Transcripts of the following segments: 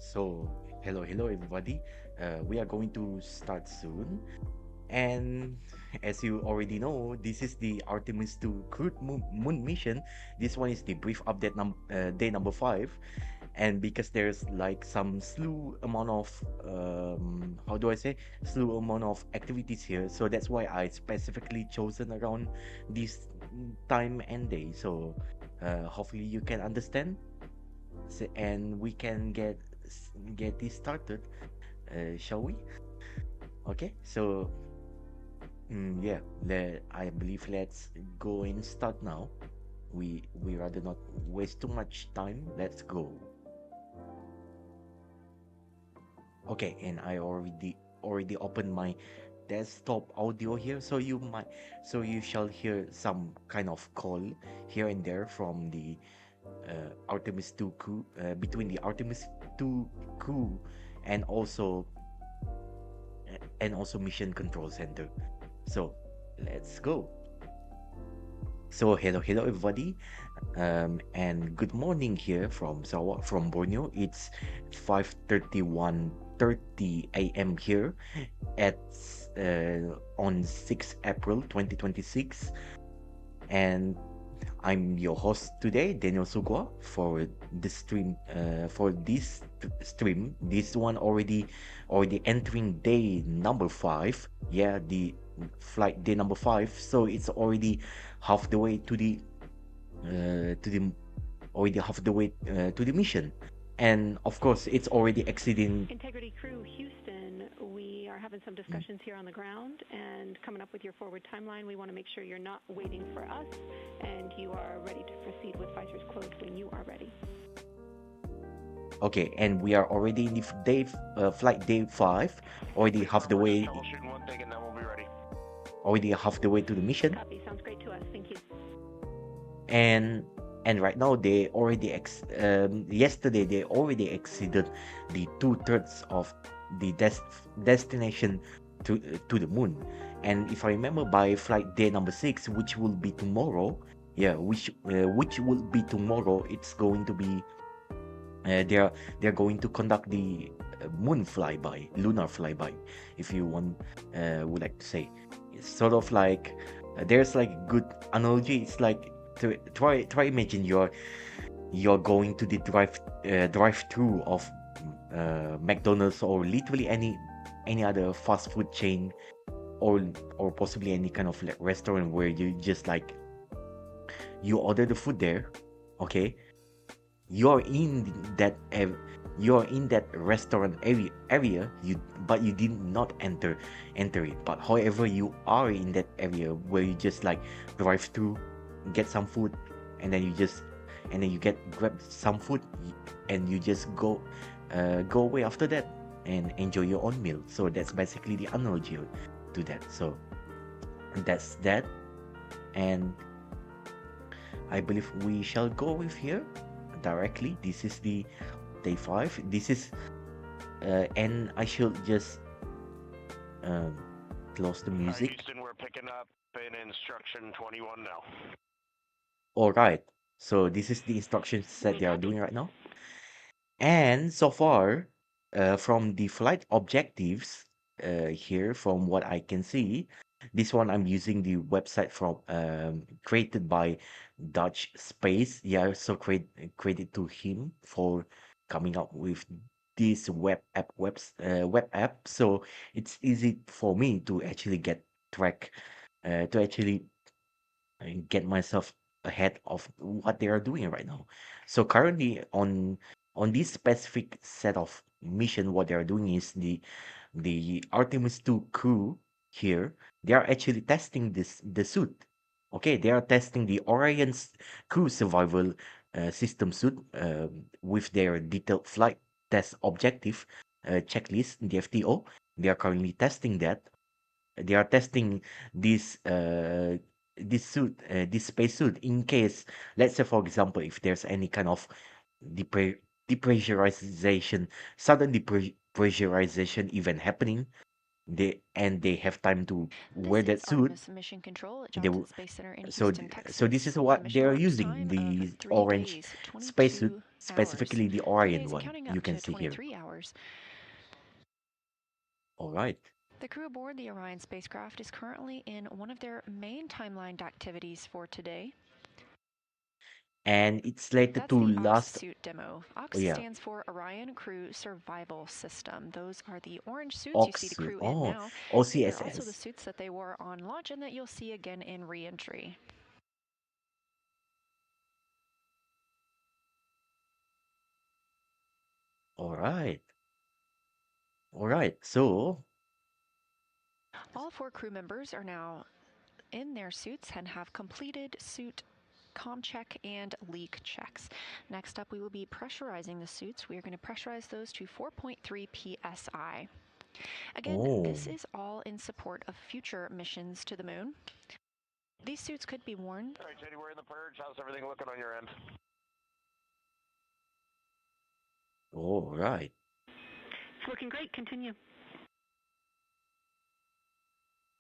So, hello everybody. We are going to start soon. And as you already know, this is the Artemis II crewed moon mission. This one is the brief update day number 5. And because there's like some slew amount of, how do I say, slew amount of activities here. So that's why I specifically chosen around this time and day. So hopefully you can understand and we can get this started, shall we? Okay, so yeah, I believe let's go and start now. We rather not waste too much time. Let's go. Okay, and I already opened my desktop audio here, so you shall hear some kind of call here and there from the Artemis 2 crew, between the Artemis 2 crew and also mission control center. So let's go. So hello everybody, and good morning here from Sarawak, from Borneo. It's 5:31:30 a.m. here at on 6 April 2026, and I'm your host today, Daniel Suguwa, for this stream. This one already entering day number 5. Yeah, the flight day number 5. So it's already half the way to the already half the way to the mission, and of course it's already exceeding. Integrity crew, Houston, we are having some discussions here on the ground and coming up with your forward timeline. We want to make sure you're not waiting for us and you are ready to proceed with visors closed when you are ready. Okay, and we are already in the flight day 5, already half the way. Troubleshooting one thing and then we'll be ready. Already half the way to the mission. Copy, sounds great to us. Thank you. And right now they already yesterday they already exceeded the 2/3 of the destination to the moon. And if I remember, by flight day number 6, which will be tomorrow, which will be tomorrow, it's going to be they're going to conduct the moon flyby, lunar flyby, if you would like to say. It's sort of like, there's like good analogy. It's like, try imagine you're going to the drive through of McDonald's, or literally any other fast food chain, or possibly any kind of like restaurant, where you just like, you order the food there. Okay, you're in that restaurant area, but you did not enter it. But however, you are in that area where you just like drive through, get some food, and then you grab some food, and you just go away after that and enjoy your own meal. So that's basically the analogy to that. So that's that, and I believe we shall go with here directly. This is the day 5. This is and I should just close the music. Houston, we're picking up in instruction 21 now. All right, so this is the instructions that they are doing right now. And so far, from the flight objectives, here, from what I can see, this one I'm using the website from created by Dutch Space. Yeah, so credit to him for coming up with this web app. So it's easy for me to actually get track, to actually get myself ahead of what they are doing right now. So currently on this specific set of mission, what they are doing is the Artemis II crew here. They are actually testing the suit. Okay, they are testing the Orion's crew survival system suit, with their detailed flight test objective checklist, the FTO. They are currently testing that. They are testing this this space suit, in case, let's say for example, if there's any kind of depressurization, sudden depressurization event happening, they have time to wear This that is suit. Artemis Mission Control at They Johnson will, Space Center in so Houston, so this Texas. is The what mission they're launch using, time of the 3 orange days, spacesuit, 22 hours. specifically the 3 Orion days one. counting You up can to see here. 23 hours. All right. The crew aboard the Orion spacecraft is currently in one of their main timelined activities for today. And it's slated That's to the OX last. suit demo. Oh OX yeah, stands for Orion Crew Survival System. Those are the orange suits you see the Oxy. crew in Oh, now. They're also the OCSS. suits that they wore on launch and that you'll see again in re-entry. All right. All right. So, All 4 crew members are now in their suits and have completed suit com check and leak checks. Next up, we will be pressurizing the suits. We are going to pressurize those to 4.3 psi. Again, this oh, is all in support of future missions to the moon. These suits could be worn. All right, JD, we're in the purge. How's everything looking on your end? all right. It's looking great. Continue.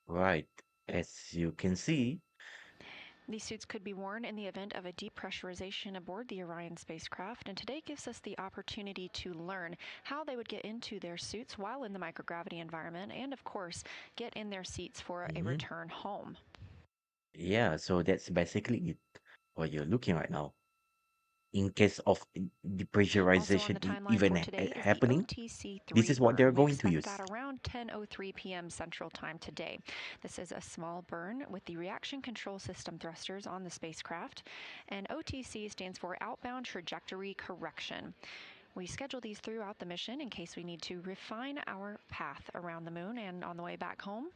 Right. As you can see, These suits could be worn in the event of a depressurization aboard the Orion spacecraft, and today gives us the opportunity to learn how they would get into their suits while in the microgravity environment, and of course, get in their seats for a mhm, return home. yeah, so that's basically it, what you're looking right now. In case of Also on depressurization the timeline event for today is the happening, this OTC-3 is what they're burn. We going to expect use. that around 10:03 p.m. Central Time today. This is a small burn with the reaction control system thrusters on the spacecraft, and OTC stands for outbound trajectory correction. We schedule these throughout the mission in case we need to refine our path around the moon and on the way back home.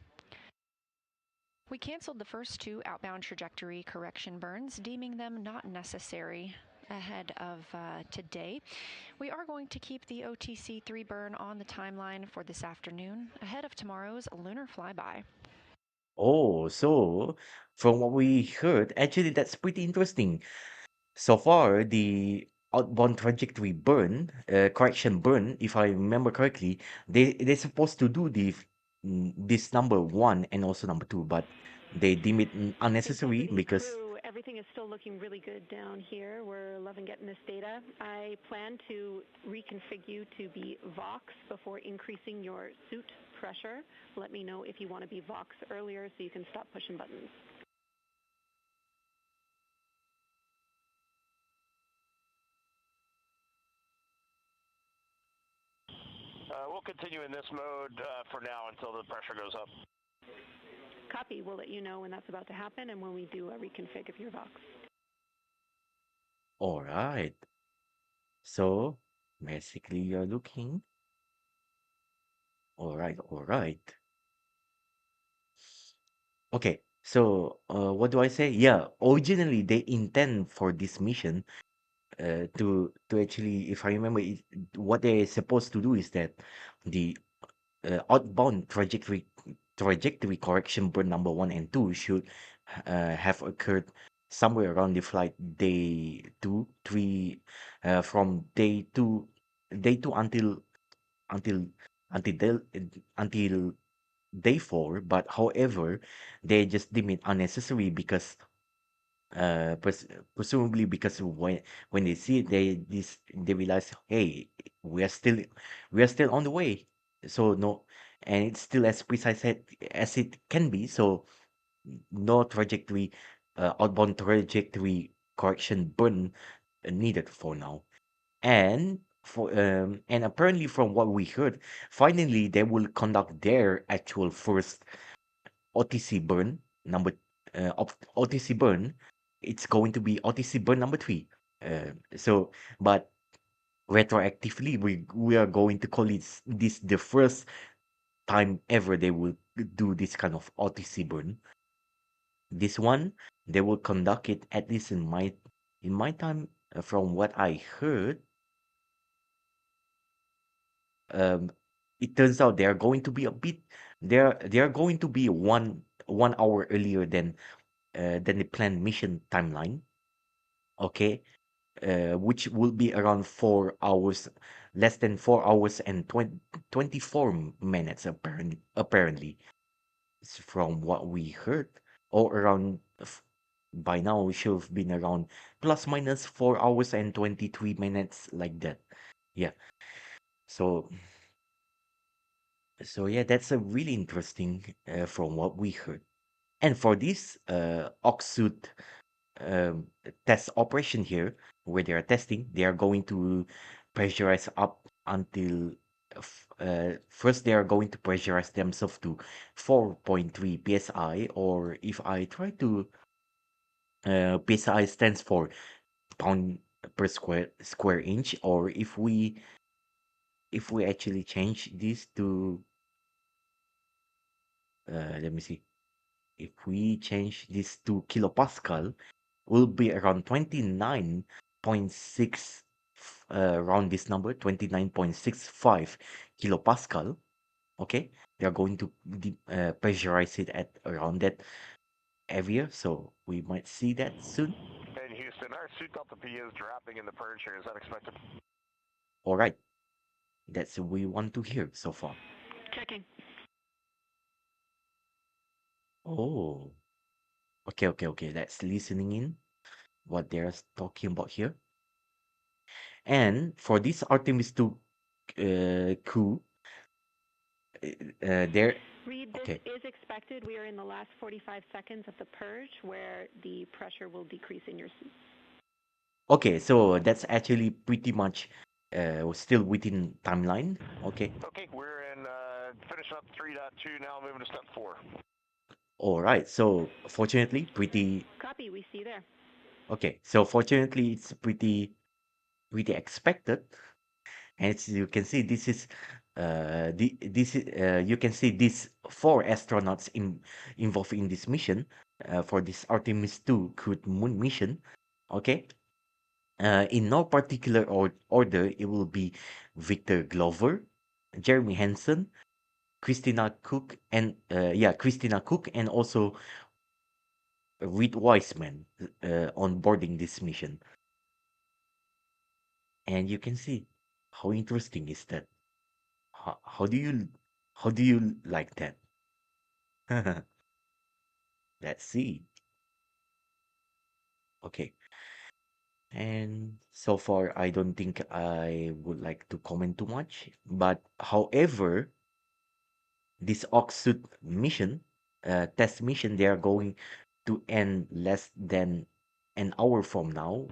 We canceled the first 2 outbound trajectory correction burns, deeming them not necessary ahead of today. We are going to keep the OTC-3 burn on the timeline for this afternoon, ahead of tomorrow's lunar flyby. Oh, so from what we heard, actually that's pretty interesting. So far, the outbound trajectory burn, correction burn, if I remember correctly, they're supposed to do this number one and also number two, but they deem it unnecessary Integrity because. crew, everything is still looking really good down here. We're loving getting this data. I plan to reconfigure you to be Vox before increasing your suit pressure. Let me know if you want to be Vox earlier so you can stop pushing buttons. We'll continue in this mode for now until the pressure goes up. Copy. We'll let you know when that's about to happen and when we do a reconfig of your Vox. All right. So basically, you're looking. All right. All right. Okay. So, what do I say? Yeah, originally they intend for this mission to actually, if I remember, what they're supposed to do is that the outbound trajectory correction burn number one and two should have occurred somewhere around the flight day two, three, from day two until until until day four. But however, they just deem it unnecessary because presumably because when they see it, they realize, hey, we are still we are still on the way, so no, and it's still as precise as it can be, so no outbound trajectory correction burn needed for now. And apparently from what we heard, finally they will conduct their actual first OTC burn number OTC burn. It's going to be OTC burn number three. So, but retroactively, we are going to call this the first time ever they will do this kind of OTC burn. This one they will conduct it, at least in my time, from what I heard. Um, it turns out they are going to be a bit. They are going to be 1 hour earlier than the planned mission timeline. Okay, which will be around 4 hours, less than 4 hours and 24 minutes apparently. It's from what we heard, or around by now it should have been around plus minus 4 hours and 23 minutes, like that. Yeah. So yeah, that's a really interesting from what we heard. And for this Oxsuit um, test operation here, where they are testing, they are going to pressurize up until first they are going to pressurize themselves to 4.3 psi, or if I try to psi stands for pound per square inch, or if we actually change this to let me see, if we change this to kilopascal, will be around 29.6, around this number, 29.65 kilopascal. Okay, they are going to pressurize it at around that area, so we might see that soon. And Houston, our suit Delta P is dropping in the purge here. Is that expected? All right, that's what we want to hear so far. Checking. Oh, okay. That's listening in what they're talking about here. And for this Artemis II coup, there. Reid, this Okay, is expected. We are in the last 45 seconds of the purge where the pressure will decrease in your suit. okay. So that's actually pretty much still within timeline. Okay. Okay, we're in finishing up 3.2 now, moving to step 4. All right. So fortunately, pretty Copy, we see you there. okay. So fortunately, it's pretty expected. And as you can see, this is you can see these 4 astronauts involved in this mission for this Artemis II crewed moon mission. Okay. In no particular order, it will be Victor Glover, Jeremy Hansen, Christina Koch, and Christina Koch, and also Reid Weisman on boarding this mission. And you can see how interesting is that. How do you like that? Let's see. Okay. And so far, I don't think I would like to comment too much. But however, this Oxsuit mission, test mission, they are going to end less than an hour from now.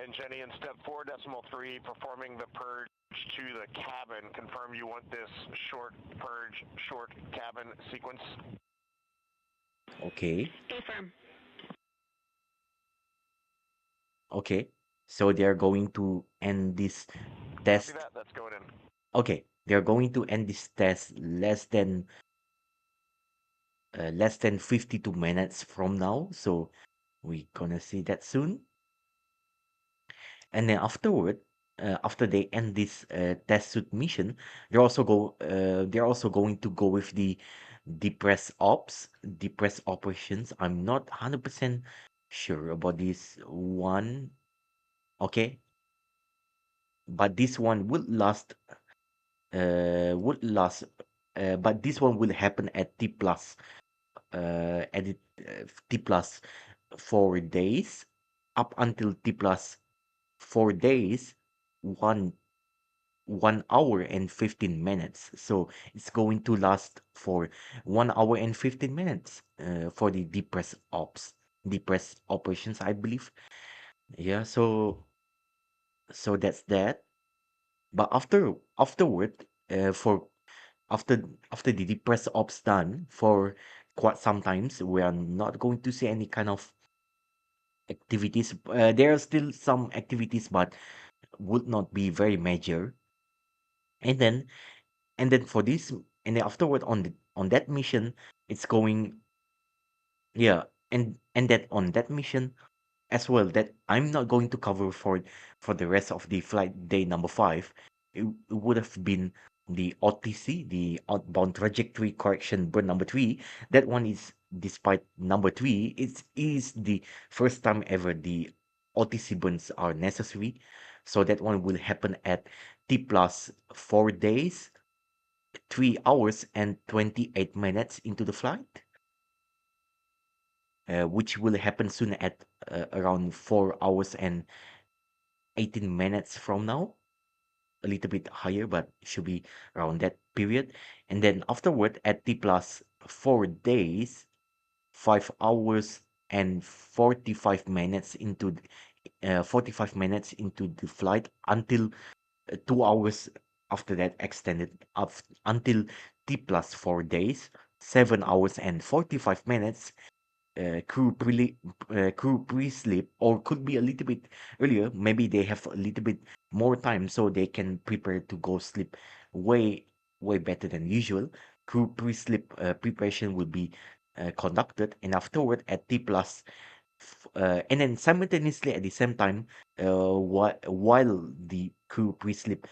And Jenny, in step 4.3, performing the purge to the cabin. Confirm you want this short purge, short cabin sequence. Okay. Affirm. Okay. So they are going to end this test. Copy that. That's going in. Okay. They're going to end this test less than 52 minutes from now. So we're gonna see that soon. And then afterward, after they end this test suit mission, they're also going to go with the depress operations. I'm not 100% sure about this one. Okay, but this one would last but this one will happen at T plus at it, T plus 4 days, up until T plus 4 days, one 1 hour and 15 minutes. So it's going to last for 1 hour and 15 minutes for the depress operations, I believe. Yeah, so that's that. But afterward, for after the depress ops done for quite sometimes, we are not going to see any kind of activities. There are still some activities, but would not be very major. And then for this, and then afterward on that mission, it's going, yeah, and that on that mission as well, that I'm not going to cover for the rest of the flight day number 5. It would have been the OTC, the outbound trajectory correction burn number 3. That one is, despite number 3, it is the first time ever the OTC burns are necessary. So that one will happen at T plus 4 days, 3 hours and 28 minutes into the flight, which will happen soon at around 4 hours and 18 minutes from now. A little bit higher, but should be around that period. And then afterward, at T plus 4 days, 5 hours and 45 minutes into 45 minutes into the flight, until 2 hours after that, extended up until T plus 4 days, 7 hours and 45 minutes, crew pre-sleep, or could be a little bit earlier. Maybe they have a little bit more time, so they can prepare to go sleep way better than usual. Crew pre-sleep preparation will be conducted, and afterward at T plus and then simultaneously at the same time, while the crew pre-sleep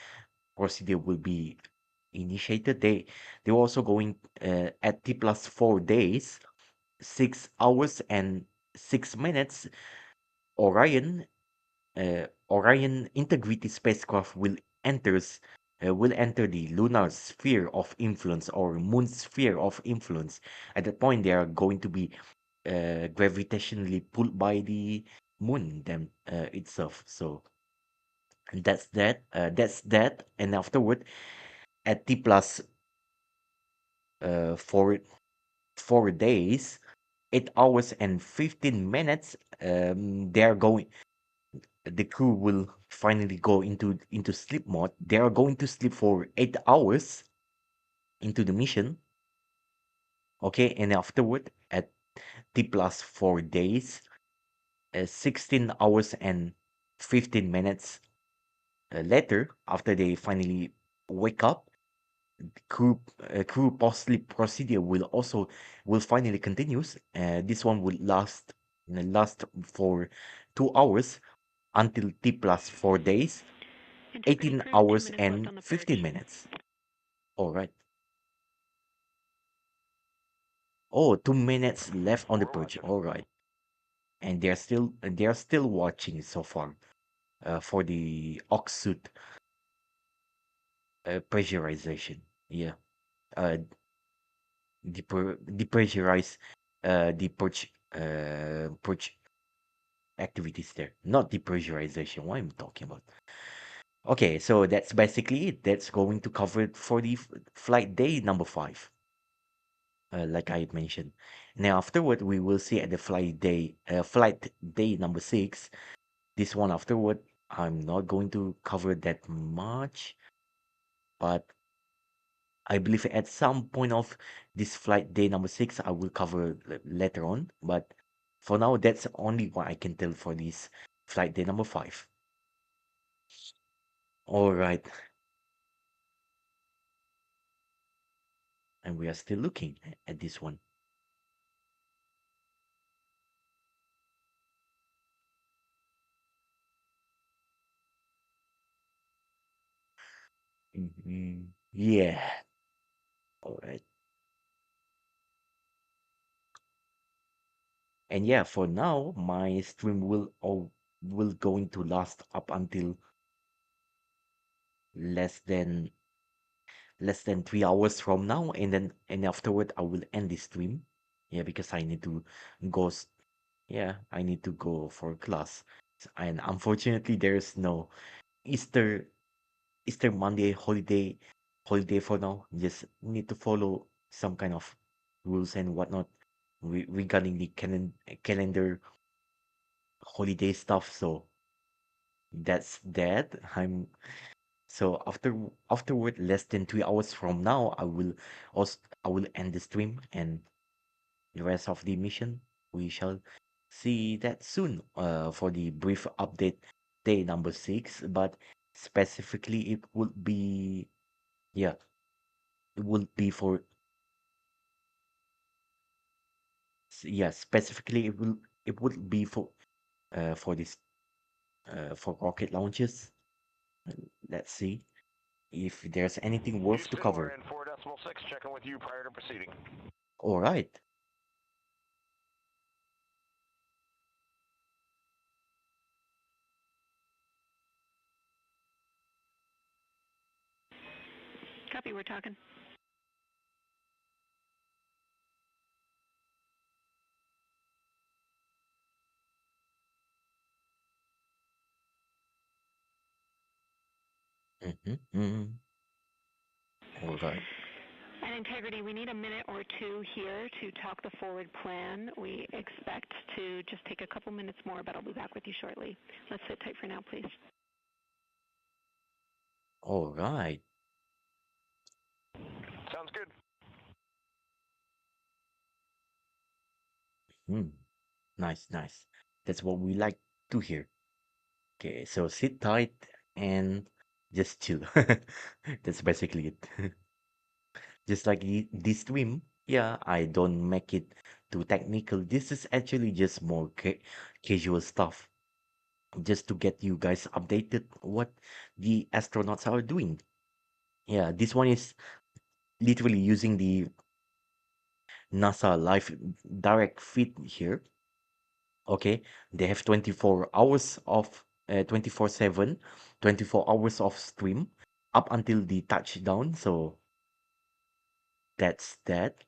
procedure will be initiated, they're also going at T plus 4 days, 6 hours and 6 minutes, Orion Orion Integrity spacecraft will enter the lunar sphere of influence, or moon sphere of influence. At that point, they are going to be gravitationally pulled by the moon itself. So that's that. That's that. And afterward, at T plus 4 days, 8 hours and 15 minutes, they are going. The crew will finally go into sleep mode. They are going to sleep for 8 hours into the mission. Okay, and afterward, at T plus 4 days, 16 hours and 15 minutes later, after they finally wake up, crew post sleep procedure will finally continues. This one will last for 2 hours until T plus 4 days, Integrity 18 crew, 2 hours minutes left and on the 15 purge. minutes. All right. Oh, 2 minutes left on the We're purge. watching. All right. And they're still watching so far for the oxsuit pressurization. Yeah. Uh, depressurize the purge activities there. Not depressurization. What I'm talking about. Okay, so that's basically it. That's going to cover it for the flight day number 5. Like I had mentioned. Now afterward, we will see at the flight day number 6. This one afterward, I'm not going to cover that much, but I believe at some point of this flight day number 6, I will cover later on. But for now, that's only what I can tell for this flight day number 5. All right, and we are still looking at this one. Yeah. All right. And yeah, for now, my stream will going to last up until less than 3 hours from now, and afterward I will end the stream. Yeah, because I need to go. Yeah, I need to go for class, and unfortunately, there's no Easter Easter Monday holiday for now. Just need to follow some kind of rules and whatnot regarding the calendar holiday stuff. So that's that. So afterward, less than 3 hours from now, I will end the stream, and the rest of the mission we shall see that soon. For the brief update day number 6, but specifically it would be, yeah, it will be for, yeah, specifically it would be for this for rocket launches. Let's see if there's anything worth to Houston, we're cover. in 4.6, checking with you prior to proceeding. All right. Copy, we're talking. All right. And Integrity, we need a minute or two here to talk the forward plan. We expect to just take a couple minutes more, but I'll be back with you shortly. Let's sit tight for now, please. All right. Sounds good. Hmm. Nice, nice. That's what we like to hear. Okay, so sit tight and just chill. That's basically it. Just like this stream, yeah, I don't make it too technical. This is actually just more casual stuff, just to get you guys updated what the astronauts are doing. Yeah, this one is literally using the NASA live direct feed here. Okay, they have 24 hours of 24/7, 24 hours of stream up until the touchdown. So that's that.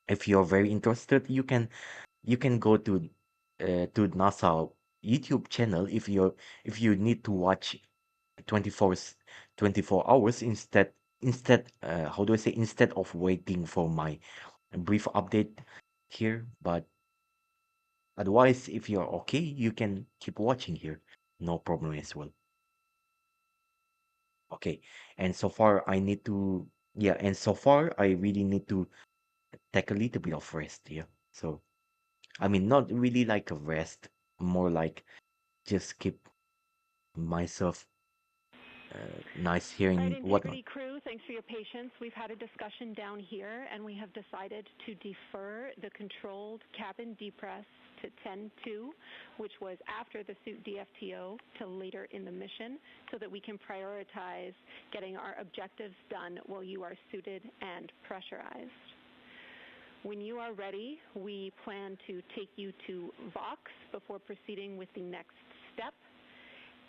If you're very interested, you can go to NASA YouTube channel if you need to watch 24 24 hours instead how do I say, instead of waiting for my brief update here. But otherwise, if you're okay, you can keep watching here. No problem as well. Okay. And so far I need to yeah, and so far I really need to take a little bit of rest here. So I mean, not really like a rest, more like just keep myself nice here All right, and whatnot. Integrity crew, thanks for your patience. We've had a discussion down here, and we have decided to defer the controlled cabin depress to 10-2, which was after the suit DFTO, to later in the mission, so that we can prioritize getting our objectives done while you are suited and pressurized. When you are ready, we plan to take you to Vox before proceeding with the next step.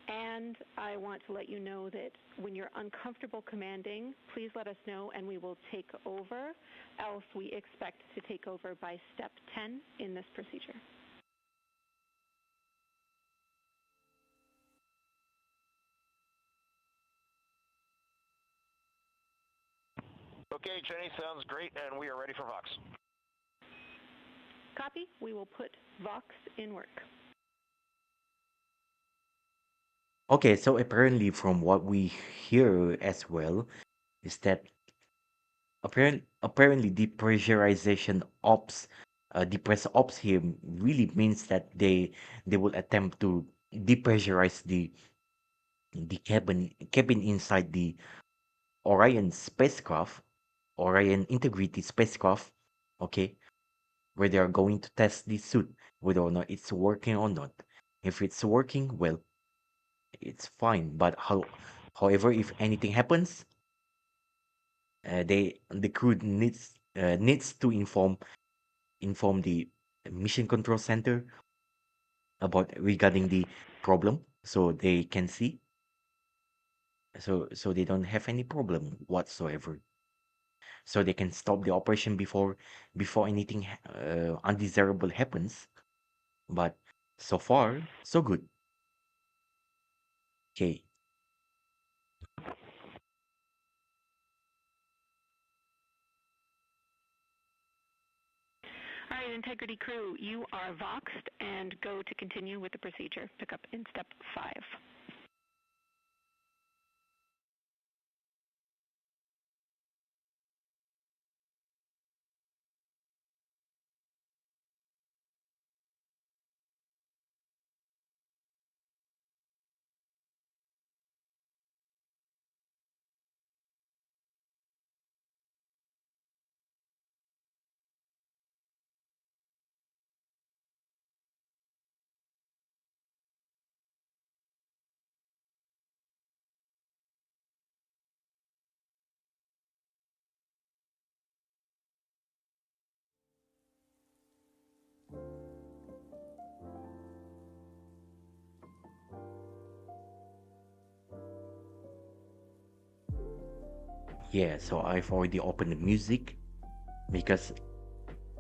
And I want to let you know that when you're uncomfortable commanding, please let us know and we will take over. Else we expect to take over by step 10 in this procedure. Okay, Jenny, sounds great, and we are ready for Vox. Copy. We will put Vox in work. Okay, so apparently from what we hear as well is that apparently depressurization ops depress ops here really means that they will attempt to depressurize the cabin inside the Orion spacecraft, Orion Integrity spacecraft, okay, where they are going to test the suit, whether or not it's working or not. If it's working, well, it's fine. But however, if anything happens, the crew needs to inform the mission control center about regarding the problem, so they can see, so they don't have any problem whatsoever, so they can stop the operation before anything undesirable happens. But so far so good. Okay. All right, Integrity crew, you are Voxed and go to continue with the procedure. Pick up in step 5. Yeah, so I've already opened the music because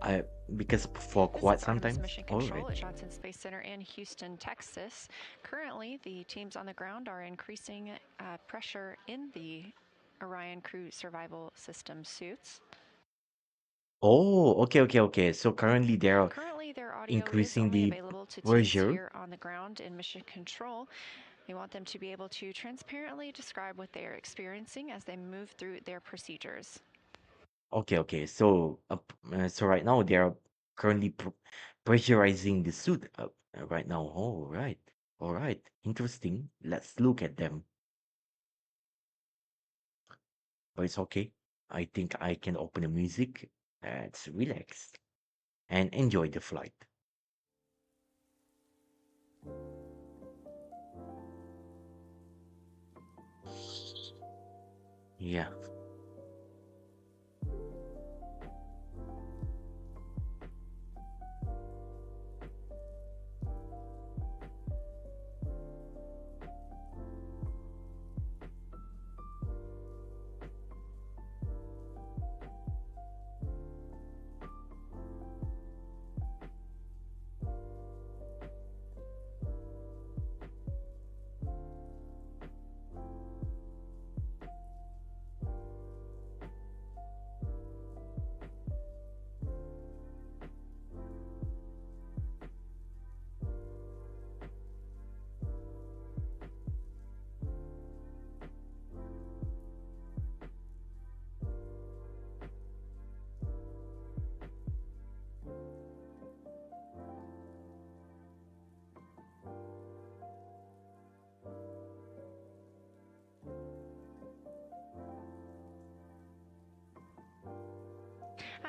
I because for This quite is some Artemis time. Mission All right. Control at Johnson Space Center in Houston, Texas. Currently, the teams on the ground are increasing pressure in the Orion crew survival system suits. Oh, okay. So currently they're Currently, their audio is increasing only the available to teams pressure. here on the ground in Mission Control. We want them to be able to transparently describe what they are experiencing as they move through their procedures. Okay. So right now they are currently pressurizing the suit right now. All right. Interesting. Let's look at them. But it's okay. I think I can open the music. Let's relax and enjoy the flight. Yeah.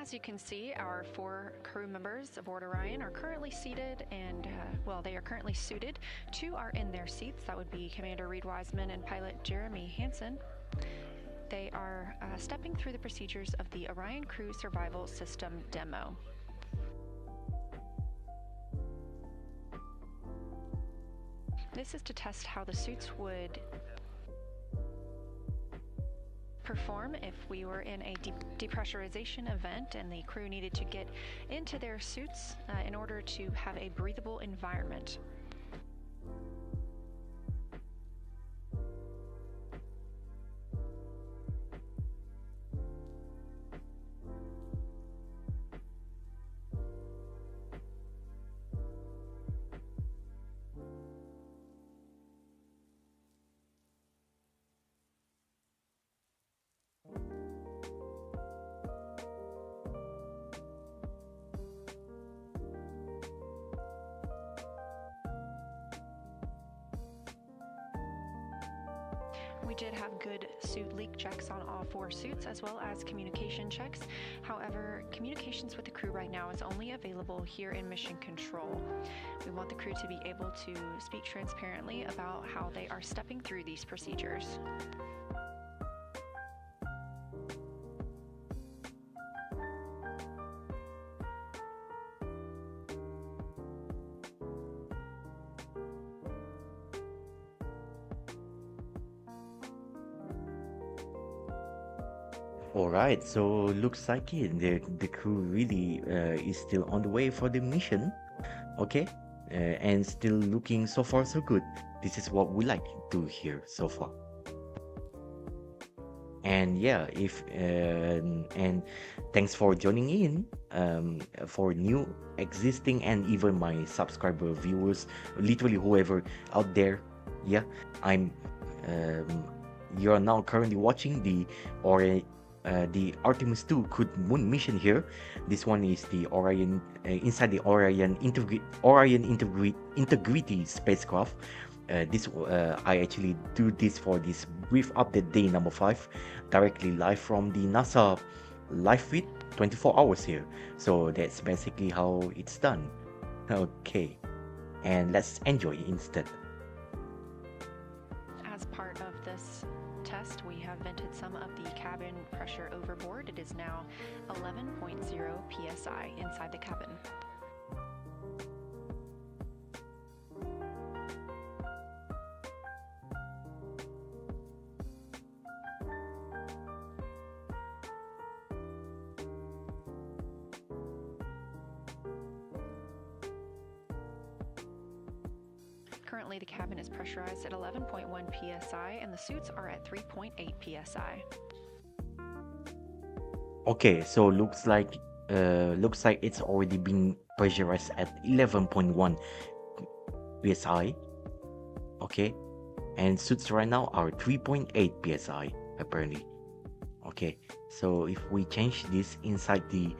As you can see, our 4 crew members aboard Orion are currently seated and, they are currently suited. 2 are in their seats. That would be Commander Reid Weisman and pilot Jeremy Hansen. They are stepping through the procedures of the Orion Crew Survival System demo. This is to test how the suits would perform if we were in a depressurization event and the crew needed to get into their suits in order to have a breathable environment. We did have good suit leak checks on all 4 suits, as well as communication checks. However, communications with the crew right now is only available here in Mission Control. We want the crew to be able to speak transparently about how they are stepping through these procedures. All right, so looks like it. The crew really is still on the way for the mission, okay? And still looking so far so good. This is what we like to hear so far. And yeah, if and thanks for joining in for new, existing, and even my subscriber viewers, literally whoever out there. Yeah, I'm. You are now currently watching the Artemis II crewed moon mission here. This one is the Orion inside the Orion Integrity spacecraft. I actually do this for this brief update day number 5, directly live from the NASA live feed, 24 hours here. So that's basically how it's done. Okay, and let's enjoy instead. As part of this test, we have vented some of the cabin pressure overboard. It is now 11.0 psi inside the cabin. Currently, the cabin is pressurized at 11.1 psi and the suits are at 3.8 psi. Okay, so looks like it's already been pressurized at 11.1 psi. Okay, and suits right now are 3.8 psi apparently. Okay, so if we change this inside the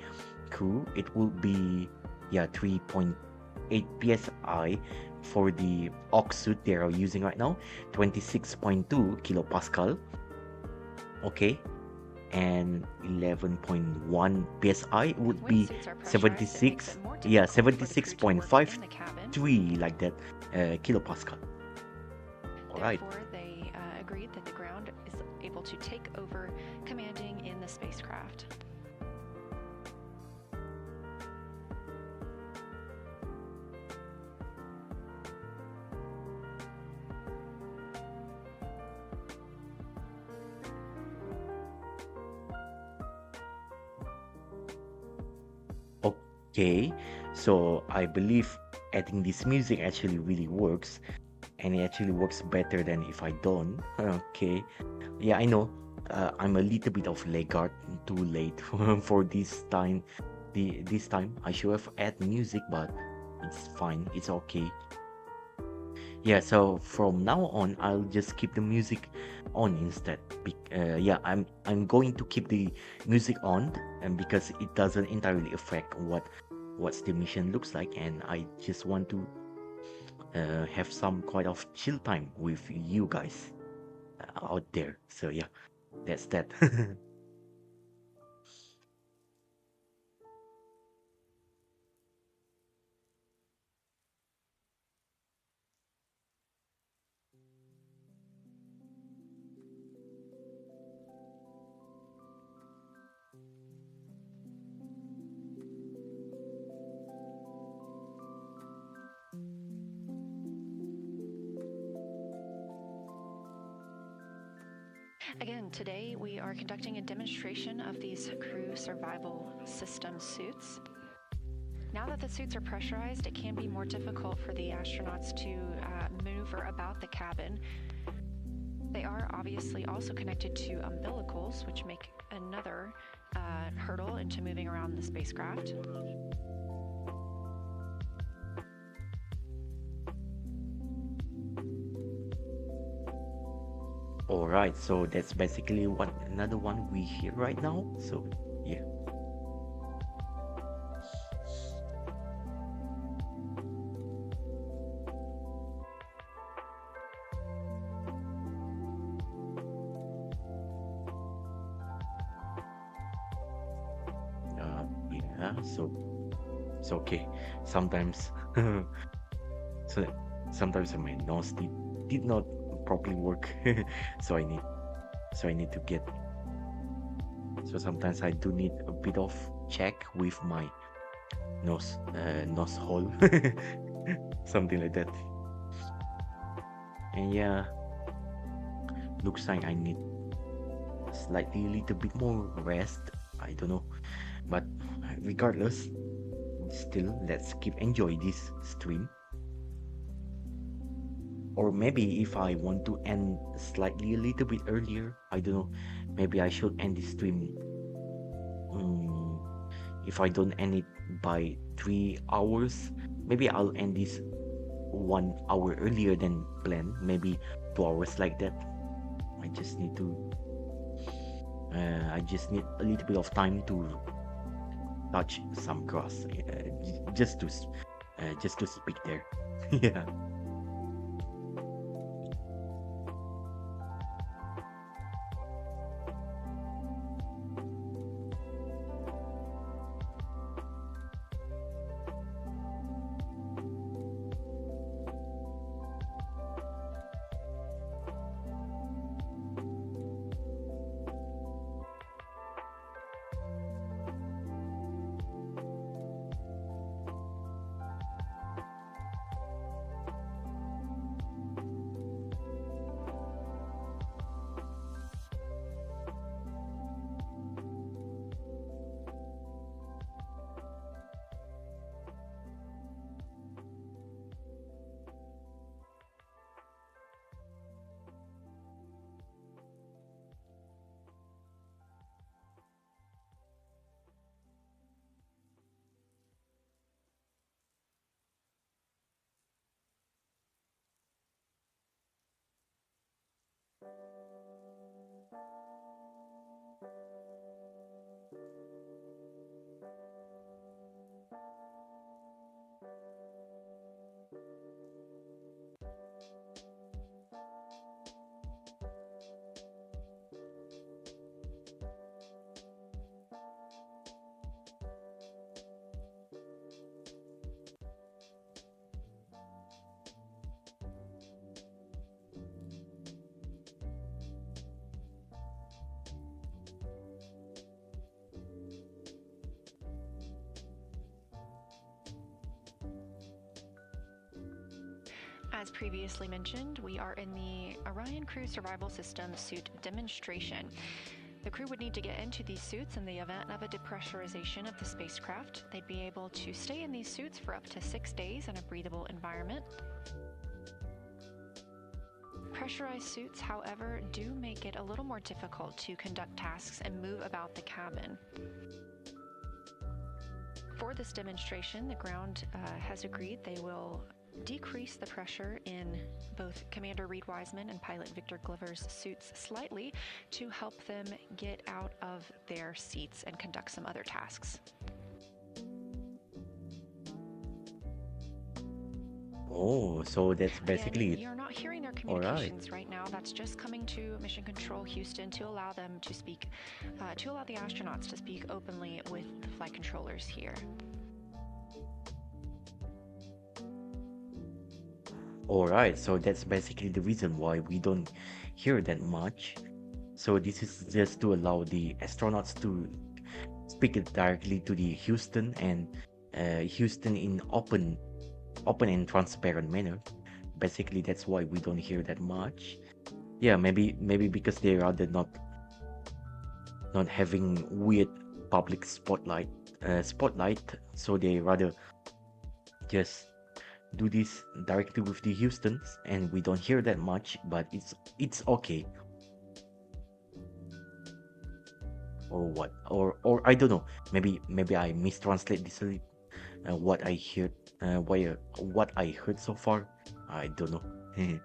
crew, it will be 3.8 psi for the aux suit they are using right now, 26.2 kilopascal. Okay, and 11.1 psi would be 76.53 like that kilopascal. All right. Therefore, they agreed that the ground is able to take over commanding in the spacecraft. Okay, so I believe adding this music actually really works, and it actually works better than if I don't. Okay, yeah, I know. I'm a little bit of laggard, too late for this time. This time I should have add music, but it's fine. It's okay. Yeah, so from now on, I'll just keep the music on instead. Yeah, I'm going to keep the music on, and because it doesn't entirely affect what's the mission looks like, and I just want to have some kind of chill time with you guys out there. So yeah, that's that. Again, today we are conducting a demonstration of these crew survival system suits. Now that the suits are pressurized, it can be more difficult for the astronauts to maneuver about the cabin. They are obviously also connected to umbilicals, which make another hurdle into moving around the spacecraft. All right, so that's basically another one we hear right now. So yeah. Yeah, so it's okay. Sometimes so sometimes my nose did not properly work. so I need to get, so sometimes I do need a bit of check with my nose hole. Something like that. And yeah, looks like I need slightly a little bit more rest. I don't know, but regardless, still let's keep enjoy this stream. Or maybe if I want to end slightly a little bit earlier, I don't know, maybe I should end this stream. If I don't end it by 3 hours, maybe I'll end this 1 hour earlier than planned, maybe 2 hours like that. I just need a little bit of time to touch some grass, just to speak there. Yeah. As previously mentioned, we are in the Orion Crew Survival System suit demonstration. The crew would need to get into these suits in the event of a depressurization of the spacecraft. They'd be able to stay in these suits for up to 6 days in a breathable environment. Pressurized suits, however, do make it a little more difficult to conduct tasks and move about the cabin. For this demonstration, the ground has agreed they will decrease the pressure in both Commander Reid Weisman and Pilot Victor Glover's suits slightly to help them get out of their seats and conduct some other tasks. Oh, so that's basically Again, it. you're not hearing their All right. communications right now. That's just coming to Mission Control Houston to allow them to speak, to allow the astronauts to speak openly with the flight controllers here. All right. So that's basically the reason why we don't hear that much. So this is just to allow the astronauts to speak it directly to the Houston and Houston in open and transparent manner. Basically, that's why we don't hear that much. Yeah, maybe because they rather not having weird public spotlight, so they rather just do this directly with the Houstons, and we don't hear that much, but it's okay. Or what? Or I don't know. Maybe I mistranslate this what I heard what I heard so far. I don't know. Hmm.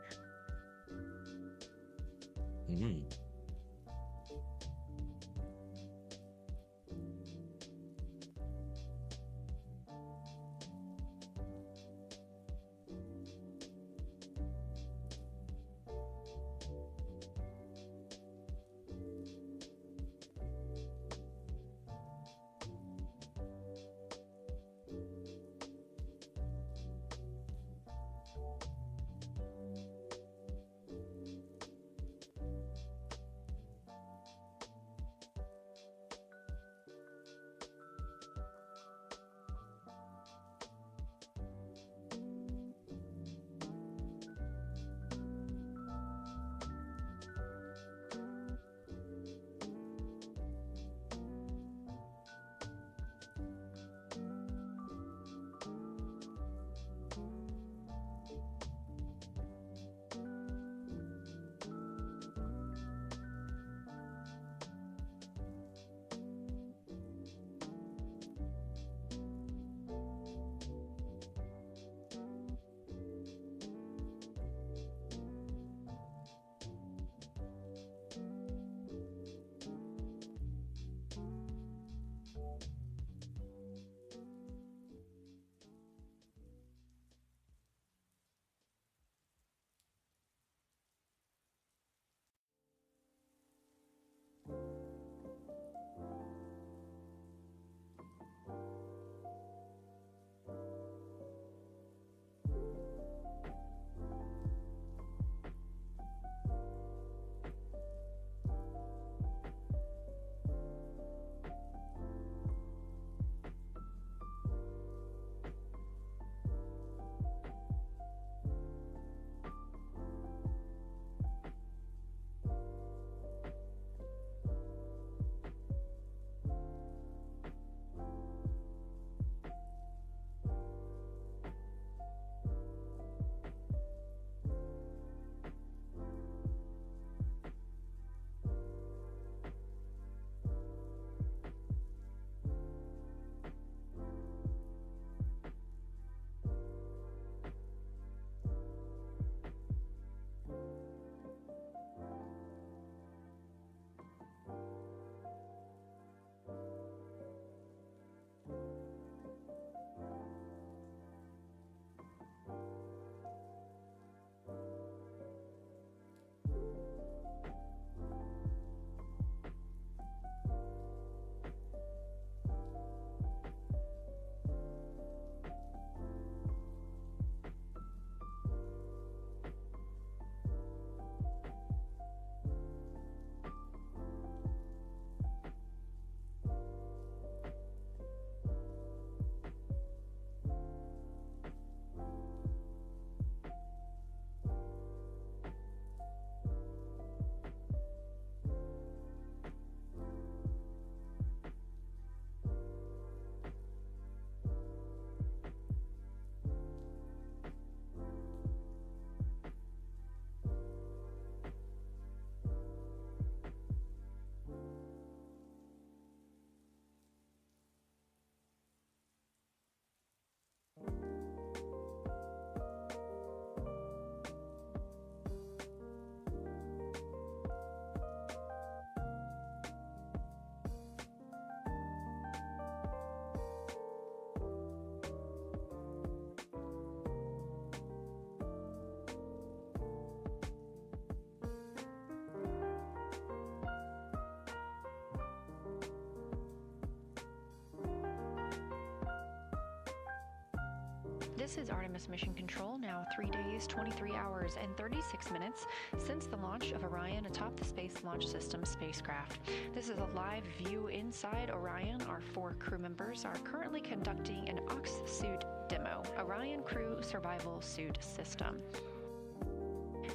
This is Artemis Mission Control, now 3 days, 23 hours, and 36 minutes since the launch of Orion atop the Space Launch System spacecraft. This is a live view inside Orion. Our 4 crew members are currently conducting an Ox-suit demo, Orion Crew Survival Suit System.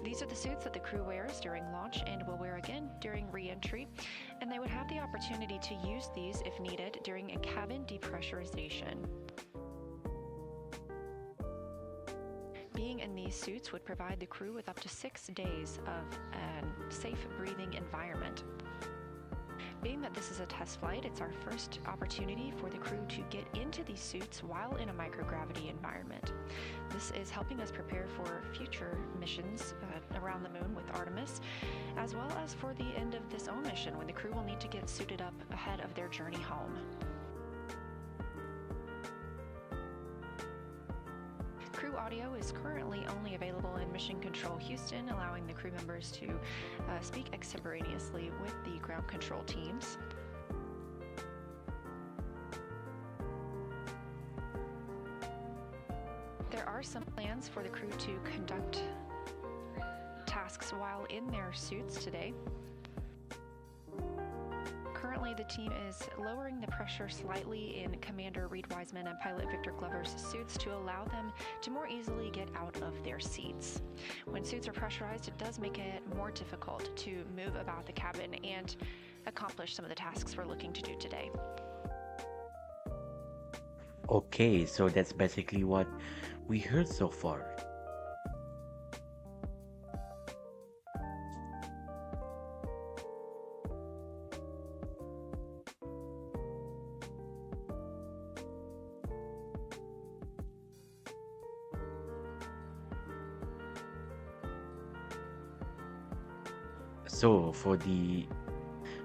These are the suits that the crew wears during launch and will wear again during re-entry, and they would have the opportunity to use these if needed during a cabin depressurization. Being in these suits would provide the crew with up to 6 days of a safe breathing environment. Being that this is a test flight, it's our first opportunity for the crew to get into these suits while in a microgravity environment. This is helping us prepare for future missions around the moon with Artemis, as well as for the end of this own mission when the crew will need to get suited up ahead of their journey home. Crew audio is currently only available in Mission Control Houston, allowing the crew members to speak extemporaneously with the ground control teams. There are some plans for the crew to conduct tasks while in their suits today. Currently, the team is lowering the pressure slightly in Commander Reid Weisman and Pilot Victor Glover's suits to allow them to more easily get out of their seats. When suits are pressurized, it does make it more difficult to move about the cabin and accomplish some of the tasks we're looking to do today. Okay, so that's basically what we heard so far. So for the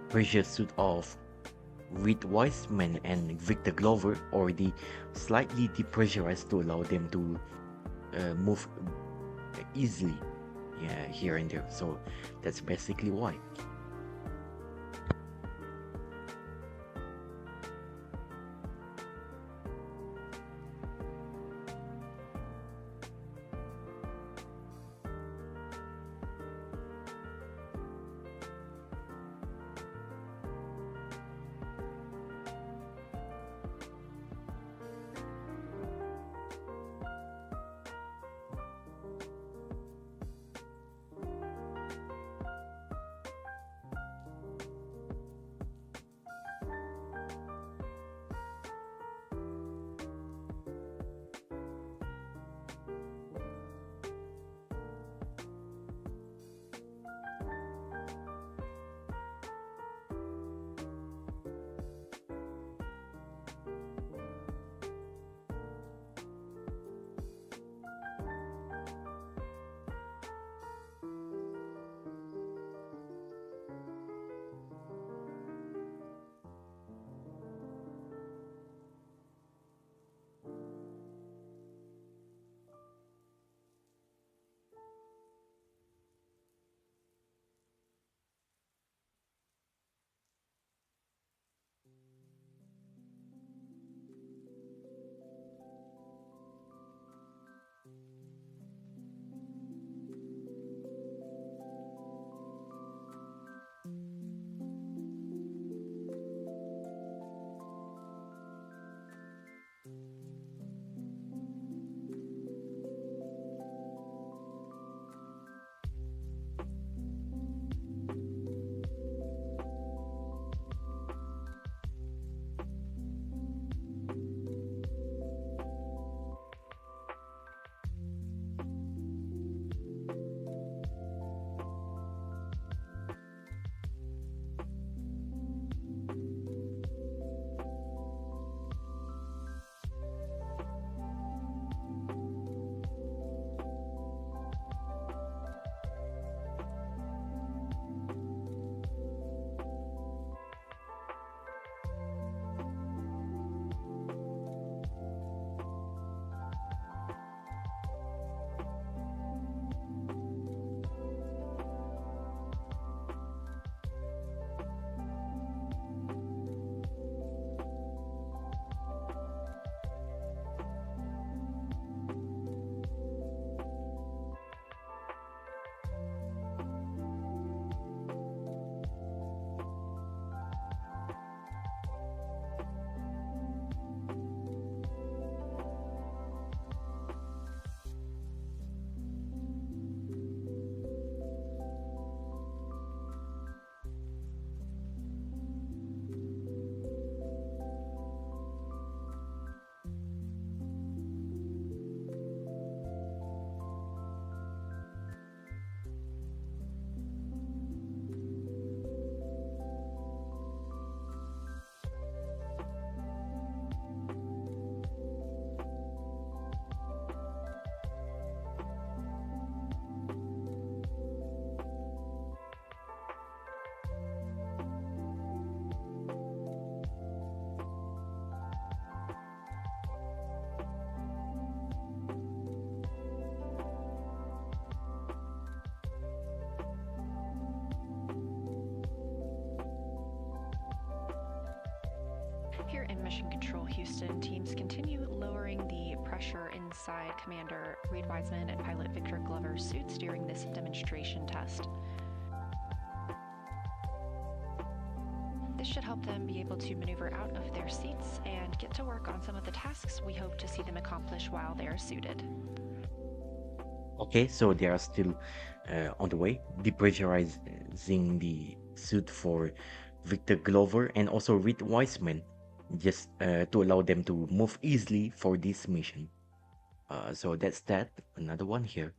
pressure suit of Reid Weisman and Victor Glover already slightly depressurized to allow them to move easily, here and there. So that's basically why. Here in Mission Control Houston, teams continue lowering the pressure inside Commander Reid Weisman and pilot Victor Glover's suits during this demonstration test. This should help them be able to maneuver out of their seats and get to work on some of the tasks we hope to see them accomplish while they are suited. Okay, so they are still on the way, depressurizing the suit for Victor Glover and also Reid Weisman, just to allow them to move easily for this mission. So that's that. Another one here.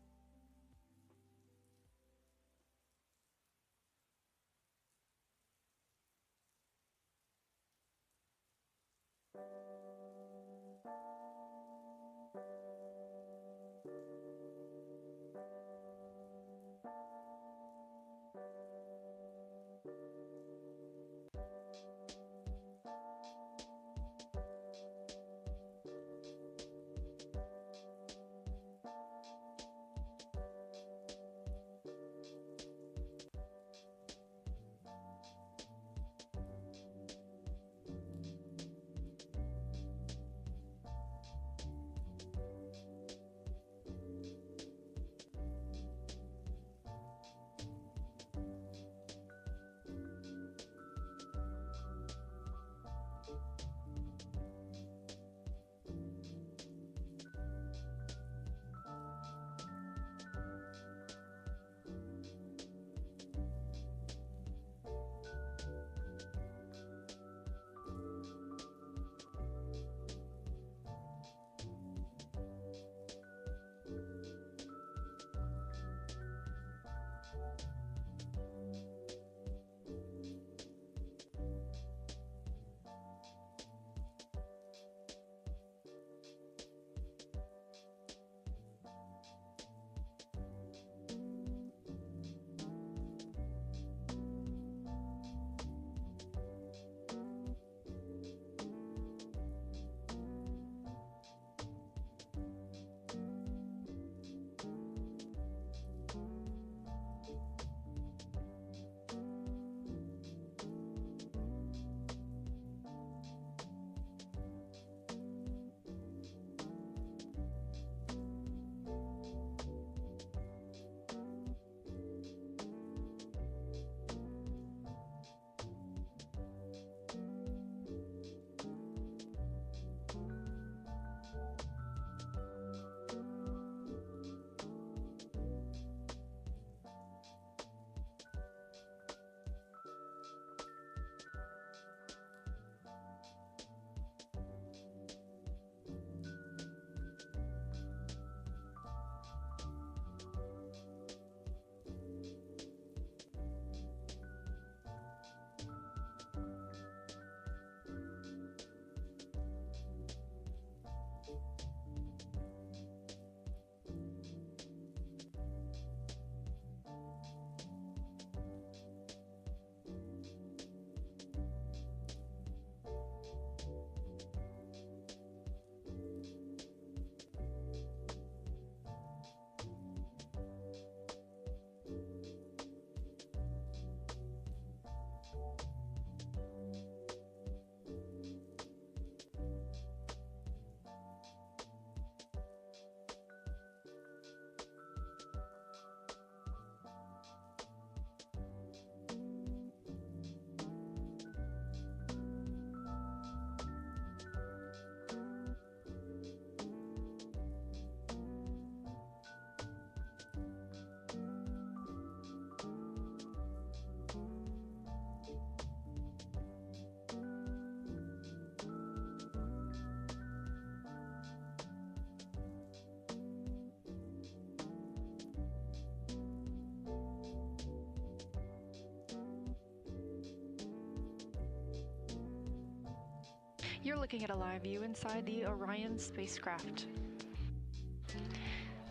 You're looking at a live view inside the Orion spacecraft.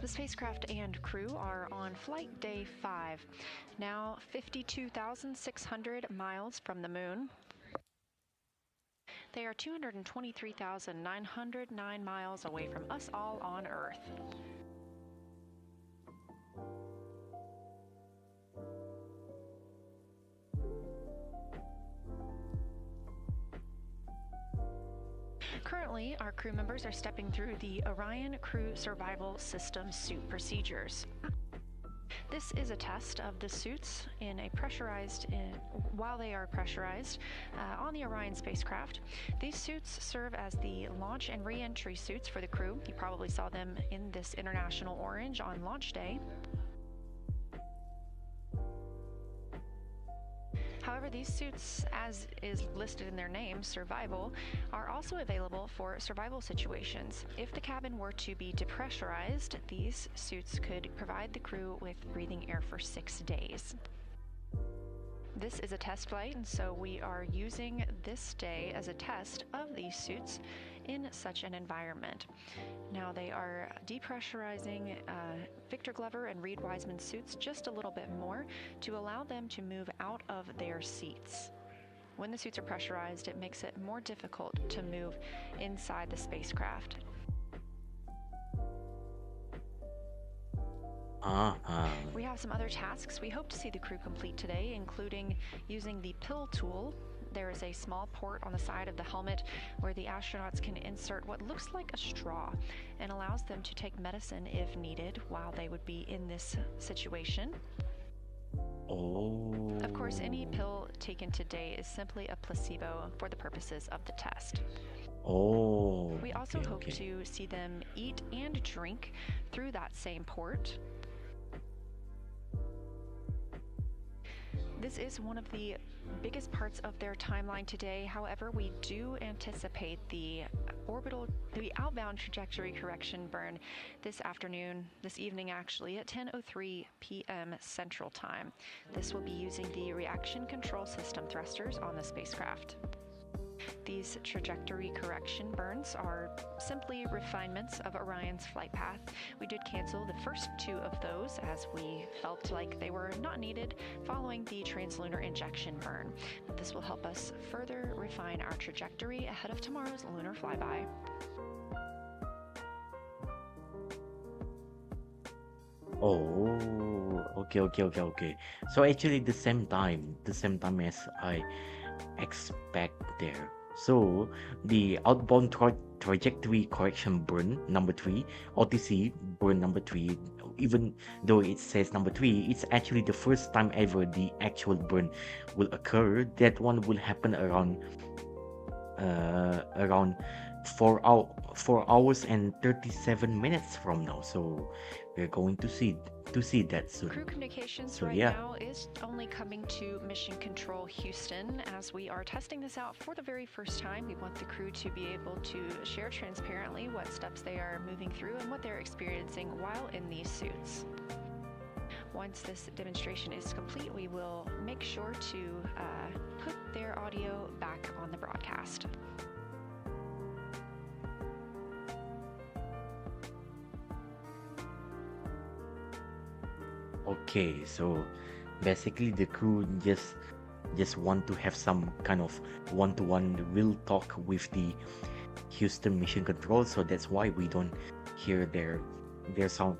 The spacecraft and crew are on flight day 5, now 52,600 miles from the moon. They are 223,909 miles away from us all on Earth. Currently, our crew members are stepping through the Orion Crew Survival System suit procedures. This is a test of the suits while they are pressurized on the Orion spacecraft. These suits serve as the launch and re-entry suits for the crew. You probably saw them in this international orange on launch day. However, these suits, as is listed in their name, survival, are also available for survival situations. If the cabin were to be depressurized, these suits could provide the crew with breathing air for 6 days. This is a test flight, and so we are using this day as a test of these suits in such an environment. Now they are depressurizing Victor Glover and Reid Weisman suits just a little bit more to allow them to move out of their seats. When the suits are pressurized, it makes it more difficult to move inside the spacecraft. We have some other tasks we hope to see the crew complete today, including using the pill tool. There is a small port on the side of the helmet where the astronauts can insert what looks like a straw and allows them to take medicine if needed while they would be in this situation. Oh. Of course, any pill taken today is simply a placebo for the purposes of the test. Oh. We also hope to see them eat and drink through that same port. This is one of the biggest parts of their timeline today. However, we do anticipate the outbound trajectory correction burn this evening actually, at 10:03 p.m. Central Time. This will be using the reaction control system thrusters on the spacecraft. These trajectory correction burns are simply refinements of Orion's flight path. We did cancel the first 2 of those as we felt like they were not needed following the translunar injection burn. But this will help us further refine our trajectory ahead of tomorrow's lunar flyby. Oh, okay. So actually the same time as I expect there. So the outbound trajectory correction burn number 3, OTC burn number 3, even though it says number 3, it's actually the first time ever the actual burn will occur. That one will happen around 4 hours and 37 minutes from now. So we're going to see that soon. Crew communications So right yeah. now is only coming to Mission Control Houston as we are testing this out for the very first time. We want the crew to be able to share transparently what steps they are moving through and what they're experiencing while in these suits. Once this demonstration is complete, we will make sure to put their audio back on the broadcast. Okay, so basically the crew just want to have some kind of one-to-one real talk with the Houston Mission Control, so that's why we don't hear their sound,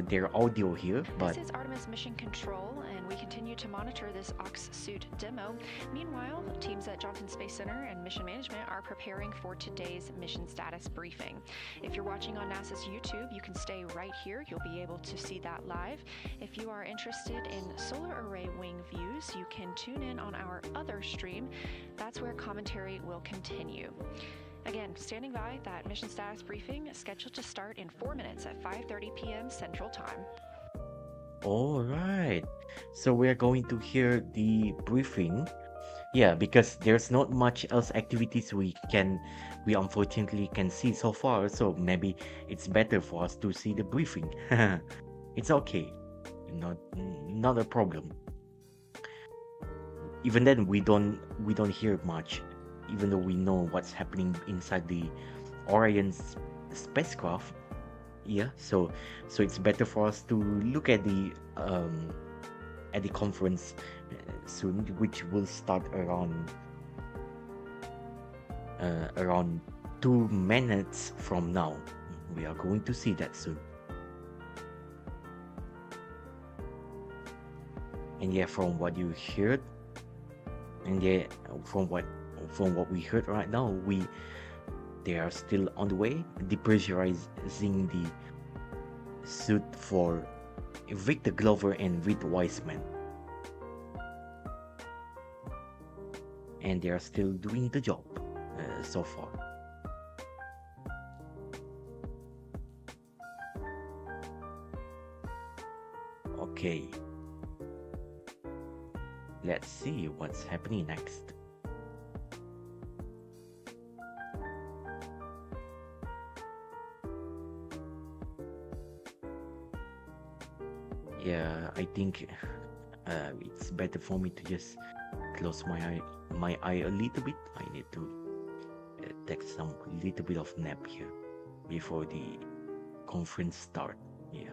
their audio here. But this is Artemis Mission Control, and we continue to monitor this Ox suit demo. Meanwhile, teams at Johnson Space Center and Mission Management are preparing for today's mission status briefing. If you're watching on NASA's YouTube, you can stay right here. You'll be able to see that live. If you are interested in solar array wing views, you can tune in on our other stream. That's where commentary will continue. Again, standing by, that mission status briefing is scheduled to start in 4 minutes at 5:30 p.m. Central Time. all right, so we're going to hear the briefing. Yeah, because there's not much else activities we unfortunately can see so far. So maybe it's better for us to see the briefing. It's okay, not a problem. Even then, we don't hear much, even though we know what's happening inside the Orion spacecraft. Yeah, so it's better for us to look at the conference soon, which will start around 2 minutes from now. We are going to see that soon. And yeah, from what you heard, and yeah, from what we heard right now, They are still on the way, depressurizing the suit for Victor Glover and Reid Weisman. And they are still doing the job so far. Okay. Let's see what's happening next. Yeah, I think it's better for me to just close my eye a little bit. I need to take some little bit of nap here before the conference start. Yeah.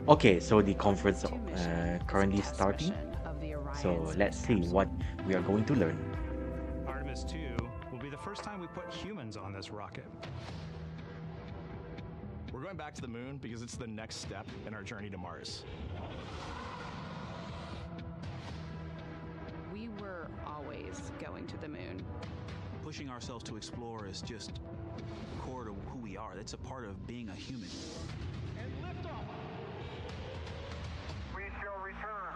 Okay, so the conference currently starting. So let's see what we are going to learn. Artemis II will be the first time we put humans on this rocket. We're going back to the moon because it's the next step in our journey to Mars. We were always going to the moon. Pushing ourselves to explore is just core to who we are. That's a part of being a human. And liftoff. We shall return.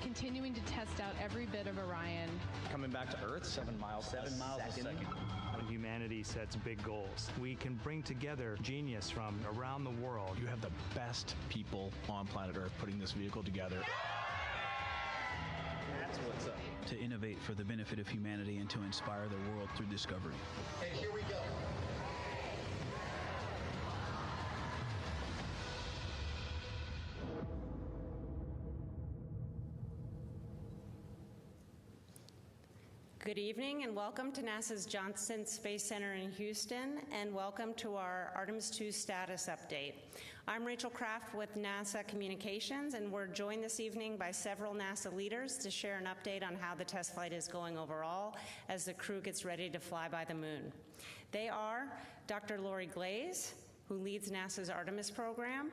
Continuing to test out every bit of Orion. Coming back to Earth, 7 miles a second. When humanity sets big goals, we can bring together genius from around the world. You have the best people on planet Earth putting this vehicle together. That's what's up. To innovate for the benefit of humanity and to inspire the world through discovery. And here we go. Good evening and welcome to NASA's Johnson Space Center in Houston, and welcome to our Artemis II status update. I'm Rachel Kraft with NASA Communications, and we're joined this evening by several NASA leaders to share an update on how the test flight is going overall as the crew gets ready to fly by the moon. They are Dr. Lori Glaze, who leads NASA's Artemis program,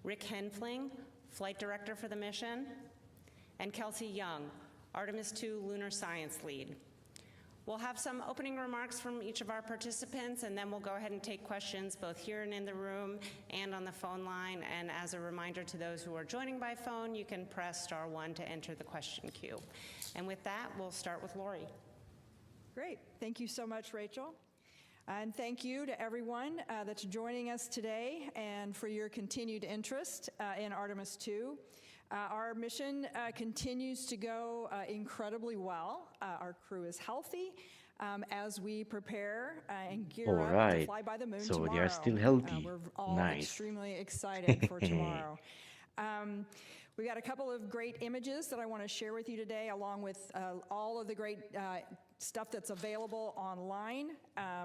Rick Henfling, Flight Director for the mission, and Kelsey Young, Artemis II Lunar Science Lead. We'll have some opening remarks from each of our participants, and then we'll go ahead and take questions both here and in the room and on the phone line. And as a reminder to those who are joining by phone, you can press *1 to enter the question queue. And with that, we'll start with Lori. Great. Thank you so much, Rachel. And thank you to everyone that's joining us today and for your continued interest in Artemis II. Our mission continues to go incredibly well. Our crew is healthy as we prepare and gear up to fly by the moon tomorrow. So they are still healthy. We're all nice. Extremely excited for tomorrow. We got a couple of great images that I want to share with you today, along with all of the great stuff that's available online.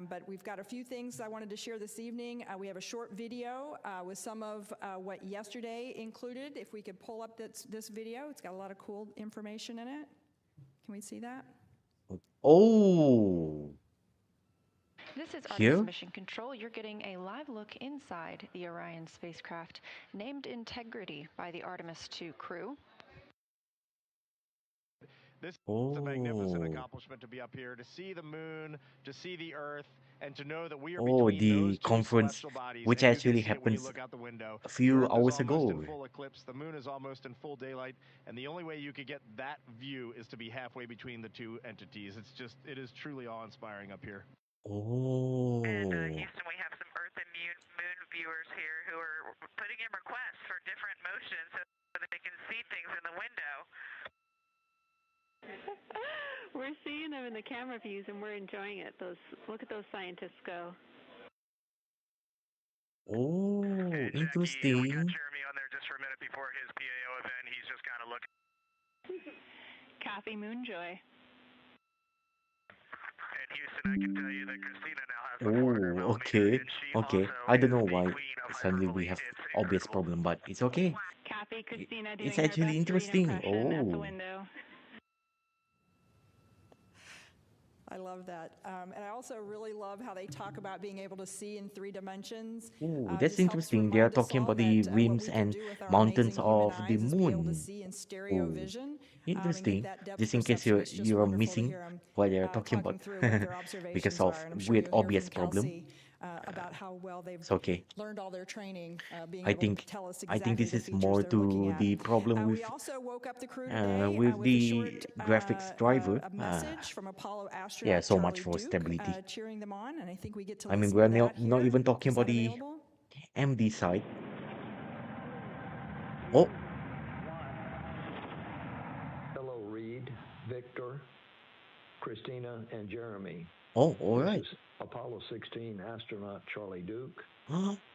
But we've got a few things I wanted to share this evening. We have a short video with some of what yesterday included. If we could pull up this video, it's got a lot of cool information in it. Can we see that? Oh. This is Artemis Here? Mission Control. You're getting a live look inside the Orion spacecraft, named Integrity by the Artemis II crew. This is Oh. a magnificent accomplishment to be up here, to see the moon, to see the Earth, and to know that we are between the those two conference, celestial bodies, which and you actually can see it when you happens look out the window. a The few Earth is hours almost in ago. full eclipse. The moon is almost in full daylight, and the only way you could get that view is to be halfway between the two entities. It is truly awe-inspiring up here. Oh. And Houston, we have some Earth and moon viewers here who are putting in requests for different motions so that they can see things in the window. We're seeing them in the camera views, and we're enjoying it. Look at those scientists go. Oh, Hey, Jackie, we got interesting. Jeremy on there just for a minute before his PAO event. He's just kind of looking. Kathy Moonjoy. And Houston, I can tell you that Christina now has the 400 Oh, millimeter, okay. and she Okay. also I don't is know the why queen of suddenly we hyperbole. have It's obvious incredible. problem, but it's okay. Kathy, Christina doing It's her actually best Reid interesting. impression at the Oh. window. I love that. And I also really love how they talk about being able to see in 3 dimensions. Ooh, that's This helps interesting. They are remind us talking all about the that what rims we can and do with our mountains amazing human of the eyes is be able to moon. see in stereo Ooh, vision and interesting. get that depth Just in case perception. It's just you're wonderful to missing hear them what they are talking talking about through what their because observations of are. And I'm sure weird you'll hear obvious from problem. Kelsey about how well they've It's okay. learned all their training, being I able to think tell us I think exactly this the is features more they're looking to at. the problem We also woke up the crew today with with a the short graphics driver. a message from Apollo Yeah, astronaut so much Charlie for Duke stability. cheering them on, and I think we get to I mean, listen we're to that not here. even talking Is about that the available? MD side. Oh, Hello, Reid, Victor, Christina, and Jeremy. oh, all This right. is Apollo 16 astronaut Charlie Duke.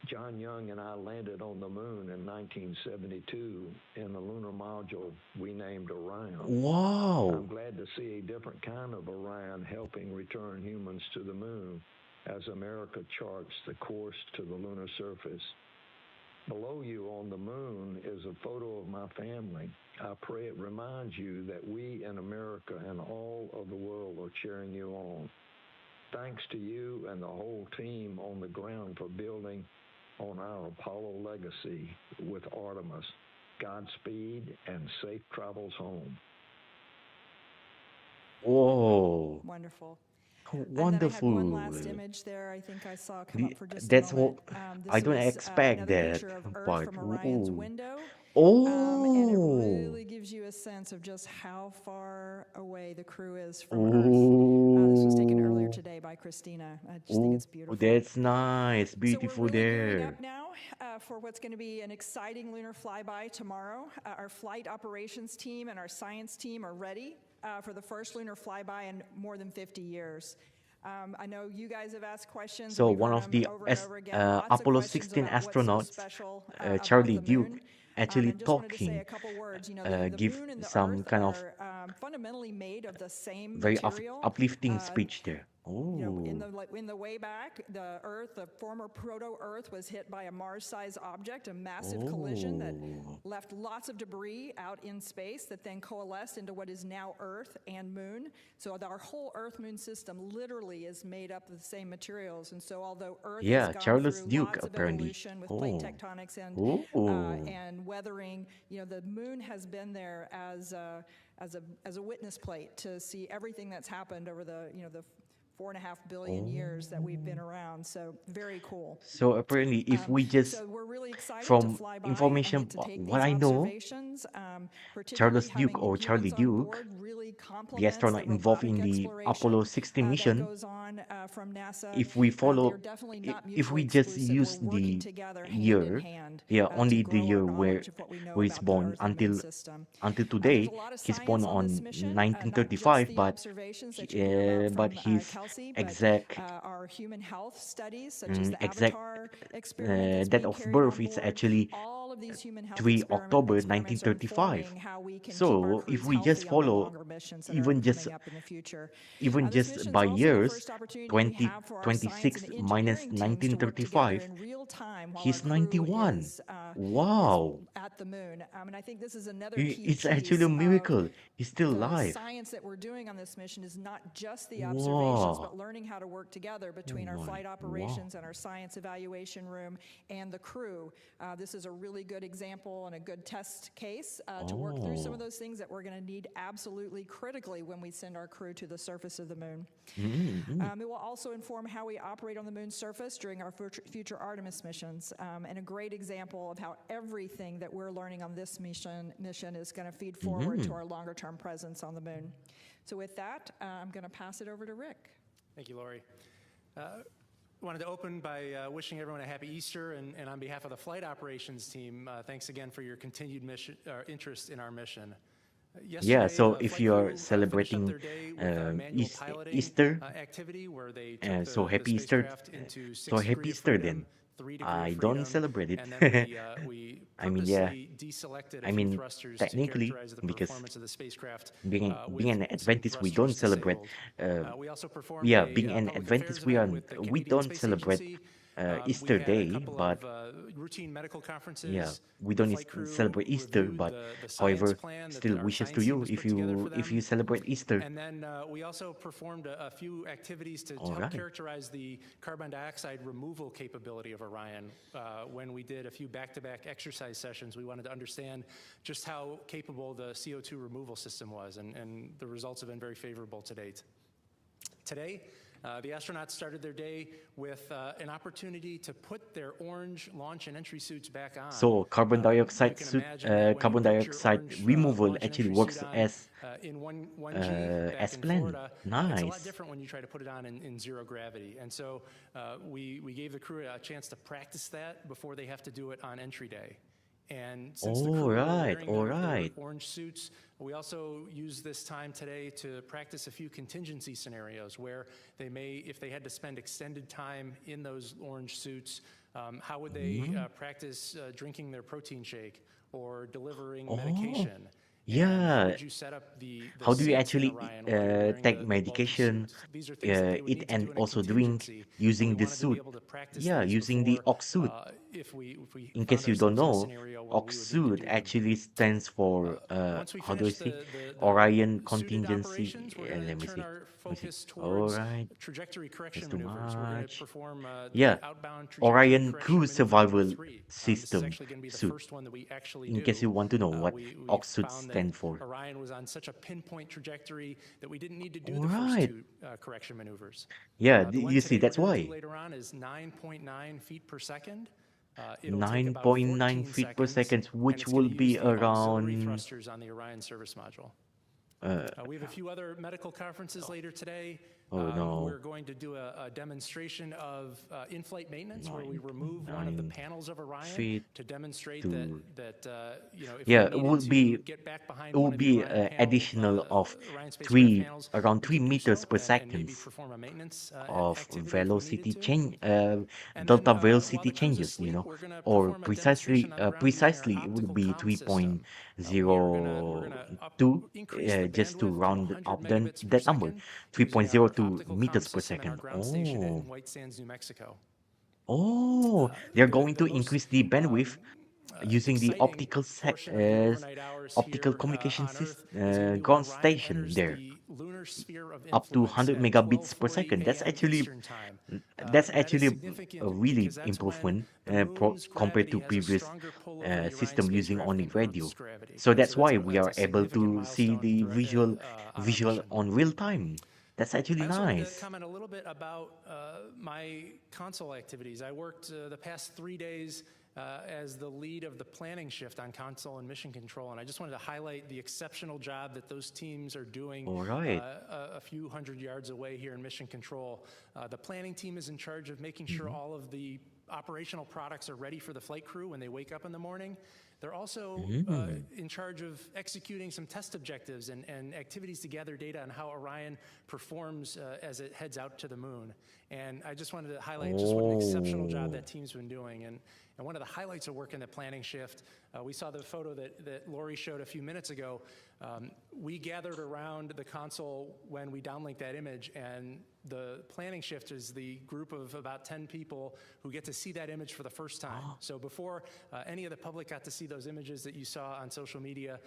John Young and I landed on the moon in 1972 in the lunar module we named Orion. Wow. I'm glad to see a different kind of Orion helping return humans to the moon as America charts the course to the lunar surface. Below you on the moon is a photo of my family. I pray it reminds you that we in America and all of the world are cheering you on. Thanks to you and the whole team on the ground for building on our Apollo legacy with Artemis. Godspeed and safe travels home. Whoa. Wonderful. Wonderful. And then I had one last image there I think I saw come up for just That's a moment. what This I don't was expect another that picture of Earth part. from Orion's Ooh. window. Oh. And it really gives you a sense of just how far away the crew is from Earth. This was taken earlier today by Christina. I just think it's beautiful. That's nice. So Beautiful we're really gearing there. up now for what's going to be an exciting lunar flyby tomorrow. Our flight operations team and our science team are ready for the first lunar flyby in more than 50 years. I know you guys have asked questions. So We've one heard of them the over and over again. Lots of Apollo questions 16 about what's so astronauts, special about Charlie the Duke, moon. actually And just wanted to say talking, a couple words. You know, the give moon and the some Earth kind of are fundamentally made of the same very material. uplifting speech there. You know, Oh. in the way back, the Earth, the former proto-Earth, was hit by a Mars-sized object, a massive collision that left lots of debris out in space that then coalesced into what is now Earth and Moon. So our whole Earth-Moon system literally is made up of the same materials. And so although Earth Yeah, has gone Charles through Duke lots of apparently. evolution with plate Oh. tectonics Oh. and weathering, you know, the Moon has been there as a witness plate to see everything that's happened over the 4.5 billion years that we've been around. So very cool. So apparently, if we just So we're really excited to from fly by information, and get to take what these I know, observations. Particularly Charles Duke having or Charlie humans on Duke, board really the complements astronaut involved in robotic the exploration, Apollo 16 that mission, goes on from NASA. if we They're follow, definitely not if we mutually just exclusive. use We're working the together hand in year, hand yeah, to only the grow our year where knowledge of what we know he's about the born Earth and Moon system. until There's today. a lot of He's born science on this on mission, not just 1935, the but observations that you hear about from his Kelsey, but exact our human health studies, such as the exact Avatar experiment that's date being of carried birth on is board. actually All all of these human health 3 experiment October experiments are 1935. informing how we can keep our So if crews we just healthy on the follow, longer missions that even are just coming up in the future. even This just mission is by also the years, first opportunity we have for our science 2026 and minus engineering teams to work together 1935, in real time while our he's crew 91. is Wow. at the moon. And I think this is another key It's actually piece a of miracle. He's still the alive. science that we're doing on this mission is not just the observations, Wow. but learning how to work together between our my- flight wow. operations and our science evaluation room and the crew. This is a really good example and a good test case to work through some of Oh. those things that we're going to need absolutely critically when we send our crew to the surface of the moon. Mhm. It will also inform how we operate on the moon's surface during our future Artemis missions, and a great example of how everything that we're learning on this mission is going to feed forward to our longer-term presence on the moon. So with that, I'm going to pass it over to Rick. Thank you, Lori. Wanted to open by wishing everyone a happy Easter, and on behalf of the flight operations team, thanks again for your continued interest in our mission. Yeah, so the if flight you're crew finished up celebrating their day with a manual piloting Easter, activity where they took so the happy Easter. spacecraft into So 6 happy degree of Easter freedom, then. 3 degree I of don't freedom, celebrate it. and then we I mean, yeah. purposely deselected I a few mean, thrusters to technically, characterize the because performance of the spacecraft being with an some Adventist, we don't thrusters celebrate. disabled. We also performed Yeah, a being an public Adventist, affairs we event with the we Canadian don't Space celebrate Agency. Easter We had a Day, couple but of routine medical conferences. yeah, we The don't flight crew celebrate Easter. reviewed But the science however, plan that still our wishes science to team you has if put together for you them. celebrate Easter. And then we also performed a few activities to All help right. characterize the carbon dioxide removal capability of Orion. When we did a few back-to-back exercise sessions, we wanted to understand just how capable the CO2 removal system was, and the results have been very favorable to date. Today, the astronauts started their day with an opportunity to put their orange launch and entry suits back on. So carbon dioxide can suit, imagine that when you carbon put your dioxide orange, removal launch and actually entry works suit on, as in 1G back as in planned. Florida. It's a lot Nice. different when you try to put it on in zero gravity. And so we gave the crew a chance to practice that before they have to do it on entry day. And since the crew were wearing their orange suits, we also use this time today to practice a few contingency scenarios where they may, if they had to spend extended time in those orange suits, how would they practice drinking their protein shake or delivering medication? Yeah. How would you set up the How do you seats in actually Orion while you're wearing take the medication, suits? These are things that they would eat need to and do in a also drink contingency, using we the wanted to be suit? able to practice Yeah, these using the before, ox suit. if we In found case you don't ourselves in a know, scenario where we ox would need to suit do them. actually stands for Once we how do I finish say? the Orion suited Contingency. operations, we're going Let to me turn see. our Let me see. focus All towards right. trajectory correction That's too maneuvers. We're going to much. perform Yeah. the outbound trajectory Orion correction Crew maneuver Survival number 3. This is System actually going to be the suit. first one that we actually In do. case you want to know what We ox suit found that stand for. Orion was on such a pinpoint trajectory that we didn't need to do All the first right. 2 correction maneuvers. Yeah, The one you today see, that's we're gonna why. do later on is 9.9 feet per second. It'll take about 14 9.9 feet per seconds, second, which and it's gonna will be use the auxiliary around thrusters on the Orion service module. We have a few other medical conferences later today. Oh, no. We're going to do a demonstration of in-flight maintenance where we remove one of the 9 panels of Orion feet to demonstrate to- that you know, if yeah, we it needed would to be get back behind it one would of the be Orion panel, additional of Orion spacecraft three panels, around we 3 could do meters so per and maybe second perform a maintenance of activity if we velocity needed to. change, And delta then, while velocity the crew's changes, asleep, we're gonna or perform a demonstration on the ground using our precisely it would optical be comm system. We are gonna 3.02, increase the just to bandwidth to round 100 up megabits per that number, second using our 3.02 optical meters comm per system in our second. ground station in Oh, White Sands, New Mexico. they're The going to most increase the bandwidth using the exciting optical portion of the overnight hours optical here communication on Earth is system gonna be when ground Orion station enters there, the lunar sphere of up to influence 100 at megabits per 12:40 second. That's a.m. actually Eastern time. that's That is actually a significant really because that's when improvement the moon's compared gravity to has a previous stronger pull over the Orion system using spacecraft only than radio. Earth's gravity. So that's So why we that's are a able significant to see milestone the on our visual mission. on real time. That's actually I also wanted to nice. comment a little bit about my console activities. I worked the past 3 days as the lead of the planning shift on console and mission control, and I just wanted to highlight the exceptional job that those teams are doing All right. a few hundred yards away here in mission control. The planning team is in charge of making sure all of the operational products are ready for the flight crew when they wake up in the morning. They're also in charge of executing some test objectives and activities to gather data on how Orion performs as it heads out to the moon. And I just wanted to highlight just what an exceptional job that team's been doing. And And one of the highlights of working the planning shift, we saw the photo that Lori showed a few minutes ago. We gathered around the console when we downlinked that image, and the planning shift is the group of about 10 people who get to see that image for the first time. So before any of the public got to see those images that you saw on social media,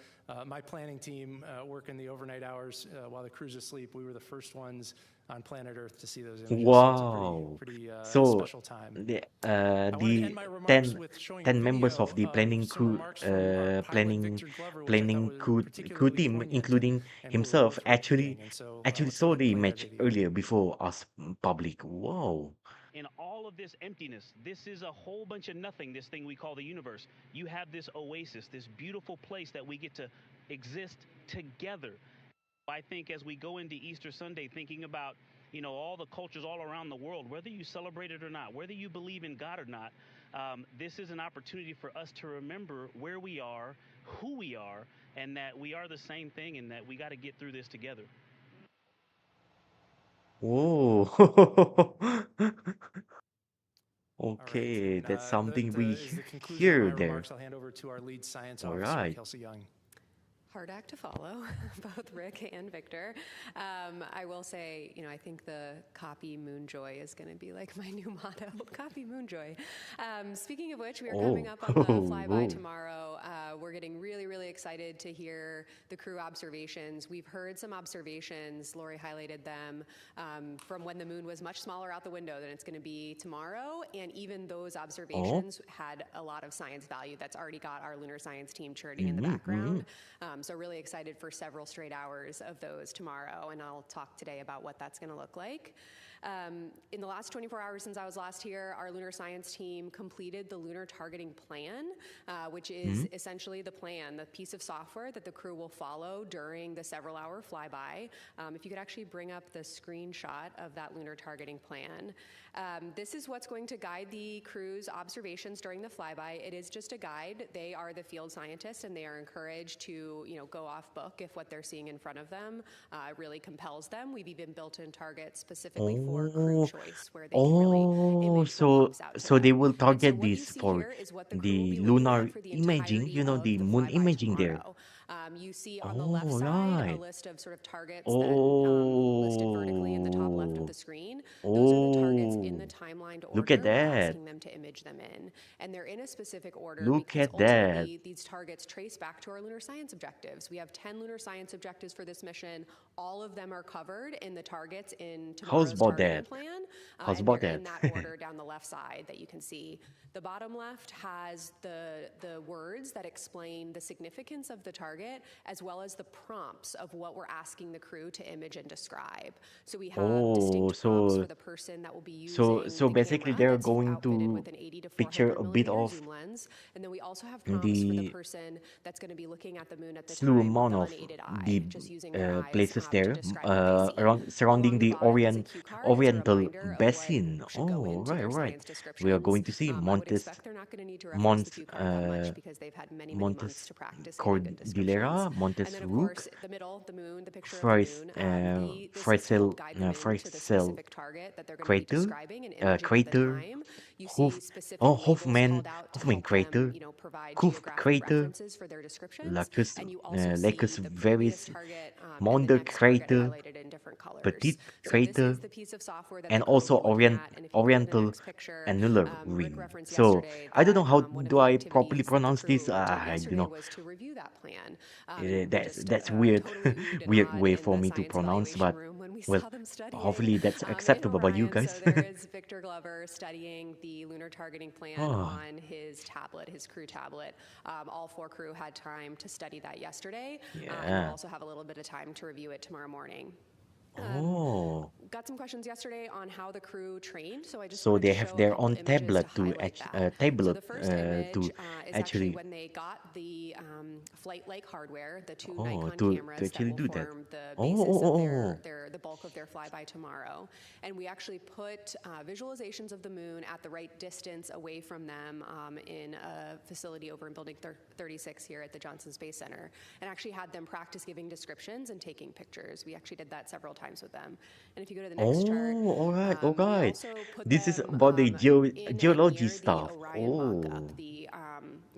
my planning team working the overnight hours while the crew's asleep, we were the first ones on planet Earth to see those images. Wow. So it's a pretty So special time. the I wanted to the end my remarks 10 with showing 10 a members video of the planning some crew remarks from our pilot, planning Victor Glover, which I thought planning was crew particularly team, poignant including and himself, worth repeating. And so actually let's go saw ahead the and play that image video. earlier before us public. Wow. In all of this emptiness, this is a whole bunch of nothing, this thing we call the universe. You have this oasis, this beautiful place that we get to exist together. I think as we go into Easter Sunday, thinking about, you know, all the cultures all around the world, whether you celebrate it or not, whether you believe in God or not, this is an opportunity for us to remember where we are, who we are, and that we are the same thing, and that we got to get through this together. Whoa. All right. Okay, And, that's something that we is the conclusion of hear my there. remarks. I'll hand over to our lead science All officer, right. Kelsey Young. Hard act to follow, both Rick and Victor. I will say, you know, I think the copy Moonjoy is going to be like my new motto, copy Moonjoy. Speaking of which, we are coming up on the flyby tomorrow. We're getting really, really excited to hear the crew observations. We've heard some observations, Lori highlighted them, from when the moon was much smaller out the window than it's going to be tomorrow. And even those observations had a lot of science value. That's already got our lunar science team churning in the background. So really excited for several straight hours of those tomorrow, and I'll talk today about what that's going to look like. In the last 24 hours since I was last here, our lunar science team completed the lunar targeting plan, which is essentially the plan, the piece of software that the crew will follow during the several-hour flyby. If you could actually bring up the screenshot of that lunar targeting plan. This is what's going to guide the crew's observations during the flyby. It is just a guide. They are the field scientists, and they are encouraged to, you know, go off book if what they're seeing in front of them really compels them. We've even built in targets specifically for crew choice, where they can really image what pops out to So they them. will And so target what you this see for here is what the crew will the be looking lunar at for the imaging, entirety you know, of the the moon flyby imaging there. tomorrow. You see on the left side a Right. list of sort of targets that listed vertically in the top left of the screen. Those are the targets in the timelined order Look at we're that. asking them to image them in. And they're in a specific order Look because at that. ultimately these targets trace back to our lunar science objectives. We have 10 lunar science objectives for this mission. All of them are covered in the targets in tomorrow's about targeting that? plan. How's And about they're in that? that order down the left side that you can see. The bottom left has the words that explain the significance of the target, as well as the prompts of what we're asking the crew to image and describe. So we have distinct prompts for the person that will be using So the basically camera they're that's going outfitted to with an 80 to picture 400 a bit millimeter of zoom lens. And then we also have prompts for the the person that's going to be looking at the moon at the slew time with amount the of unaided eye, the just using their eyes places to there describe what they see. around surrounding Along the the bottom is a cue card. It's a Oriental reminder of what Basin. should go Oh, into right, their right. science We are descriptions. going to see I would expect they're not going to need to reference the Montes cue card that much because they've had many months Montes to practice giving good descriptions. Cordillera, Montes And then, of Rook, course, the middle, the moon, the picture of the Fries, moon. This is Freisel, help guide them into the Freisel specific target that they're going to be crater, describing and imaging at the crater, time. You see Hoof, specific oh, labels called out to Hoffman help crater, them, you know, provide Koof geographic crater, references for their descriptions. Lacus, And you also Lacus see the Veris, previous target and the Maunder next target crater, highlighted in different colors. Petit So this crater, is the piece of software that and the crew will also be looking at. And if you go to the Oriental next picture, annular Rick ring. referenced So yesterday I don't know that how one of do the I properly activities that the pronounce crew this. did I yesterday don't know. was to review that plan. That's Just weird, totally oohed and weird awed way in for the me to science pronounce, evaluation but room when we well, saw them studying hopefully that's in acceptable by you Orion. guys. So there is Victor Glover studying the lunar targeting plan on his tablet, his crew tablet. All 4 crew had time to study that yesterday. And Yeah. we'll also have a little bit of time to review it tomorrow morning. Oh. Got some questions yesterday on how the crew trained, so I just So wanted they to have show a their couple own images tablet to to highlight that. So tablet the first image to is actually actually when they got the flight-like hardware, the 2 oh Nikon to cameras that actually will do that. form the Oh, basis oh, of oh, the bulk of their flyby tomorrow. And we actually put visualizations of the moon at the right distance away from them in a facility over in Building 36 here at the Johnson Space Center, and actually had them practice giving descriptions and taking pictures. We actually did that several times with them. And if you go to the next chart, all right, all we right. also put This is them about the in and geology near the stuff. Orion Oh, mock-up, the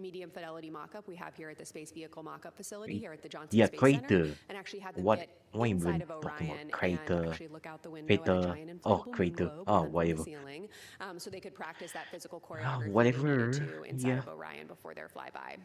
medium fidelity mock-up we have here at the Space Vehicle mock-up facility here at the Johnson yeah, Space Center, crater. and actually had them What? get What even inside of talking about Orion and crater? actually look out the window at a Crater. giant Oh, inflatable moon crater. globe Oh, hung from the whatever. ceiling, so they could practice that physical Ah, choreography they whatever. needed to inside Yeah. of Orion before their flyby.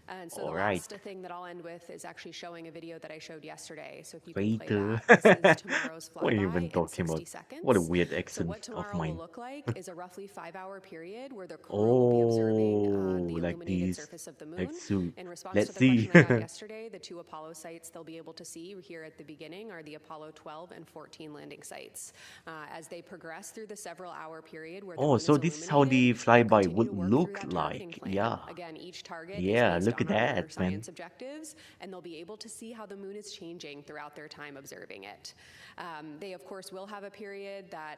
And so All the right. last thing that I'll end with is actually showing a video that I showed yesterday. So if you can play Crater. that, this is tomorrow's What are you even flyby in talking 60 about? seconds. What a weird So accent what of tomorrow will mine. look like is a roughly 5-hour period where the crew will be observing the Like illuminated this. surface of the moon. Let's see. In response Let's to the see. question I got yesterday, the 2 Apollo sites they'll be able to see here at the beginning are the Apollo 12 and 14 landing sites. As they progress through the several-hour period where the Oh, moon so is this is how the illuminated, they'll flyby continue would to work through look that targeting like. plan. Yeah. Again, each target is Yeah, based look on at our lunar that, man. science objectives, and they'll be able to see how the moon is changing throughout their time observing it. They, of course, will have a period that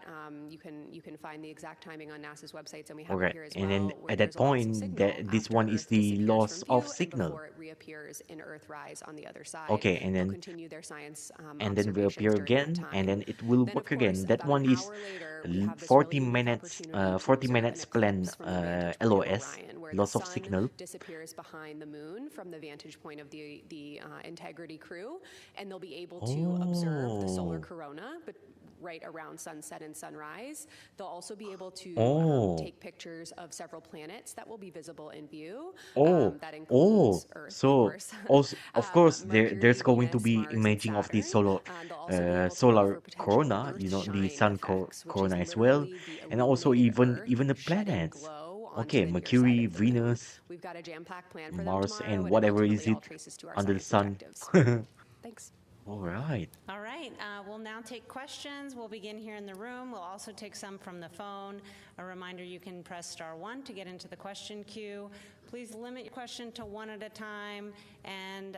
you can find the exact timing on NASA's websites, and we have it Okay. here as And well, then where at that there's a loss of point, signal that this after one is Earth the disappears loss from of view and signal. before it reappears in Earthrise on the other side. Okay, and They'll then continue their science and then will observations appear during that again, and time. then it will Then, of work again. course, That about one an is hour later, we have this 40 really unique minutes, opportunity to 40 observe minutes an plan eclipse from the vantage point of LOS, Orion, where the loss of sun signal. disappears behind the moon from the vantage point of the Integrity crew, and they'll be able to observe the solar Oh, corona, but right around sunset and sunrise. They'll also be able to oh, take pictures of several planets that will be visible in view. oh, That oh. includes Earth, of So, course, also, of course, Mercury, there's going to Venus, be Mars, and imaging of the Saturn. They'll also be able to look solar for potential corona, Earth the shine sun effects, which is corona as well, literally the and also illuminated Earth even the shedding planets. glow onto Okay, the near side Mercury, of the moon. Venus, We've got a jam-packed plan for them Mars, tomorrow, and and it whatever is ultimately all it traces to our under the science sun. objectives. Thanks. All right. All right, we'll now take questions. We'll begin here in the room. We'll also take some from the phone. A reminder, you can press *1 to get into the question queue. Please limit your question to one at a time, and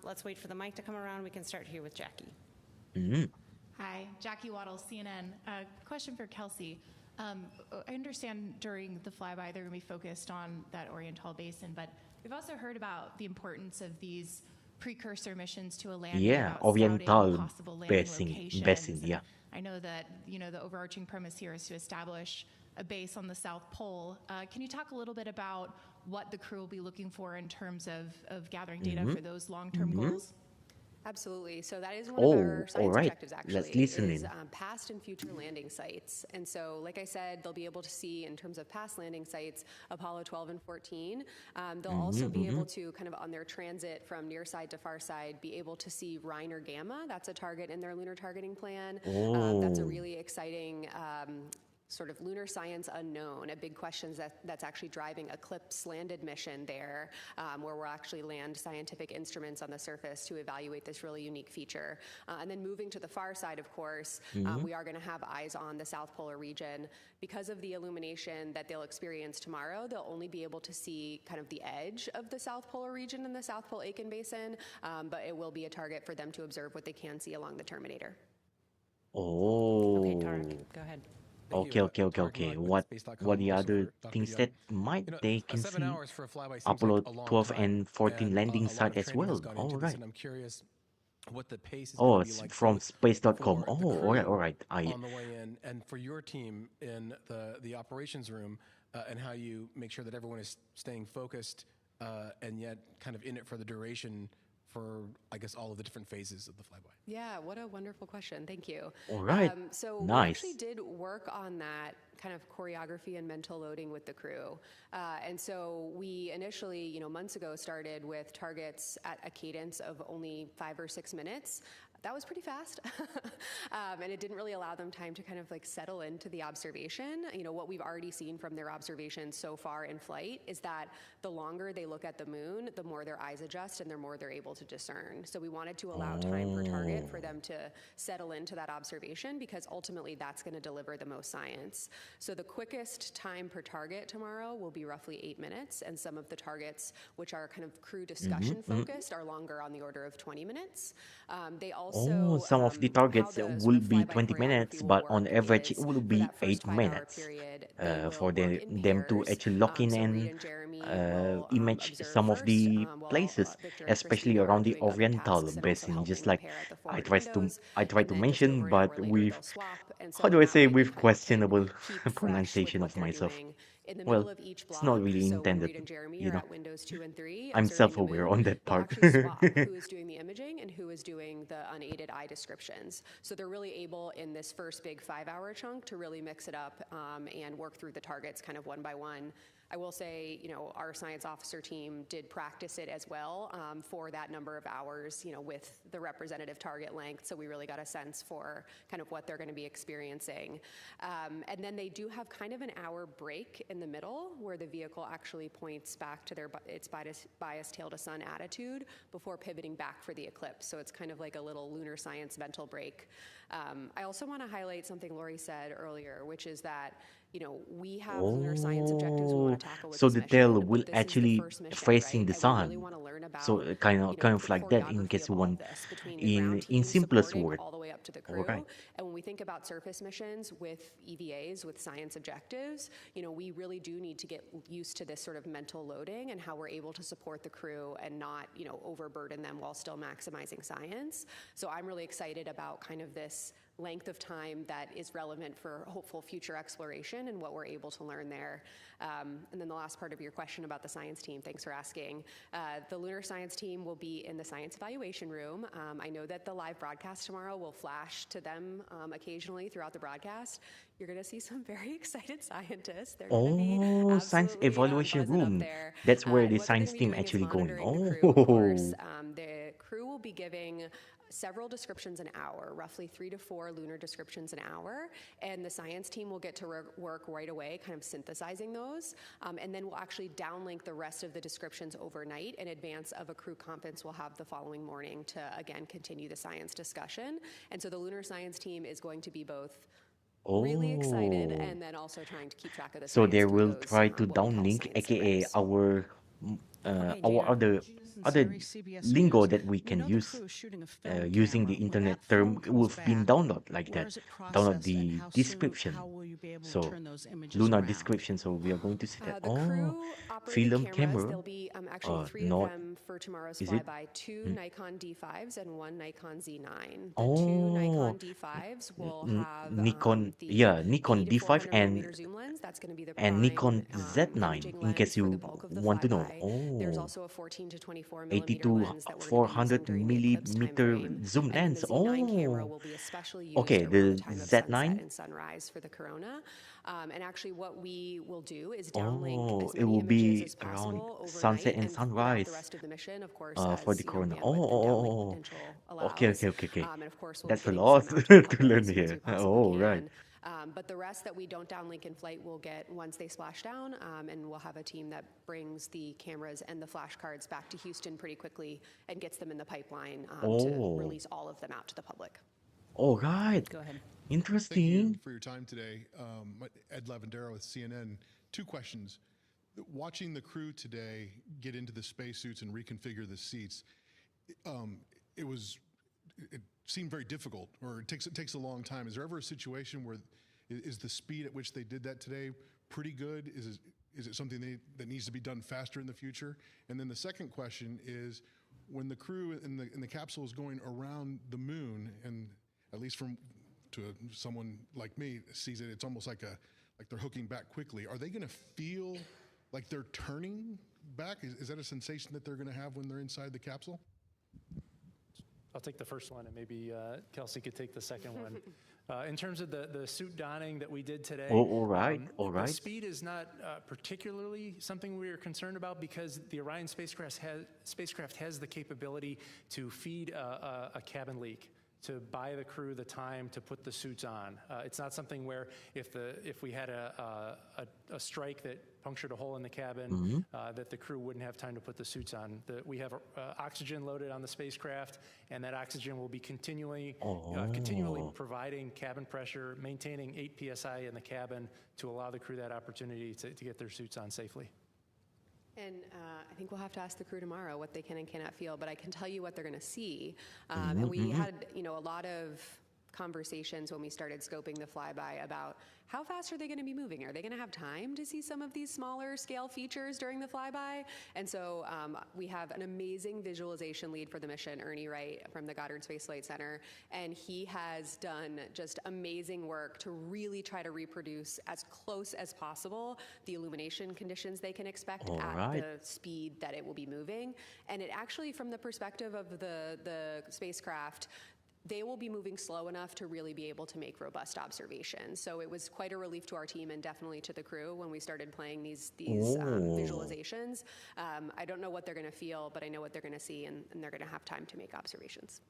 let's wait for the mic to come around. We can start here with Jackie. Mm-hmm. Hi, Jackie Waddles, CNN. Question for Kelsey. I understand during the flyby they're going to be focused on that Oriental Basin, but we've also heard about the importance of these precursor missions to a landing Yeah, about scouting Oriental possible landing basin, locations. yeah. I know that the overarching premise here is to establish a base on the South Pole. Can you talk a little bit about what the crew will be looking for in terms of gathering data for those long-term goals? Absolutely. So that is one of our all science right. objectives, actually, Let's listen is in. past and future landing sites. And so, like I said, they'll be able to see, in terms of past landing sites, Apollo 12 and 14. They'll also be able to, kind of on their transit from near side to far side, be able to see Reiner Gamma. That's a target in their lunar targeting plan. That's a really exciting sort of lunar science unknown, a big question that's actually driving Eclipse landed mission there, where we'll actually land scientific instruments on the surface to evaluate this really unique feature. And then moving to the far side, of course, we are going to have eyes on the South Polar region. Because of the illumination that they'll experience tomorrow, they'll only be able to see kind of the edge of the South Polar region in the South Pole Aitken Basin, but it will be a target for them to observe what they can see along the Terminator. Oh. Okay, Tarek, go ahead. Okay. What the other things that might they can see? Apollo 12 and 14 landing site as well. All right. I'm curious what the pace is Oh, going to be it's like from space.com. for the Oh, crew all right. on the way in, and for your team in the operations room, and how you make sure that everyone is staying focused and yet kind of in it for the duration for, I guess, all of the different phases of the flyby. Yeah, what a wonderful question. Thank you. All right. So Nice. we actually did work on that kind of choreography and mental loading with the crew. And so we initially, months ago, started with targets at a cadence of only 5 or 6 minutes. That was pretty fast. And it didn't really allow them time to kind of like settle into the observation. What we've already seen from their observations so far in flight is that the longer they look at the moon, the more their eyes adjust and the more they're able to discern. So we wanted to allow time per target for them to settle into that observation, because ultimately that's going to deliver the most science. So the quickest time per target tomorrow will be roughly 8 minutes, and some of the targets, which are kind of crew discussion focused, are longer, on the order of 20 minutes. They Oh, some of the targets will be 20 minutes, but on average it will be 8 minutes for them to actually lock in and image some of the places, especially around the Oriental Basin. Just like I tried to mention, but with how do I say with questionable pronunciation of myself. In the middle Well, of each it's not block, really so intended, Reid and Jeremy you are know. at windows 2 and 3 I'm observing the self-aware moon. on that They part. actually swap who is doing the imaging and who is doing the unaided eye descriptions. So they're really able in this first big 5-hour chunk to really mix it up and work through the targets kind of one by one. I will say, our science officer team did practice it as well for that number of hours, with the representative target length. So we really got a sense for kind of what they're going to be experiencing. And then they do have kind of an hour break in the middle where the vehicle actually points back to its bias tail to sun attitude before pivoting back for the eclipse. So it's kind of like a little lunar science mental break. I also want to highlight something Lori said earlier, which is that we have lunar science objectives we want to tackle with So this the mission, tail but will this is the actually first mission, facing right? the And we really sun. want to learn about, So kind of the like that in choreography case of you all of want this between the ground in team simplest supporting word. all the way up to the All crew. right. And when we think about surface missions with EVAs, with science objectives, we really do need to get used to this sort of mental loading and how we're able to support the crew and not, overburden them while still maximizing science. So I'm really excited about kind of this length of time that is relevant for hopeful future exploration and what we're able to learn there. And then the last part of your question about the science team, thanks for asking. The lunar science team will be in the science evaluation room. I know that the live broadcast tomorrow will flash to them occasionally throughout the broadcast. You're going to see some very excited scientists. They're going to be Oh, science absolutely evaluation buzzing up room. there. That's where And the what they're going science to be team doing is actually going. monitoring the crew, of course. Oh. The crew will be giving several descriptions an hour, roughly 3 to 4 lunar descriptions an hour, and the science team will get to work right away, kind of synthesizing those, and then we'll actually downlink the rest of the descriptions overnight in advance of a crew conference we'll have the following morning to, again, continue the science discussion. And so the lunar science team is going to be both really excited Oh. and then also trying to keep track of the So science they through will those, try to what we call downlink, science aka simmers. our other lingo that we can use using the internet term will been download like that. Download the description. So lunar description. So we are going to see that. The Oh, crew-operated film cameras, camera. there'll be actually 3 of Not them for tomorrow's is it? flyby, 2 Mm. Nikon D5s and 1 Nikon Z9. The 2 Oh, Nikon D5s will have Nikon, the yeah, Nikon 80 to D5 400 millimeter zoom lens. That's going to be the and prime Nikon Z9 imaging in lens case for the you bulk of the want to know. flyby. There's Oh, also a 14 to 24 80 millimeter to lens that we're going to be using 400 during the eclipse time millimeter frame. zoom And then lens. the Z9 camera Oh, will be especially used okay, around the the time of sunset Z9. and sunrise for the corona. And actually what we will do is downlink Oh, as it many will images be as around possible sunset overnight and and throughout the sunrise rest of the mission, of course, for as the corona. bandwidth Oh, and oh, downlink oh, potential oh. Okay, allows. okay, okay, okay. And of course, we'll be That's a getting lot some out to the to public learn as soon as here. we possibly Oh, right. can. But the rest that we don't downlink in flight, we'll get once they splash down, and we'll have a team that brings the cameras and the flashcards back to Houston pretty quickly and gets them in the pipeline to Oh, release all of them out to the public. all right. Go ahead. Thank you Interesting. for your time today. Ed Lavandera with CNN. 2 questions. Watching the crew today get into the spacesuits and reconfigure the seats, it seemed very difficult, or it takes a long time. Is there ever a situation where is the speed at which they did that today pretty good? Is it something that needs to be done faster in the future? And then the second question is, when the crew in the capsule is going around the moon, and at least someone like me sees it, it's almost like they're hooking back quickly. Are they going to feel like they're turning back? Is that a sensation that they're going to have when they're inside the capsule? I'll take the first one, and maybe Kelsey could take the second one. In terms of the suit donning that we did today, Oh, all right, all the right. speed is not particularly something we are concerned about because the Orion spacecraft has the capability to feed a cabin leak, to buy the crew the time to put the suits on. It's not something where if we had a strike that punctured a hole in the cabin, that the crew wouldn't have time to put the suits on. We have oxygen loaded on the spacecraft, and that oxygen will be continually providing cabin pressure, maintaining 8 psi in the cabin to allow the crew that opportunity to get their suits on safely. And I think we'll have to ask the crew tomorrow what they can and cannot feel, but I can tell you what they're going to see. And we had, a lot of conversations when we started scoping the flyby about how fast are they going to be moving? Are they going to have time to see some of these smaller scale features during the flyby? And so we have an amazing visualization lead for the mission, Ernie Wright from the Goddard Space Flight Center, and he has done just amazing work to really try to reproduce as close as possible the illumination conditions they can expect at the speed that it will be moving. And it actually, from the perspective of the spacecraft, they will be moving slow enough to really be able to make robust observations. So it was quite a relief to our team and definitely to the crew when we started playing these visualizations. I don't know what they're going to feel, but I know what they're going to see, and they're going to have time to make observations.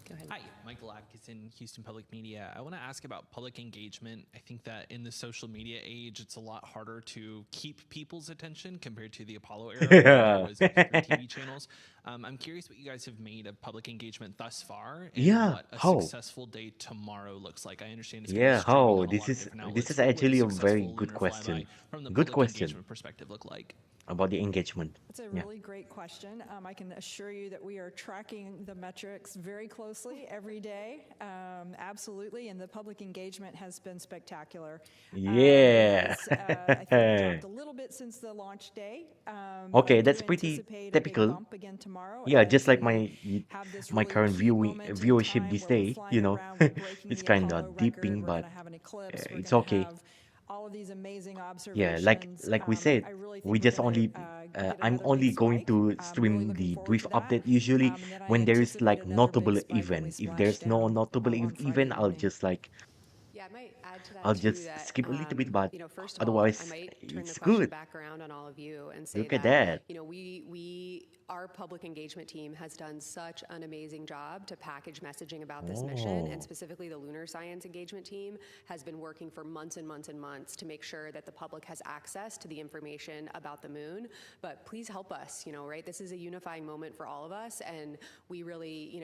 Go ahead. Hi, Michael Atkinson, Houston Public Media. I want to ask about public engagement. I think that in the social media age, it's a lot harder to keep people's attention compared to the Apollo era, where there was TV channels. I'm curious what you guys have made of public engagement thus far, and what a successful day tomorrow looks like. I understand it's going to be streaming on a lot of different outlets. This is actually a very good lunar question. flyby from the Good public question engagement perspective look like? about the engagement. It's a really great question. I can assure you that we are tracking the metrics very closely every day. Absolutely, and the public engagement has been spectacular. Yeah. I think it dropped a little bit since the launch day. Okay, that's pretty typical. Yeah, just like my current viewership this day, it's kind of dipping, but it's okay. All of these amazing observations. Yeah, like we said, we just only I'm only going to stream the brief update usually when there is like notable event. If there's no notable event, I'll just like Yeah, I might add to that I'll too, just that, skip a little bit, but first of all, otherwise I might turn it's the question good. back around on all of you and say Look at that. our public engagement team has done such an amazing job to package messaging about this mission, and specifically the lunar science engagement team has been working for months and months and months to make sure that the public has access to the information about the moon. But please help us, right? This is a unifying moment for all of us, and we really,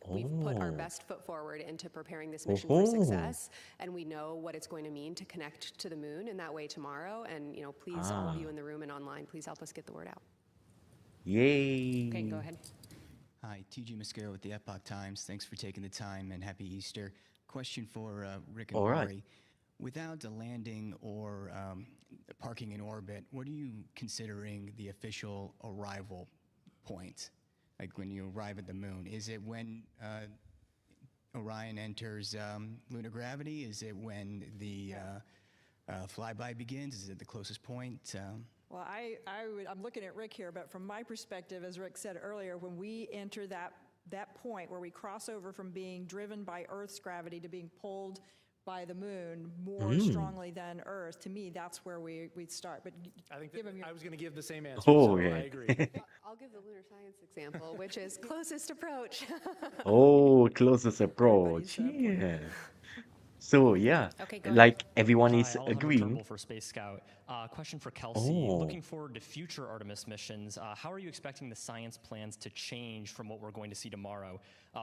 we've put our best foot forward into preparing this mission for success, and we know what it's going to mean to connect to the moon in that way tomorrow. And, please, all of you in the room and online, please help us get the word out. Yay. Okay, go ahead. Hi, TG Mascaro with the Epoch Times. Thanks for taking the time, and happy Easter. Question for Rick and Rory. Without a landing or parking in orbit, what are you considering the official arrival point? Like when you arrive at the moon? Is it when Orion enters lunar gravity? Is it when the flyby begins? Is it the closest point? Well, I'm looking at Rick here, but from my perspective, as Rick said earlier, when we enter that point where we cross over from being driven by Earth's gravity to being pulled by the moon more strongly than Earth, to me, that's where we'd start. But I think I was going to give the same answer. Oh, so yeah. I agree. I'll give the lunar science example, which is closest approach. Closest approach. Yeah. So yeah, Okay, like everyone is Oliver agreeing. Turnbull for Space Scout. Question for Kelsey. Looking forward to future Artemis missions, how are you expecting the science plans to change from what we're going to see tomorrow?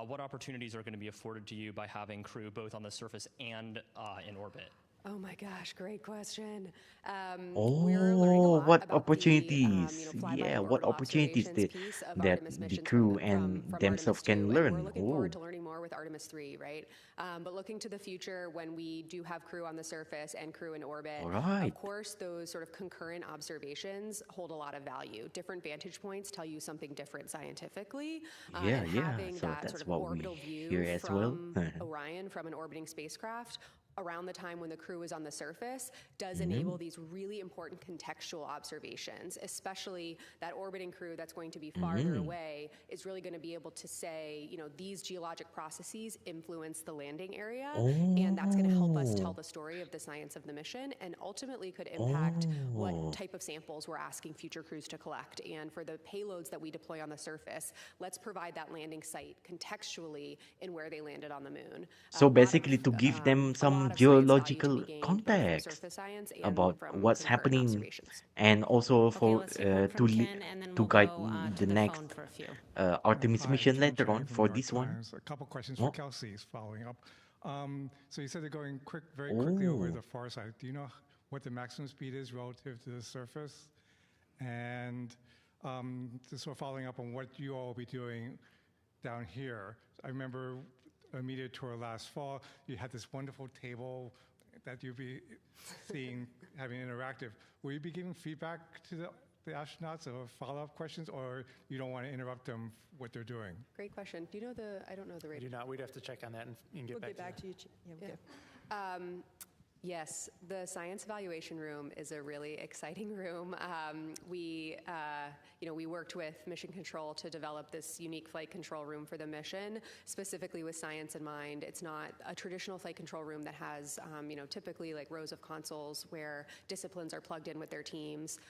What opportunities are going to be afforded to you by having crew both on the surface and in orbit? Oh my gosh, great question. We're learning a lot What about opportunities? the, flyby Yeah, and what orbital opportunities observations piece of that Artemis the missions crew from and Artemis themselves can II, and learn? we're looking forward to learning more with Artemis III, right? But looking to the future when we do have crew on the surface and crew in orbit, Alright. of course, those sort of concurrent observations hold a lot of value. Different vantage points tell you something different scientifically. Yeah, and yeah. having So that that's sort of what we orbital view hear as well. from Orion, from an orbiting spacecraft, around the time when the crew is on the surface does enable these really important contextual observations, especially that orbiting crew that's going to be farther away is really going to be able to say, these geologic processes influence the landing area, and that's going to help us tell the story of the science of the mission, and ultimately could impact what type of samples we're asking future crews to collect. And for the payloads that we deploy on the surface, let's provide that landing site contextually in where they landed on the moon. So basically, to give them some geological context surface science and about from what's concurrent happening, observations. and also for let's take one from Ken, and then to we'll guide go, the to the next phone for a few. Artemis Hi, mission John later Chan on from for New York this one. Times. A couple questions Oh. for Kelsey is following up. So you said they're going very quickly over the far side. Do you know what the maximum speed is relative to the surface, and just sort of following up on what you all will be doing down here. I remember a media tour last fall. You had this wonderful table that you'll be seeing, having interactive. Will you be giving feedback to the astronauts or follow-up questions, or you don't want to interrupt them what they're doing? Great question. Do you know I don't know the I do not. We'd have to check on that and get We'll back get to you. back to you. Yeah. Yes, the science evaluation room is a really exciting room. We worked with Mission Control to develop this unique flight control room for the mission, specifically with science in mind. It's not a traditional flight control room that has, typically like rows of consoles where disciplines are plugged in with their teams.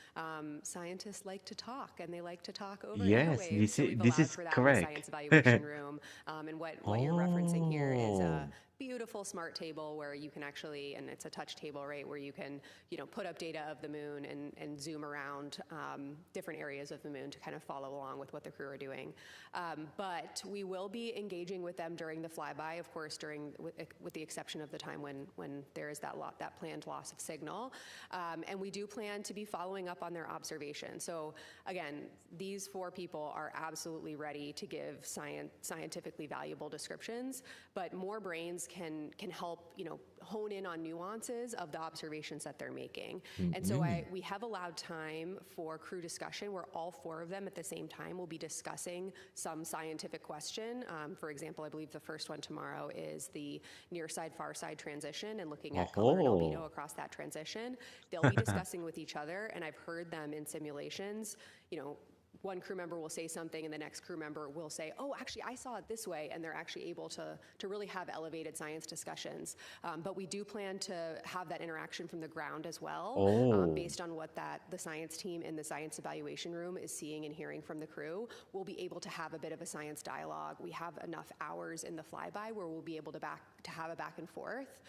Scientists like to talk, and they like to talk over Yes, airwaves. So we've this allowed is for that in the correct. science evaluation room. And what you're referencing here is a beautiful smart table where you can actually, and it's a touch table, right, where you can, put up data of the moon and zoom around different areas of the moon to kind of follow along with what the crew are doing. But we will be engaging with them during the flyby, of course, with the exception of the time when there is that planned loss of signal. And we do plan to be following up on their observation. So again, these 4 people are absolutely ready to give scientifically valuable descriptions, but more brains can help, hone in on nuances of the observations that they're making. And so we have allowed time for crew discussion where all 4 of them at the same time will be discussing some scientific question. For example, I believe the first one tomorrow is the near side, far side transition and looking at color and albedo across that transition. They'll be discussing with each other, and I've heard them in simulations, one crew member will say something and the next crew member will say, oh, actually, I saw it this way, and they're actually able to really have elevated science discussions. But we do plan to have that interaction from the ground as well, based on what the science team in the science evaluation room is seeing and hearing from the crew. We'll be able to have a bit of a science dialogue. We have enough hours in the flyby where we'll be able to have a back and forth,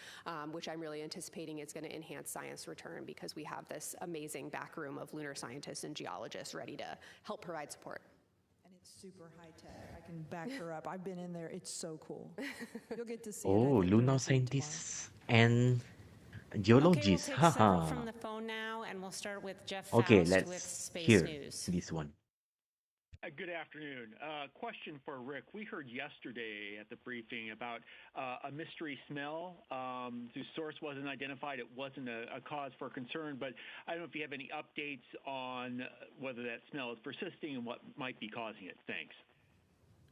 which I'm really anticipating is going to enhance science return because we have this amazing back room of lunar scientists and geologists ready to help provide support. And it's super high tech. I can back her up. I've been in there. It's so cool. You'll get to see it. Lunar scientists and geologists. Okay, we'll take several from the phone now, and we'll start with Jeff Faust Okay, with let's Space hear News. this one. Good afternoon. Question for Rick. We heard yesterday at the briefing about a mystery smell whose source wasn't identified. It wasn't a cause for concern, but I don't know if you have any updates on whether that smell is persisting and what might be causing it. Thanks.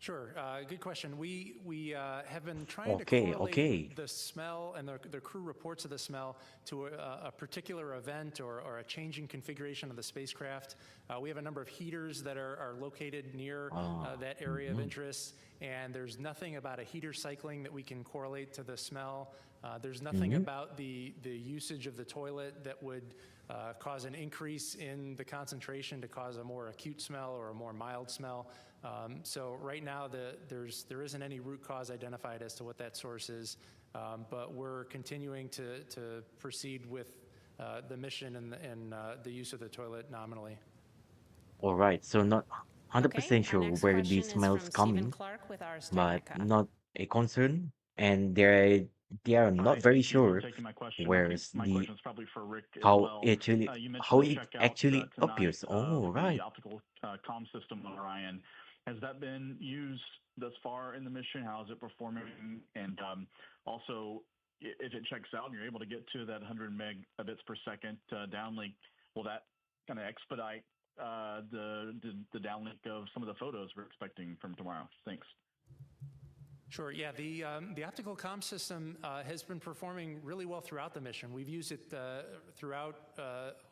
Sure. Good question. We have been trying to correlate the smell and the crew reports of the smell to a particular event or a changing configuration of the spacecraft. We have a number of heaters that are located near that area of interest, and there's nothing about a heater cycling that we can correlate to the smell. There's nothing about the usage of the toilet that would cause an increase in the concentration to cause a more acute smell or a more mild smell. So right now, there isn't any root cause identified as to what that source is, but we're continuing to proceed with the mission and the use of the toilet nominally. All right, so not 100% sure where these is smells from coming, Stephen Clark with Ars but Technica. not a concern, and they are not very sure where's My the question is probably for Rick as how well. actually You mentioned how the it checkout actually tonight appears. of Right. the optical comm system on Orion. Has that been used thus far in the mission? How is it performing? And also, if it checks out and you're able to get to that 100 megabits per second downlink, will that kind of expedite the downlink of some of the photos we're expecting from tomorrow? Thanks. Sure. Yeah, the optical comm system has been performing really well throughout the mission. We've used it throughout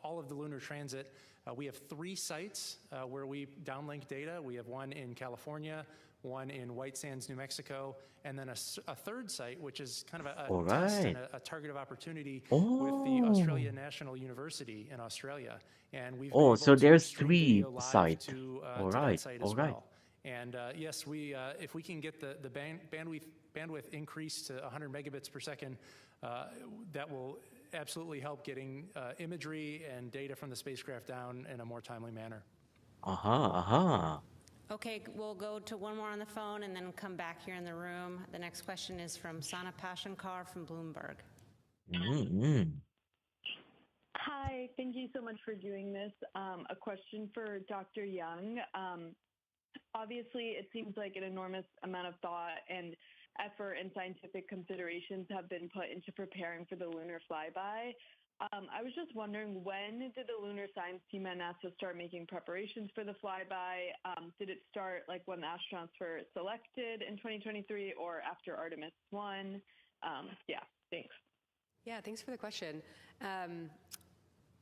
all of the lunar transit. We have 3 sites where we downlink data. We have one in California, one in White Sands, New Mexico, and then a third site, which is kind of a test and a target of opportunity with the Australia National University in Australia. And we've been able so to there's stream 3 video live sites. to All that right. site All as right. well. And yes, if we can get the bandwidth increased to 100 megabits per second, that will absolutely help getting imagery and data from the spacecraft down in a more timely manner. Okay, we'll go to one more on the phone and then come back here in the room. The next question is from Sana Pashankar from Bloomberg. Hi, thank you so much for doing this. A question for Dr. Young. Obviously, it seems like an enormous amount of thought and effort and scientific considerations have been put into preparing for the lunar flyby. I was just wondering, when did the lunar science team at NASA start making preparations for the flyby? Did it start like when the astronauts were selected in 2023 or after Artemis I? Yeah, thanks. Yeah, thanks for the question.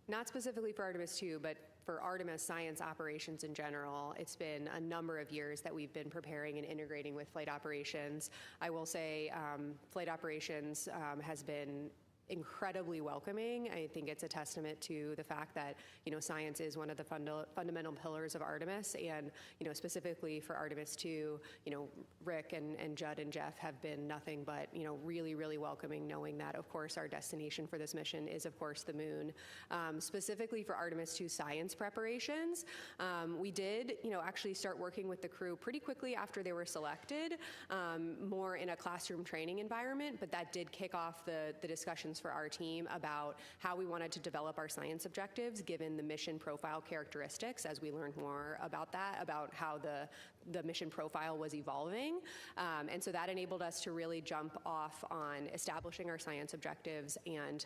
Not specifically for Artemis II, but for Artemis science operations in general, it's been a number of years that we've been preparing and integrating with flight operations. I will say flight operations has been incredibly welcoming. I think it's a testament to the fact that, science is one of the fundamental pillars of Artemis, and, specifically for Artemis II, Rick and Judd and Jeff have been nothing but, really, really welcoming, knowing that, of course, our destination for this mission is, of course, the moon. Specifically for Artemis II science preparations, we did, actually start working with the crew pretty quickly after they were selected, more in a classroom training environment, but that did kick off the discussions for our team about how we wanted to develop our science objectives given the mission profile characteristics as we learned more about that, about how the mission profile was evolving. And so that enabled us to really jump off on establishing our science objectives and,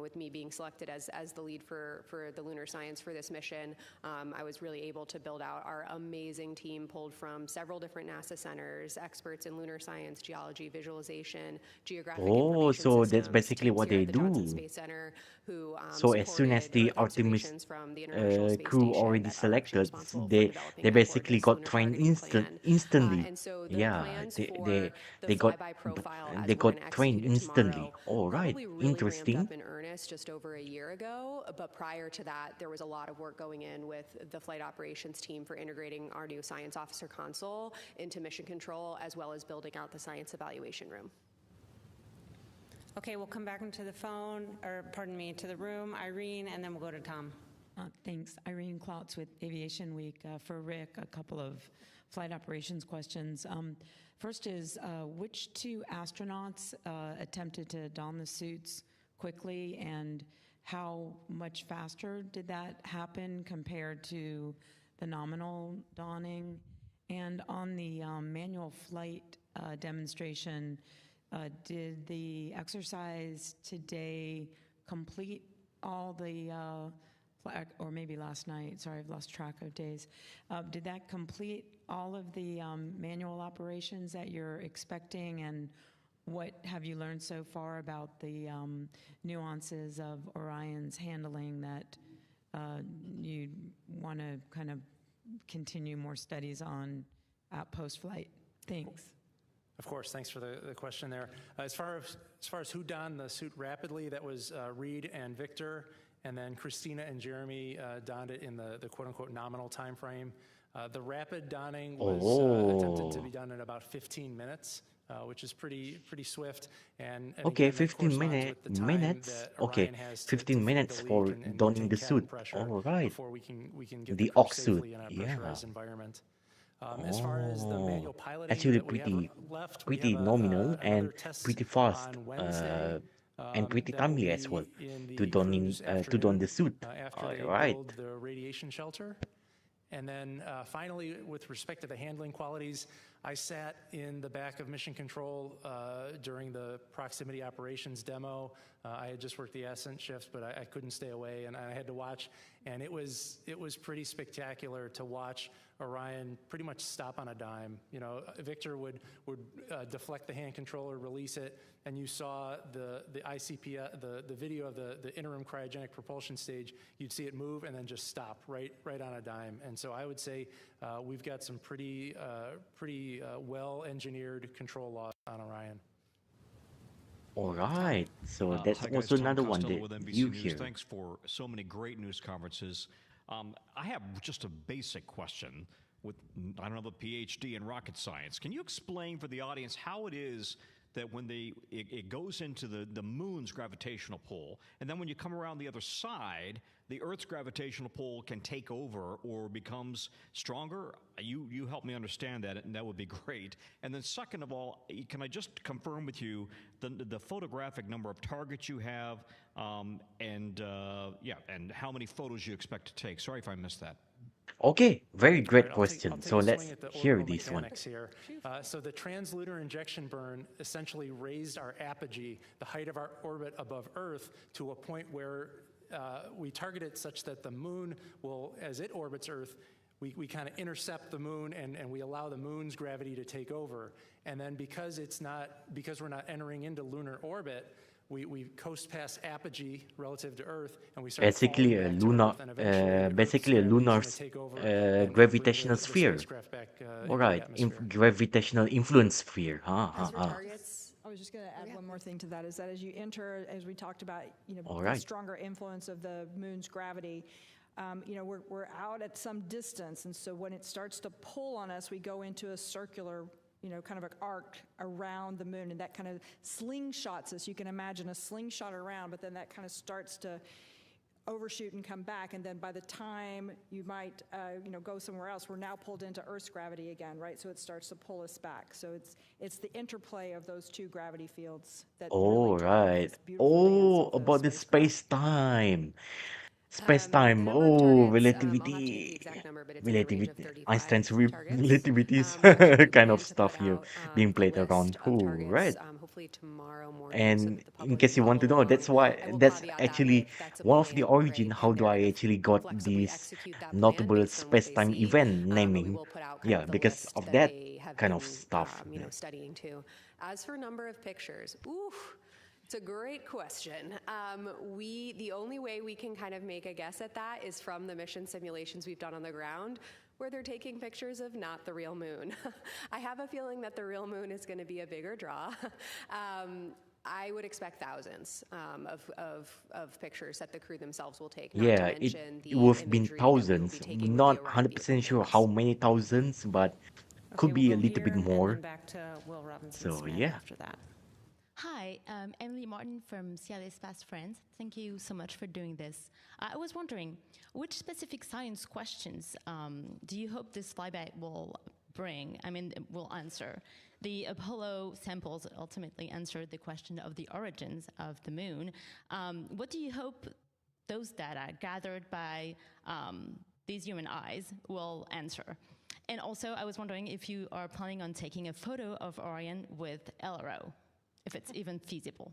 with me being selected as the lead for the lunar science for this mission, I was really able to build out our amazing team pulled from several different NASA centers, experts in lunar science, geology, visualization, geographic information So that's systems, basically what they at the Johnson do. Space Center, who So as soon as the Earth Artemis observations from the International Space crew Station already that are actually selected, responsible for they developing they that basically gorgeous got lunar trained targeting plan. instantly. And so the Yeah, plans they for they the they got flyby profile as they we're got going to trained execute it instantly. tomorrow All right, probably really ramped interesting. up in earnest just over a year ago. But prior to that, there was a lot of work going in with the flight operations team for integrating our new science officer console into mission control, as well as building out the science evaluation room. Okay, we'll come back into the phone, or pardon me, to the room. Irene, and then we'll go to Tom. Thanks. Irene Klautz with Aviation Week. For Rick, a couple of flight operations questions. First is, which two astronauts attempted to don the suits quickly, and how much faster did that happen compared to the nominal donning? And on the manual flight demonstration, did the exercise today complete all the, or maybe last night, sorry, I've lost track of days. Did that complete all of the manual operations that you're expecting, and what have you learned so far about the nuances of Orion's handling that you want to kind of continue more studies on post-flight? Thanks. Of course, thanks for the question there. As far as who donned the suit rapidly, that was Reid and Victor, and then Christina and Jeremy donned it in the quote-unquote nominal time frame. The rapid donning was attempted to be done in about 15 minutes, which is pretty swift. And Okay, again, that 15 corresponds with the time minutes. that Okay, Orion has to 15 feed minutes the leak for and donning maintain the cabin suit. pressure All right. before we can get The the crew ox suit. safely in a Yeah. pressurized environment. As far as the manual piloting Actually that we have left, we pretty have nominal and another test pretty fast, on Wednesday. and pretty That will timely as be well in to the don cruise to don afternoon, the suit. after All they right. build the radiation shelter. And then finally, with respect to the handling qualities, I sat in the back of Mission Control during the proximity operations demo. I had just worked the ascent shifts, but I couldn't stay away, and I had to watch. And it was pretty spectacular to watch Orion pretty much stop on a dime. You know, Victor would deflect the hand controller, release it, and you saw the ICP, the video of the interim cryogenic propulsion stage. You'd see it move and then just stop right on a dime. And so I would say we've got some pretty well-engineered control laws on Orion. All right. So Hi that's guys, also Tom another one Costello that with NBC you News. hear. Thanks for so many great news conferences. I have just a basic question with, I don't know, the PhD in rocket science. Can you explain for the audience how it is that when it goes into the moon's gravitational pull, and then when you come around the other side, the Earth's gravitational pull can take over or becomes stronger? You help me understand that, and that would be great. And then second of all, can I just confirm with you the photographic number of targets you have, and how many photos you expect to take? Sorry if I missed that. Okay, very great I'll question. take So a let's swing at the hear orbital this one. mechanics here. So the translunar injection burn essentially raised our apogee, the height of our orbit above Earth, to a point where we target it such that the moon will, as it orbits Earth, we kind of intercept the moon and we allow the moon's gravity to take over. And then because we're not entering into lunar orbit, we coast past apogee relative to Earth, and we start Basically a lunar, gravitational sphere. All right, gravitational influence sphere. As for targets, I was just going to add one more thing to that, is that as you enter, as we talked about, the stronger influence of the moon's gravity, we're out at some distance, and so when it starts to pull on us, we go into a circular kind of an arc around the moon, and that kind of slingshots us. You can imagine a slingshot around, but then that kind of starts to overshoot and come back, and then by the time you might go somewhere else, we're now pulled into Earth's gravity again, right? So it starts to pull us back. So it's the interplay of those two gravity fields that about the space-time. Space-time, relativity, Einstein's relativity kind of stuff here being played around. Right. Hopefully tomorrow morning. And in case you want to know, that's actually one of the origin. How do I actually got this notable space-time event naming? Yeah, because of that kind of stuff. Studying too. As for number of pictures, it's a great question. The only way we can kind of make a guess at that is from the mission simulations we've done on the ground, where they're taking pictures of not the real moon. I have a feeling that the real moon is going to be a bigger draw. I would expect thousands of pictures that the crew themselves will take. Yeah, it would have been thousands. Not 100% sure how many thousands, but could be a little bit more. Back to Will Robinson So Smith yeah. after that. Hi, Emily Martin from CLA's Fast Friends. Thank you so much for doing this. I was wondering, which specific science questions do you hope this flyby will will answer? The Apollo samples ultimately answered the question of the origins of the moon. What do you hope those data gathered by these human eyes will answer? And also, I was wondering if you are planning on taking a photo of Orion with LRO, if it's even feasible.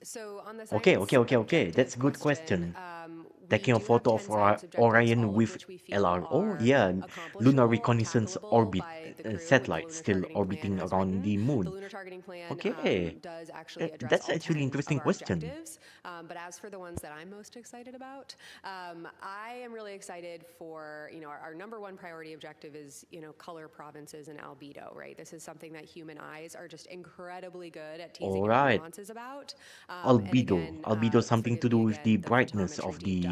So on the Okay. That's a good question. Taking a photo of Orion with LRO, yeah, Lunar Reconnaissance Orbit satellite still orbiting around the moon. The lunar targeting plan does actually address that's all actually 10 interesting of our question. objectives. But as for the ones that I'm most excited about, I am really excited for, our number one priority objective is, color provinces and albedo, right? This is something that human eyes are just incredibly good at teasing out nuances about. Albedo, something to do with the brightness of the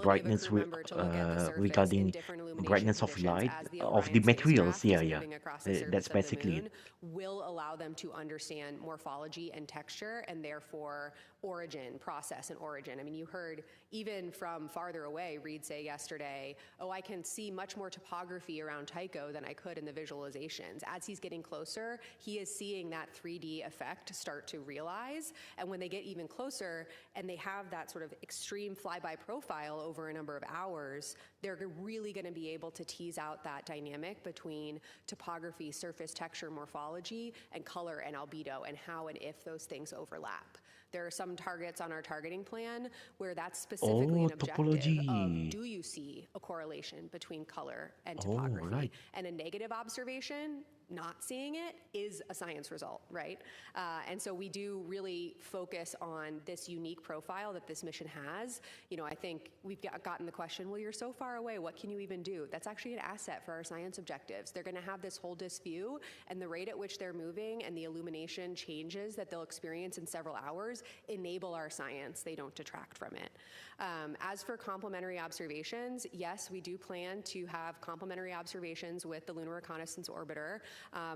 brightness regarding brightness of light of the materials. Yeah. That's basically it. Will allow them to understand morphology and texture, and therefore origin, process and origin. I mean, you heard even from farther away, Reid say yesterday, I can see much more topography around Tycho than I could in the visualizations. As he's getting closer, he is seeing that 3D effect start to realize. And when they get even closer and they have that sort of extreme flyby profile over a number of hours, they're really going to be able to tease out that dynamic between topography, surface texture, morphology, and color and albedo, and how and if those things overlap. There are some targets on our targeting plan where that's specifically an objective of, do you see a correlation between color and topography? And a negative observation, not seeing it, is a science result, right? And so we do really focus on this unique profile that this mission has. I think we've gotten the question, well, you're so far away, what can you even do? That's actually an asset for our science objectives. They're going to have this whole disk view, and the rate at which they're moving and the illumination changes that they'll experience in several hours enable our science. They don't detract from it. As for complementary observations, yes, we do plan to have complementary observations with the Lunar Reconnaissance Orbiter.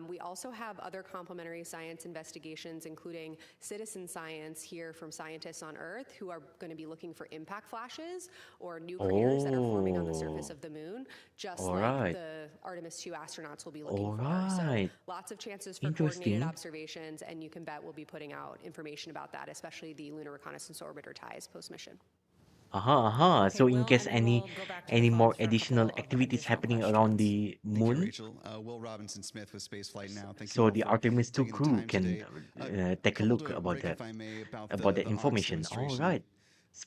We also have other complementary science investigations, including citizen science here from scientists on Earth who are going to be looking for impact flashes or new craters that are forming on the surface Oh, of the moon, just all like right. the Artemis II astronauts will be looking All for. So right. lots of chances for coordinated Interesting. observations, and you can bet we'll be putting out information about that, especially the Lunar Reconnaissance Orbiter TIES post-mission. So in Will, case and then we'll go back to the any more phones for a additional couple of activities additional happening around questions. the Thank you, moon, Rachel. Will Robinson Smith with Spaceflight Now. Thank you so all the for Artemis II taking the crew time can today. take a Couple look to about Rick, that if I may, about the the OX information. All demonstration. right.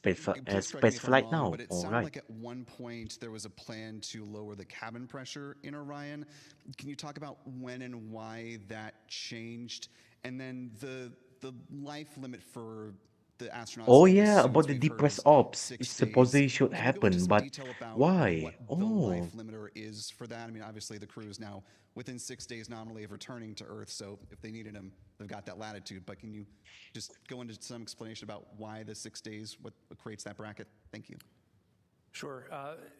Please correct me Space if I'm flight wrong, now. but it All sounded right. like at one point there was a plan to lower the cabin pressure in Orion. Can you talk about when and why that changed? And then the life limit for the astronauts Oh in the yeah, about suits the we've heard depressed is ops. 6 It days. supposedly should Can you go into happen, some but detail about why? what the life Oh, limiter is for that? I mean, obviously the crew is now within 6 days nominally of returning to Earth, so if they needed them, they've got that latitude. But can you just go into some explanation about why the 6 days, what creates that bracket? Thank you. Sure.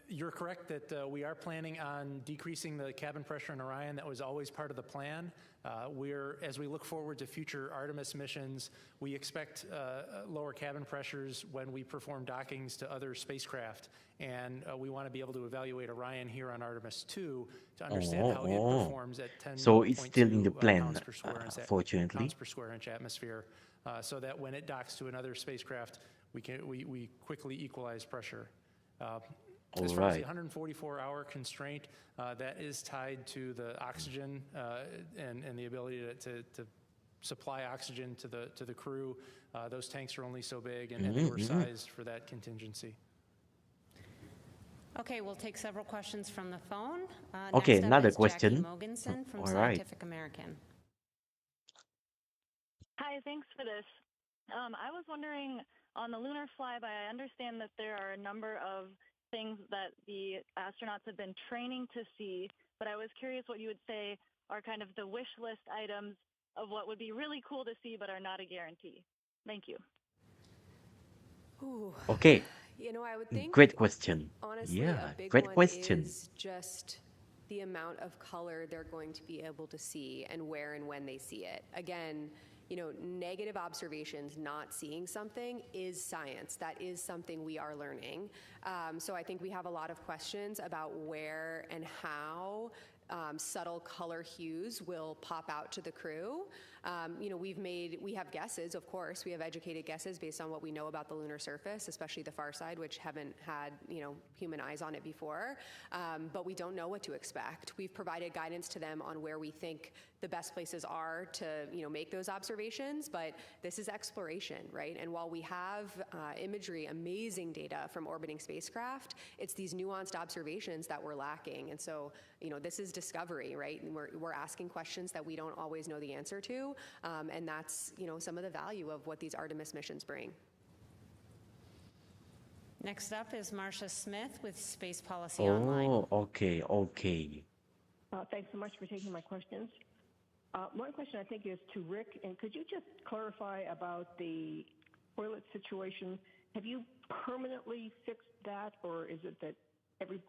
You're correct that we are planning on decreasing the cabin pressure in Orion. That was always part of the plan. As we look forward to future Artemis missions, we expect lower cabin pressures when we perform dockings to other spacecraft. And we want to be able to evaluate Orion here on Artemis II to understand how it performs at so it's still in the 10.2 plan, pounds per square inch, fortunately. pounds per square inch atmosphere, so that when it docks to another spacecraft, we quickly equalize pressure. As far as the 144-hour constraint, that is tied to the oxygen and the ability to supply oxygen to the crew. Those tanks are only so big, and they were sized for that contingency. Okay, we'll take several questions from the phone. Okay, Next up another is question. Jackie Mogensen from All right. Scientific American. Hi, thanks for this. I was wondering, on the lunar flyby, I understand that there are a number of things that the astronauts have been training to see, but I was curious what you would say are kind of the wish list items of what would be really cool to see but are not a guarantee. Thank you. Ooh. Okay, You know, I would think, great question. honestly, Yeah, a big great one question. is just the amount of color they're going to be able to see and where and when they see it. Again, you know, negative observations, not seeing something is science. That is something we are learning. So I think we have a lot of questions about where and how subtle color hues will pop out to the crew. You know, we have guesses, of course. We have educated guesses based on what we know about the lunar surface, especially the far side, which haven't had, you know, human eyes on it before. But we don't know what to expect. We've provided guidance to them on where we think the best places are to, you know, make those observations, but this is exploration, right? And while we have imagery, amazing data from orbiting spacecraft, it's these nuanced observations that we're lacking. And so, you know, this is discovery, right? And we're asking questions that we don't always know the answer to, and that's, you know, some of the value of what these Artemis missions bring. Next up is Marcia Smith with Space Policy Online. Oh, okay. Thanks so much for taking my questions. One question I think is to Rick, and could you just clarify about the toilet situation? Have you permanently fixed that, or is it that every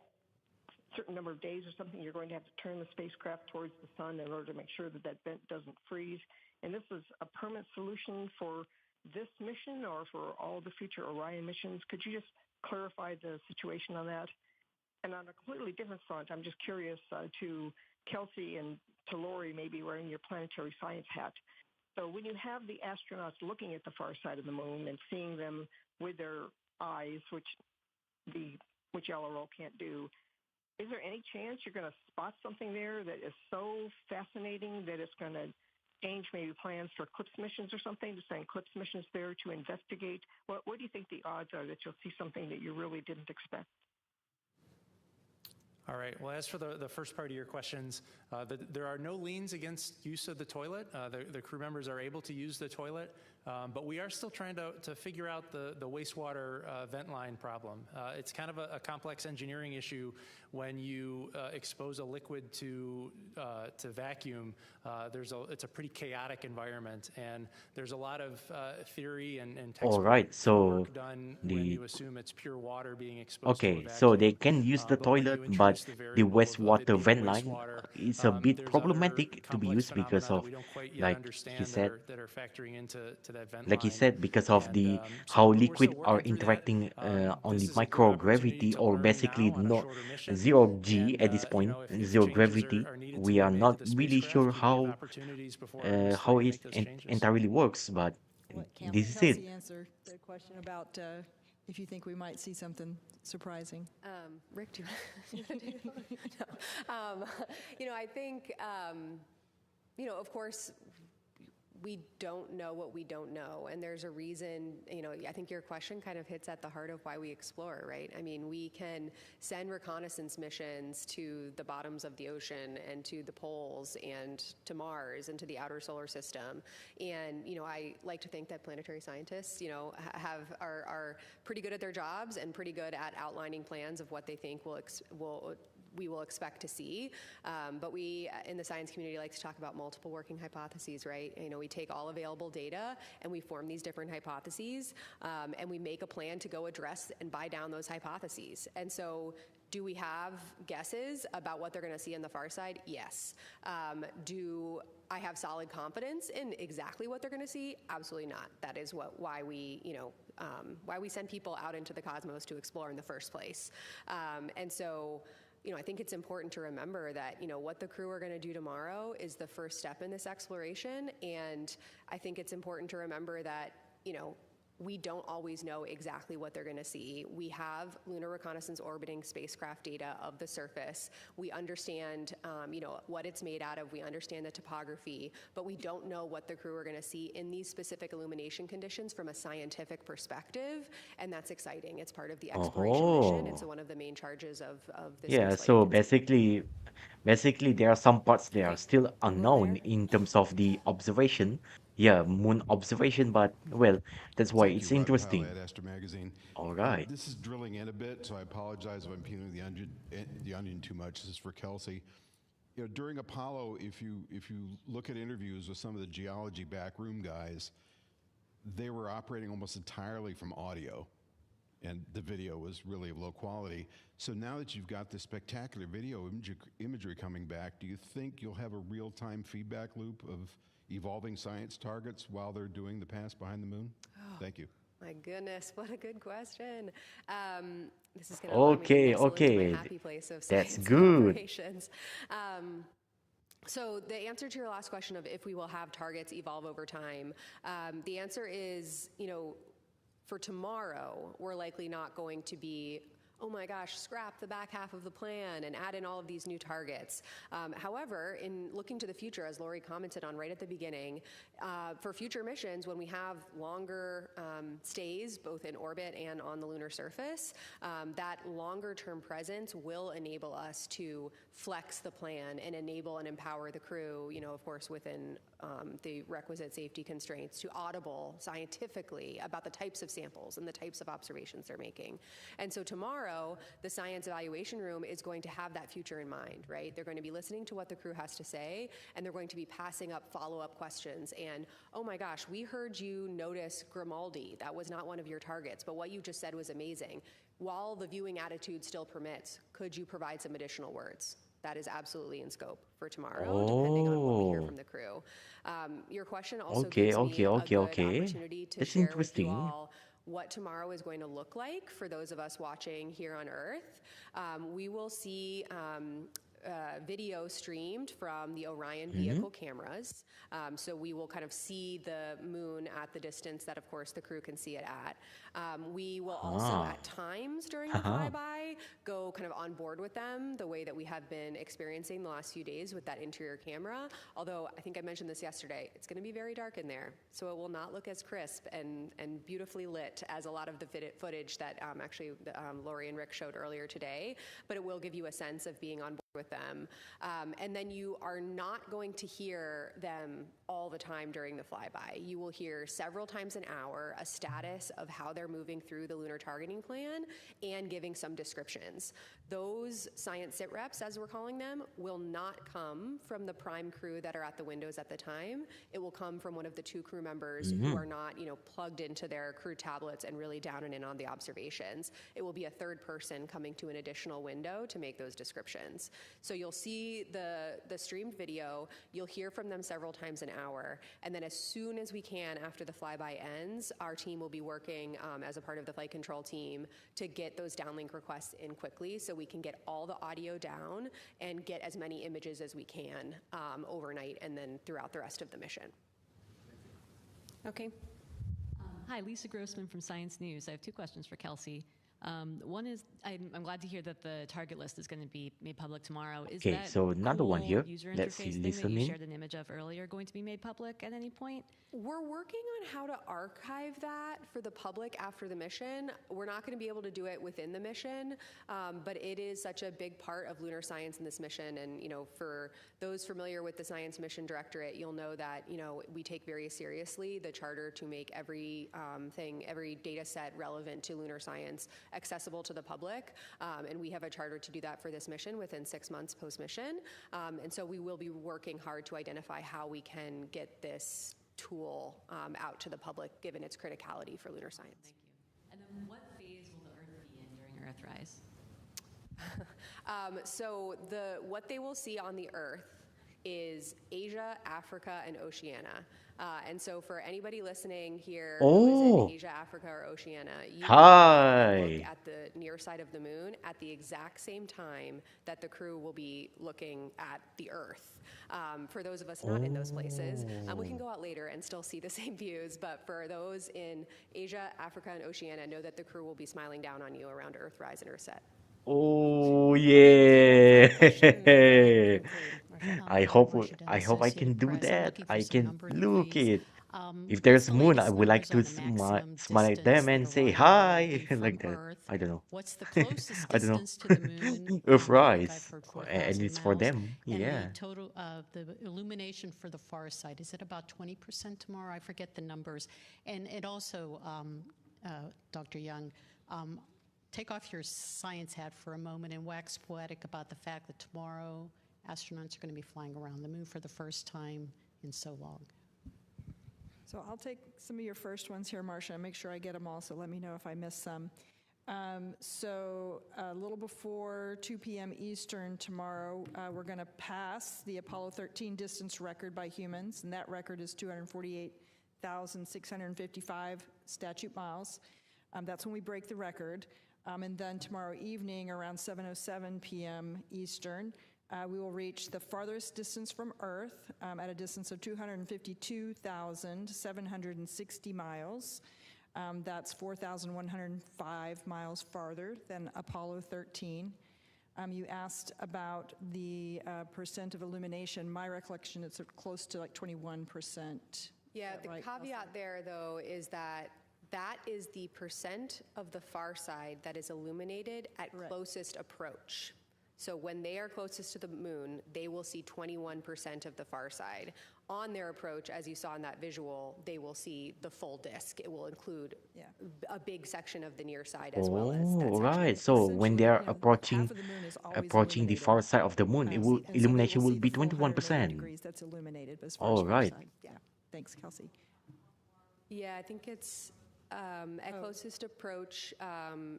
certain number of days or something you're going to have to turn the spacecraft towards the sun in order to make sure that that vent doesn't freeze? And this is a permanent solution for this mission or for all the future Orion missions? Could you just clarify the situation on that? And on a completely different front, I'm just curious to Kelsey and to Lori, maybe wearing your planetary science hat. So when you have the astronauts looking at the far side of the moon and seeing them with their eyes, which LRO can't do, is there any chance you're going to spot something there that is so fascinating that it's going to change maybe plans for CLIPS missions or something, to send CLIPS missions there to investigate? What do you think the odds are that you'll see something that you really didn't expect? All right. Well, as for the first part of your questions, there are no liens against use of the toilet. The crew members are able to use the toilet, but we are still trying to figure out the wastewater vent line problem. It's kind of a complex engineering issue when you expose a liquid to vacuum. It's a pretty chaotic environment, and there's a lot of theory and All textbook right, so work done when you assume it's pure water being exposed to a okay, vacuum. so they can use the But when you toilet, introduce but the the variable of it wastewater being vent line wastewater, it's a bit There's other problematic to be complex used because phenomena that of, we don't quite yet like he understand said, that are factoring into that vent like he line. said, because of And the so, how but we're still liquid are working through that. interacting on This the is a good opportunity microgravity, to or learn basically now on a no shorter mission. zero G And, at this you point, know, if zero changes gravity. are needed to We be are made to not the really sure spacecraft, we have opportunities before Artemis how III to it make those changes. entirely works, but this is it. Kelsey answer the question about if you think we might see something surprising. Rick, do you want to do it? No. You know, I think, you know, of course, we don't know what we don't know. And there's a reason, you know, I think your question kind of hits at the heart of why we explore, right? I mean, we can send reconnaissance missions to the bottoms of the ocean and to the poles and to Mars and to the outer solar system. And, you know, I like to think that planetary scientists, you know, are pretty good at their jobs and pretty good at outlining plans of what they think we will expect to see. But we in the science community like to talk about multiple working hypotheses, right? You know, we take all available data and we form these different hypotheses, and we make a plan to go address and buy down those hypotheses. And so do we have guesses about what they're going to see on the far side? Yes. Do I have solid confidence in exactly what they're going to see? Absolutely not. That is why we, you know, why we send people out into the cosmos to explore in the first place. And so, you know, I think it's important to remember that, you know, what the crew are going to do tomorrow is the first step in this exploration. And I think it's important to remember that, you know, we don't always know exactly what they're going to see. We have lunar reconnaissance orbiting spacecraft data of the surface. We understand, you know, what it's made out of. We understand the topography, but we don't know what the crew are going to see in these specific illumination conditions from a scientific perspective, and that's exciting. It's part of the exploration mission. It's one of the main charges of the Yeah, spaceflight so agency. basically there are some parts that are still unknown in terms of the observation. Yeah, moon observation, but well, that's why Thank it's you, Rob interesting. Pilot, Astro Magazine. All right. This is drilling in a bit, so I apologize if I'm peeling the onion too much. This is for Kelsey. You know, during Apollo, if you look at interviews with some of the geology backroom guys, they were operating almost entirely from audio, and the video was really of low quality. So now that you've got this spectacular video imagery coming back, do you think you'll have a real-time feedback loop of evolving science targets while they're doing the pass behind the moon? Thank you. My goodness, what a good question. This is going to allow me to Okay, nestle into okay. my happy place of That's science good. operations. So the answer to your last question of if we will have targets evolve over time, the answer is, you know, for tomorrow, we're likely not going to be, oh my gosh, scrap the back half of the plan and add in all of these new targets. However, in looking to the future, as Lori commented on right at the beginning, for future missions, when we have longer stays, both in orbit and on the lunar surface, that longer term presence will enable us to flex the plan and enable and empower the crew, you know, of course, within the requisite safety constraints, to audible scientifically about the types of samples and the types of observations they're making. And so tomorrow, the science evaluation room is going to have that future in mind, right? They're going to be listening to what the crew has to say, and they're going to be passing up follow-up questions. And, oh my gosh, we heard you notice Grimaldi. That was not one of your targets, but what you just said was amazing. While the viewing attitude still permits, could you provide some additional words? That is absolutely in scope for tomorrow, depending on what we hear from the crew. Your question also gives me a good opportunity to That's share with you interesting. all what tomorrow is going to look like for those of us watching here on Earth. We will see video streamed from the Orion vehicle cameras. So we will kind of see the moon at the distance that, of course, the crew can see it at. We will also, at times during the flyby, go kind of on board with them the way that we have been experiencing the last few days with that interior camera. Although, I think I mentioned this yesterday, it's going to be very dark in there. So it will not look as crisp and beautifully lit as a lot of the footage that actually Lori and Rick showed earlier today. But it will give you a sense of being on board with them. And then you are not going to hear them all the time during the flyby. You will hear several times an hour a status of how they're moving through the lunar targeting plan and giving some descriptions. Those science sit reps, as we're calling them, will not come from the prime crew that are at the windows at the time. It will come from one of the two crew members who are not, you know, plugged into their crew tablets and really down and in on the observations. It will be a third person coming to an additional window to make those descriptions. So you'll see the streamed video, you'll hear from them several times an hour, and then as soon as we can after the flyby ends, our team will be working as a part of the flight control team to get those downlink requests in quickly so we can get all the audio down and get as many images as we can overnight and then throughout the rest of the mission. Okay. Hi, Lisa Grossman from Science News. I have two questions for Kelsey. One is, I'm glad to hear that the target list is going to be made public tomorrow. Is Okay, that so another one cool here. user Let's interface see, thing that listen you in. shared an image of earlier going to be made public at any point? We're working on how to archive that for the public after the mission. We're not going to be able to do it within the mission, but it is such a big part of lunar science in this mission. And, you know, for those familiar with the Science Mission Directorate, you'll know that, you know, we take very seriously the charter to make every every data set relevant to lunar science accessible to the public. And we have a charter to do that for this mission within 6 months post-mission. And so we will be working hard to identify how we can get this tool out to the public, given its criticality for lunar science. Thank you. And then what phase will the Earth be in during Earthrise? So what they will see on the Earth is Asia, Africa, and Oceania. And so for anybody listening here who is in Asia, Africa, or Oceania, you can look at the near side of the moon at the exact same time that the crew will be looking at the Earth. For those of us not in those places, we can go out later and still see the same views, but for those in Asia, Africa, and Oceania, know that the crew will be smiling down on you around Earthrise and Earthset. Oh yeah! I hope I can do that. I can look it. If there's moon, I would like to smile at them and say hi like that. I don't know. What's the closest I don't know. distance to the moon? Earthrise, I've heard and 4,000 it's for miles. them. And Yeah. the total, the illumination for the far side, is it about 20% tomorrow? I forget the numbers. And it also, Dr. Young, take off your science hat for a moment and wax poetic about the fact that tomorrow astronauts are going to be flying around the moon for the first time in so long. So I'll take some of your first ones here, Marcia, and make sure I get them all, so let me know if I miss some. So a little before 2 p.m. Eastern tomorrow, we're going to pass the Apollo 13 distance record by humans, and that record is 248,655 statute miles. That's when we break the record. And then tomorrow evening, around 7:07 p.m. Eastern, we will reach the farthest distance from Earth at a distance of 252,760 miles. That's 4,105 miles farther than Apollo 13. You asked about the percent of illumination. My recollection, it's close to like 21%. Yeah, the caveat there, though, is that that is the percent of the far side that is illuminated at closest approach. So when they are closest to the moon, they will see 21% of the far side. On their approach, as you saw in that visual, they will see the full disk. It will include a big section of the near side as well as that section. Right. So when they are approaching the far side of the moon, illumination will be 21%. Degrees that's illuminated as far as All right. far side. Yeah. Thanks, Kelsey. Yeah, I think it's at closest approach,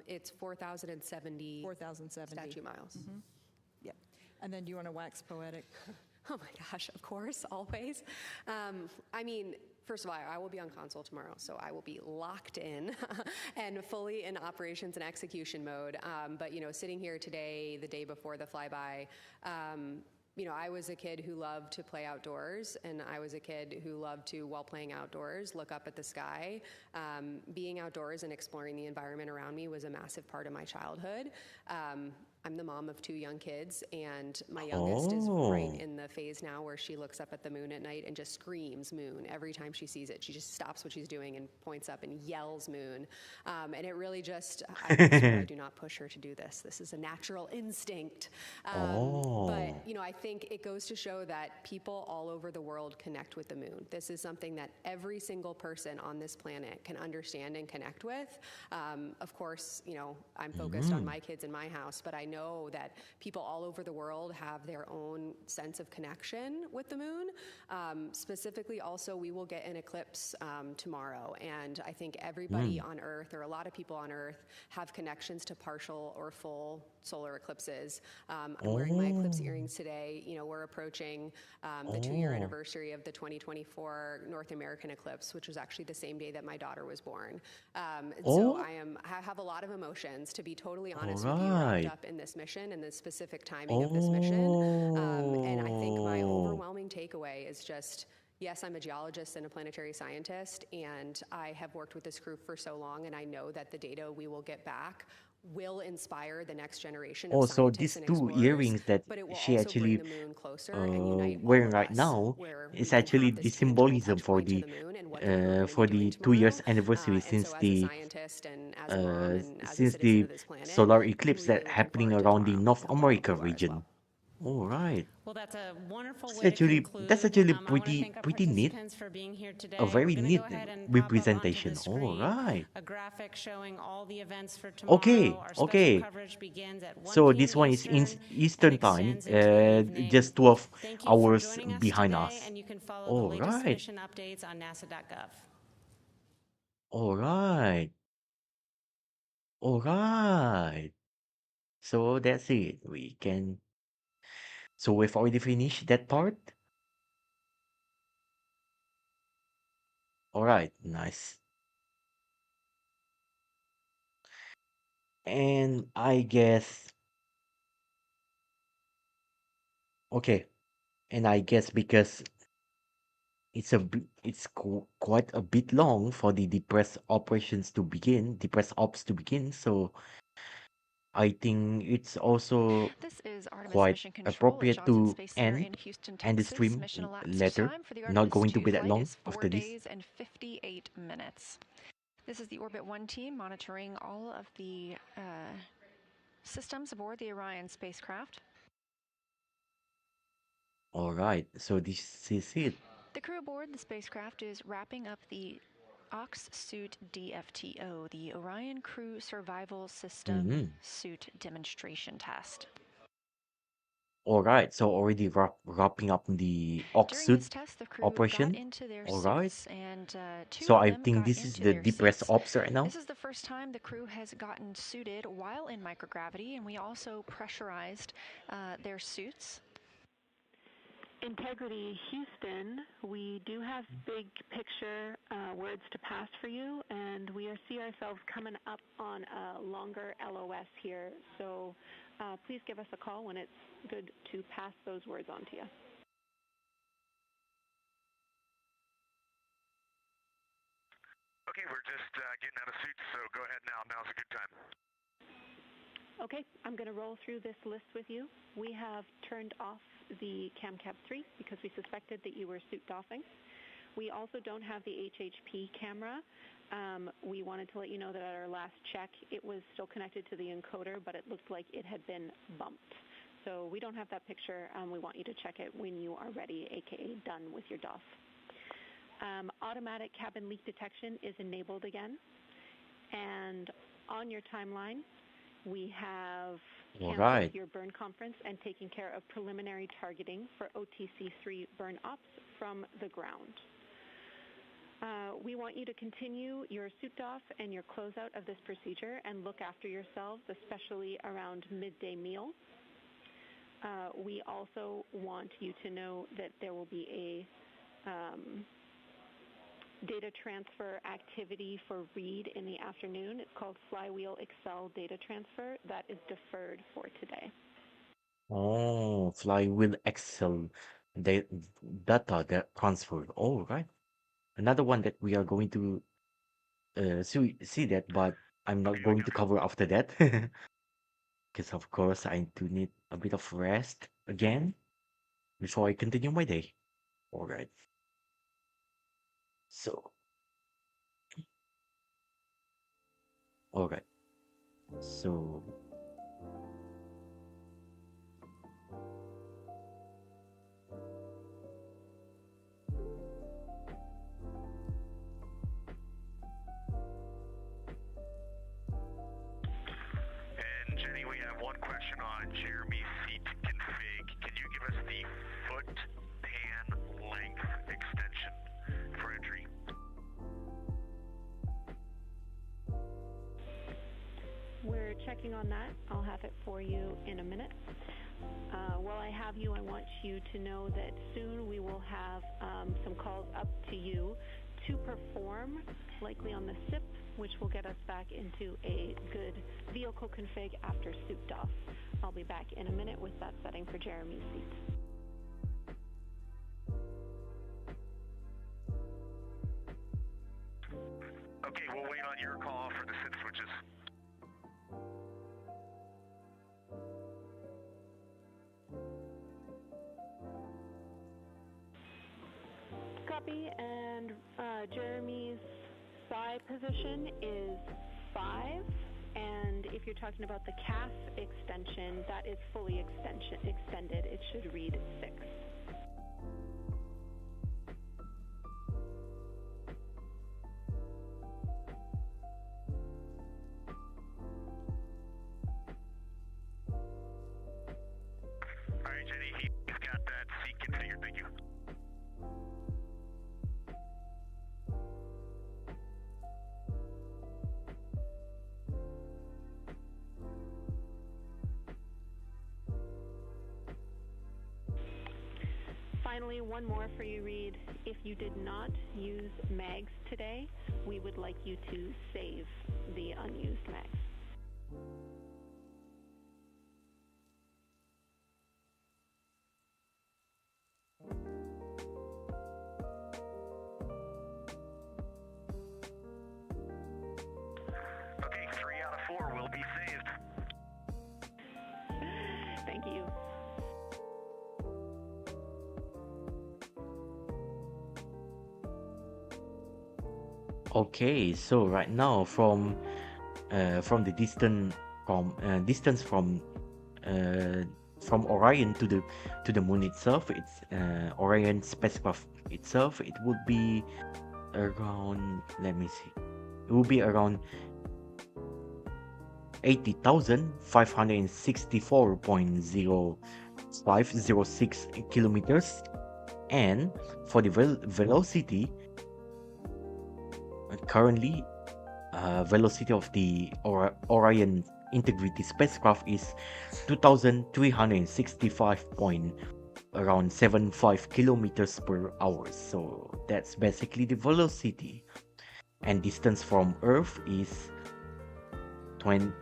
it's 4,070 statute miles. Mm-hmm. Yeah. And then do you want to wax poetic? Oh my gosh, of course, always. I mean, first of all, I will be on console tomorrow, so I will be locked in and fully in operations and execution mode. But, you know, sitting here today, the day before the flyby, you know, I was a kid who loved to play outdoors, and I was a kid who loved to, while playing outdoors, look up at the sky. Being outdoors and exploring the environment around me was a massive part of my childhood. I'm the mom of 2 young kids, and my youngest is right in the phase now where she looks up at the moon at night and just screams moon every time she sees it. She just stops what she's doing and points up and yells moon. And it really just, I do not push her to do this. This is a natural instinct. But, you know, I think it goes to show that people all over the world connect with the moon. This is something that every single person on this planet can understand and connect with. Of course, I'm focused on my kids in my house, but I know that people all over the world have their own sense of connection with the moon. Specifically, also, we will get an eclipse tomorrow, and I think everybody on Earth, or a lot of people on Earth, have connections to partial or full solar eclipses. I'm wearing my eclipse earrings today. We're approaching the 2-year anniversary of the 2024 North American eclipse, which was actually the same day that my daughter was born. So I have a lot of emotions, to be totally honest with you, wrapped up in this mission and the specific timing of this mission. And I think my overwhelming takeaway is just, yes, I'm a geologist and a planetary scientist, and I have worked with this group for so long, and I know that the data we will get back will inspire the next generation of So scientists these and two explorers, earrings that but it will she also bring actually the moon closer and unite all wearing of right us, now where we is can actually have the this tangible symbolism touch point to the moon and what we're going to for be doing the 2 years tomorrow. anniversary And so as a scientist and as a mom and as a since citizen the of this planet, solar I'm eclipse really that looking happening forward to around the tomorrow. North I hope all of America you are as region. well. All right. Well, that's a wonderful That's way to actually conclude. pretty I want to thank our pretty neat. participants for being here today. A very We're going to neat go ahead and pop up onto representation. the All screen right. a graphic showing all the events for tomorrow. Okay. Our special Okay. coverage begins at 1 So p.m. this one is in Eastern and Eastern time, extends into the evening. just 12 Thank you for hours joining us behind today, us. and you can follow the All latest right. mission updates on nasa.gov. All right. All right. So that's it. We can. So we've already finished that part. All right. Nice. And I guess. Okay. And I guess because quite a bit long for the depress ops to begin. So I think it's also This is Artemis quite Mission Control at appropriate Johnson to Space Center in Houston, end the Texas. stream Mission elapsed later. time for the Not Artemis going to II be that flight long is 4 after this. days and 58 minutes. This is the Orbit 1 team monitoring all of the systems aboard the Orion spacecraft. All right. So this is it. The crew aboard the spacecraft is wrapping up the Ox Suit DFTO, the Orion Crew Survival System Suit Demonstration Test. All right. So already wrapping up the Ox During suit this test, the crew operation. got into their All right. suits, and two So of I them think got this is into the their depressed suits. ops right now. This is the first time the crew has gotten suited while in microgravity, and we also pressurized their suits. Integrity Houston, we do have big picture words to pass for you, and we see ourselves coming up on a longer LOS here. So please give us a call when it's good to pass those words on to you. Okay, we're just getting out of suits, so go ahead now. Now's a good time. Okay, I'm going to roll through this list with you. We have turned off the CamCap 3 because we suspected that you were suit doffing. We also don't have the HHP camera. We wanted to let you know that at our last check, it was still connected to the encoder, but it looked like it had been bumped. So we don't have that picture. We want you to check it when you are ready, aka done with your doff. Automatic cabin leak detection is enabled again. And on your timeline, we have canceled your burn conference and taken care of preliminary targeting for OTC-3 burn ops from the ground. We want you to continue your suit doff and your closeout of this procedure and look after yourselves, especially around midday meal. We also want you to know that there will be a data transfer activity for Reid in the afternoon. It's called Flywheel Excel Data Transfer. That is deferred for today. Oh, flywheel Excel data that transferred. All right. Another one that we are going to see that, but I'm not going to cover after that. Because of course I do need a bit of rest again before I continue my day. All right. So, all right. So, on that. I'll have it for you in a minute. While I have you, I want you to know that soon we will have some calls up to you to perform, likely on the SIP, which will get us back into a good vehicle config after souped off. I'll be back in a minute with that setting for Jeremy's seat. Okay, we'll wait on your call for the SIP switches. Copy, and Jeremy's psi position is 5, and if you're talking about the CAF extension, that is fully extended. It should read 6. All right, Jenny, he's got that seat configured. Thank you. Finally, one more for you, Reid. If you did not use mags today, we would like you to save the unused mags. Okay, 3 out of 4 will be saved. Thank you. Okay, so right now from the distance from Orion to the moon itself, it's Orion spacecraft itself. It would be around, let me see, it would be around 80,564.0506 kilometers, and for the velocity, currently velocity of the Orion Integrity spacecraft is 2,365.75 kilometers per hour. So that's basically the velocity, and distance from Earth is 20.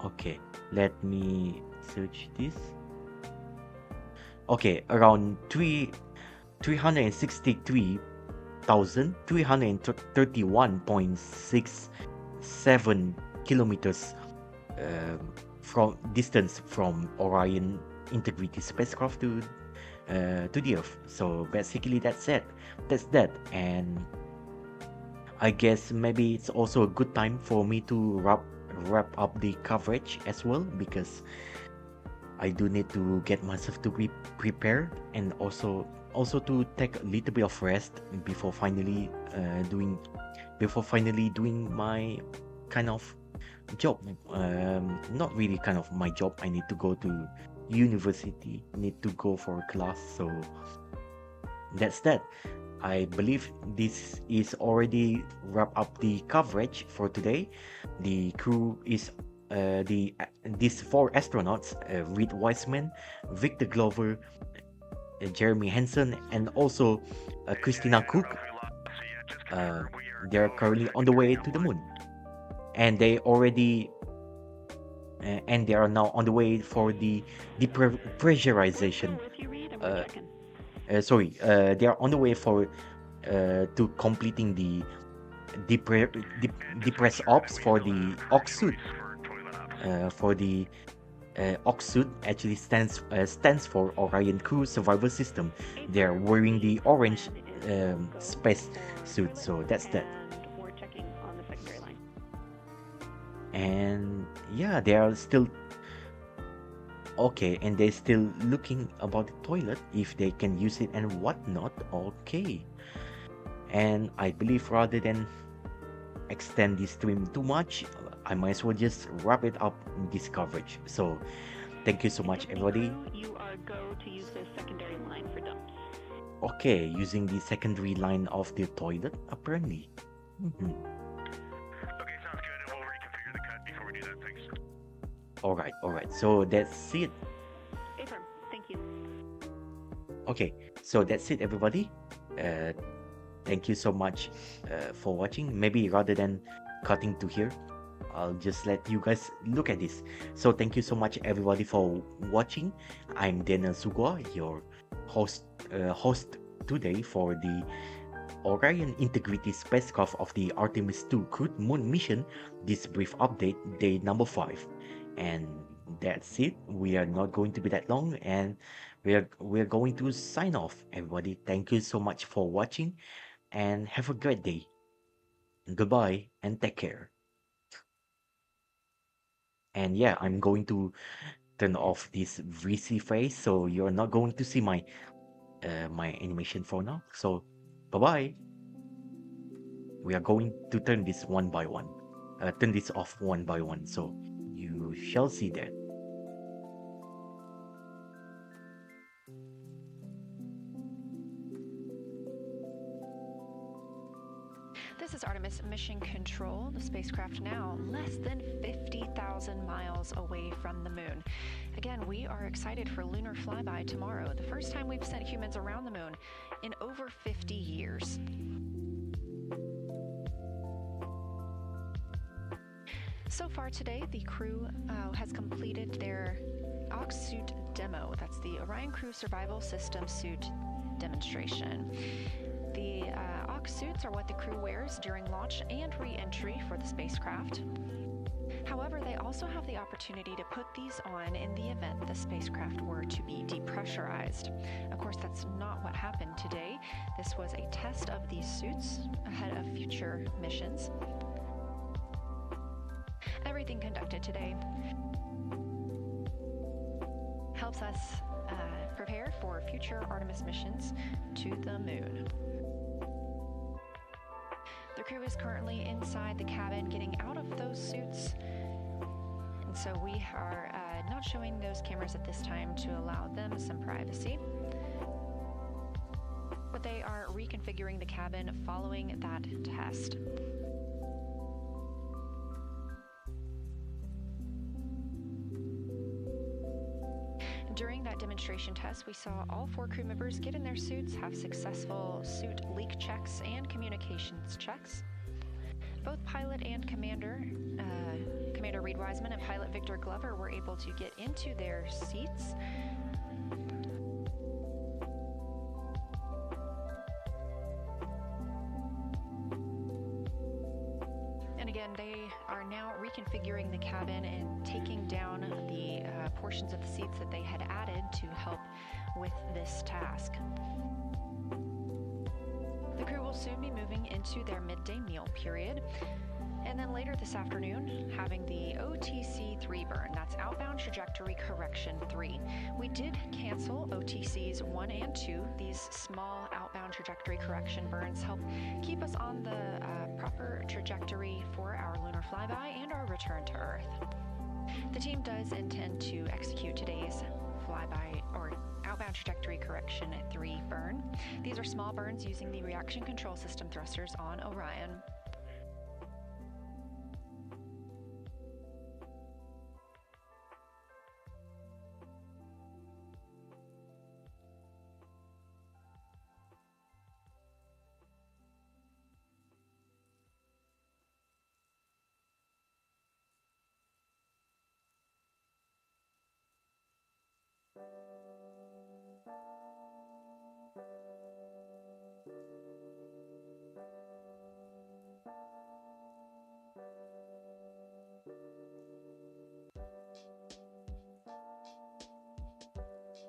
Okay, let me search this. Okay, around 363,331.67 kilometers from distance from Orion Integrity spacecraft to the Earth. So basically that's it. That's that. And I guess maybe it's also a good time for me to wrap up the coverage as well, because I do need to get myself to be prepared, and also to take a little bit of rest before finally doing my kind of job. Not really kind of my job. I need to go to university, need to go for a class. So that's that. I believe this is already wrap up the coverage for today. The crew is these 4 astronauts, Reid Weisman, Victor Glover, Jeremy Hansen, and also Christina Koch. They're currently on the way to the moon, and they are now on the way for the depressurization. They are on the way for to completing the depress ops for the ox suit. Ox suit actually stands for Orion Crew Survival System. They are wearing the orange space suit, so that's that. We're checking on the secondary line. And yeah, they are still okay, and they're still looking about the toilet, if they can use it and whatnot. Okay, and I believe rather than extend this stream too much, I might as well just wrap it up in this coverage. So thank you so much, everybody. You are go to use the secondary line for dumps. Okay, using the secondary line of the toilet, apparently. Okay, sounds good, and we'll reconfigure the cut before we do that. Thanks. All right. So that's it. Affirm. Thank you. Okay, so that's it, everybody. Thank you so much for watching. Maybe rather than cutting to here, I'll just let you guys look at this. So thank you so much, everybody, for watching. I'm Daniel Suguwa, your host today for the Orion Integrity spacecraft of the Artemis II crewed moon mission. This brief update, day number 5, and that's it. We are not going to be that long, and we're going to sign off. Everybody, thank you so much for watching, and have a great day. Goodbye and take care. And yeah, I'm going to turn off this VC face, so you're not going to see my my animation for now. So bye bye. We are going to turn this one by one. Turn this off one by one, so you shall see that. This is Artemis Mission Control. The spacecraft now less than 50,000 miles away from the moon. Again, we are excited for lunar flyby tomorrow, the first time we've sent humans around the moon in over 50 years. So far today, the crew has completed their Ox suit demo. That's the Orion Crew Survival System suit demonstration. The Ox suits are what the crew wears during launch and re-entry for the spacecraft. However, they also have the opportunity to put these on in the event the spacecraft were to be depressurized. Of course, that's not what happened today. This was a test of these suits ahead of future missions. Everything conducted today helps us prepare for future Artemis missions to the moon. The crew is currently inside the cabin getting out of those suits, and so we are not showing those cameras at this time to allow them some privacy. But they are reconfiguring the cabin following that test. During that demonstration test, we saw all 4 crew members get in their suits, have successful suit leak checks and communications checks. Both pilot and Commander Reid Weisman and pilot Victor Glover were able to get into their seats. And again, they are now reconfiguring the cabin and taking down the portions of the seats that they had added to help with this task. The crew will soon be moving into their midday meal period, and then later this afternoon having the OTC 3 burn. That's outbound trajectory correction 3. We did cancel OTCs 1 and 2. These small outbound trajectory correction burns help keep us on the proper trajectory for our lunar flyby and our return to Earth. The team does intend to execute today's flyby or outbound trajectory correction 3 burn. These are small burns using the reaction control system thrusters on Orion.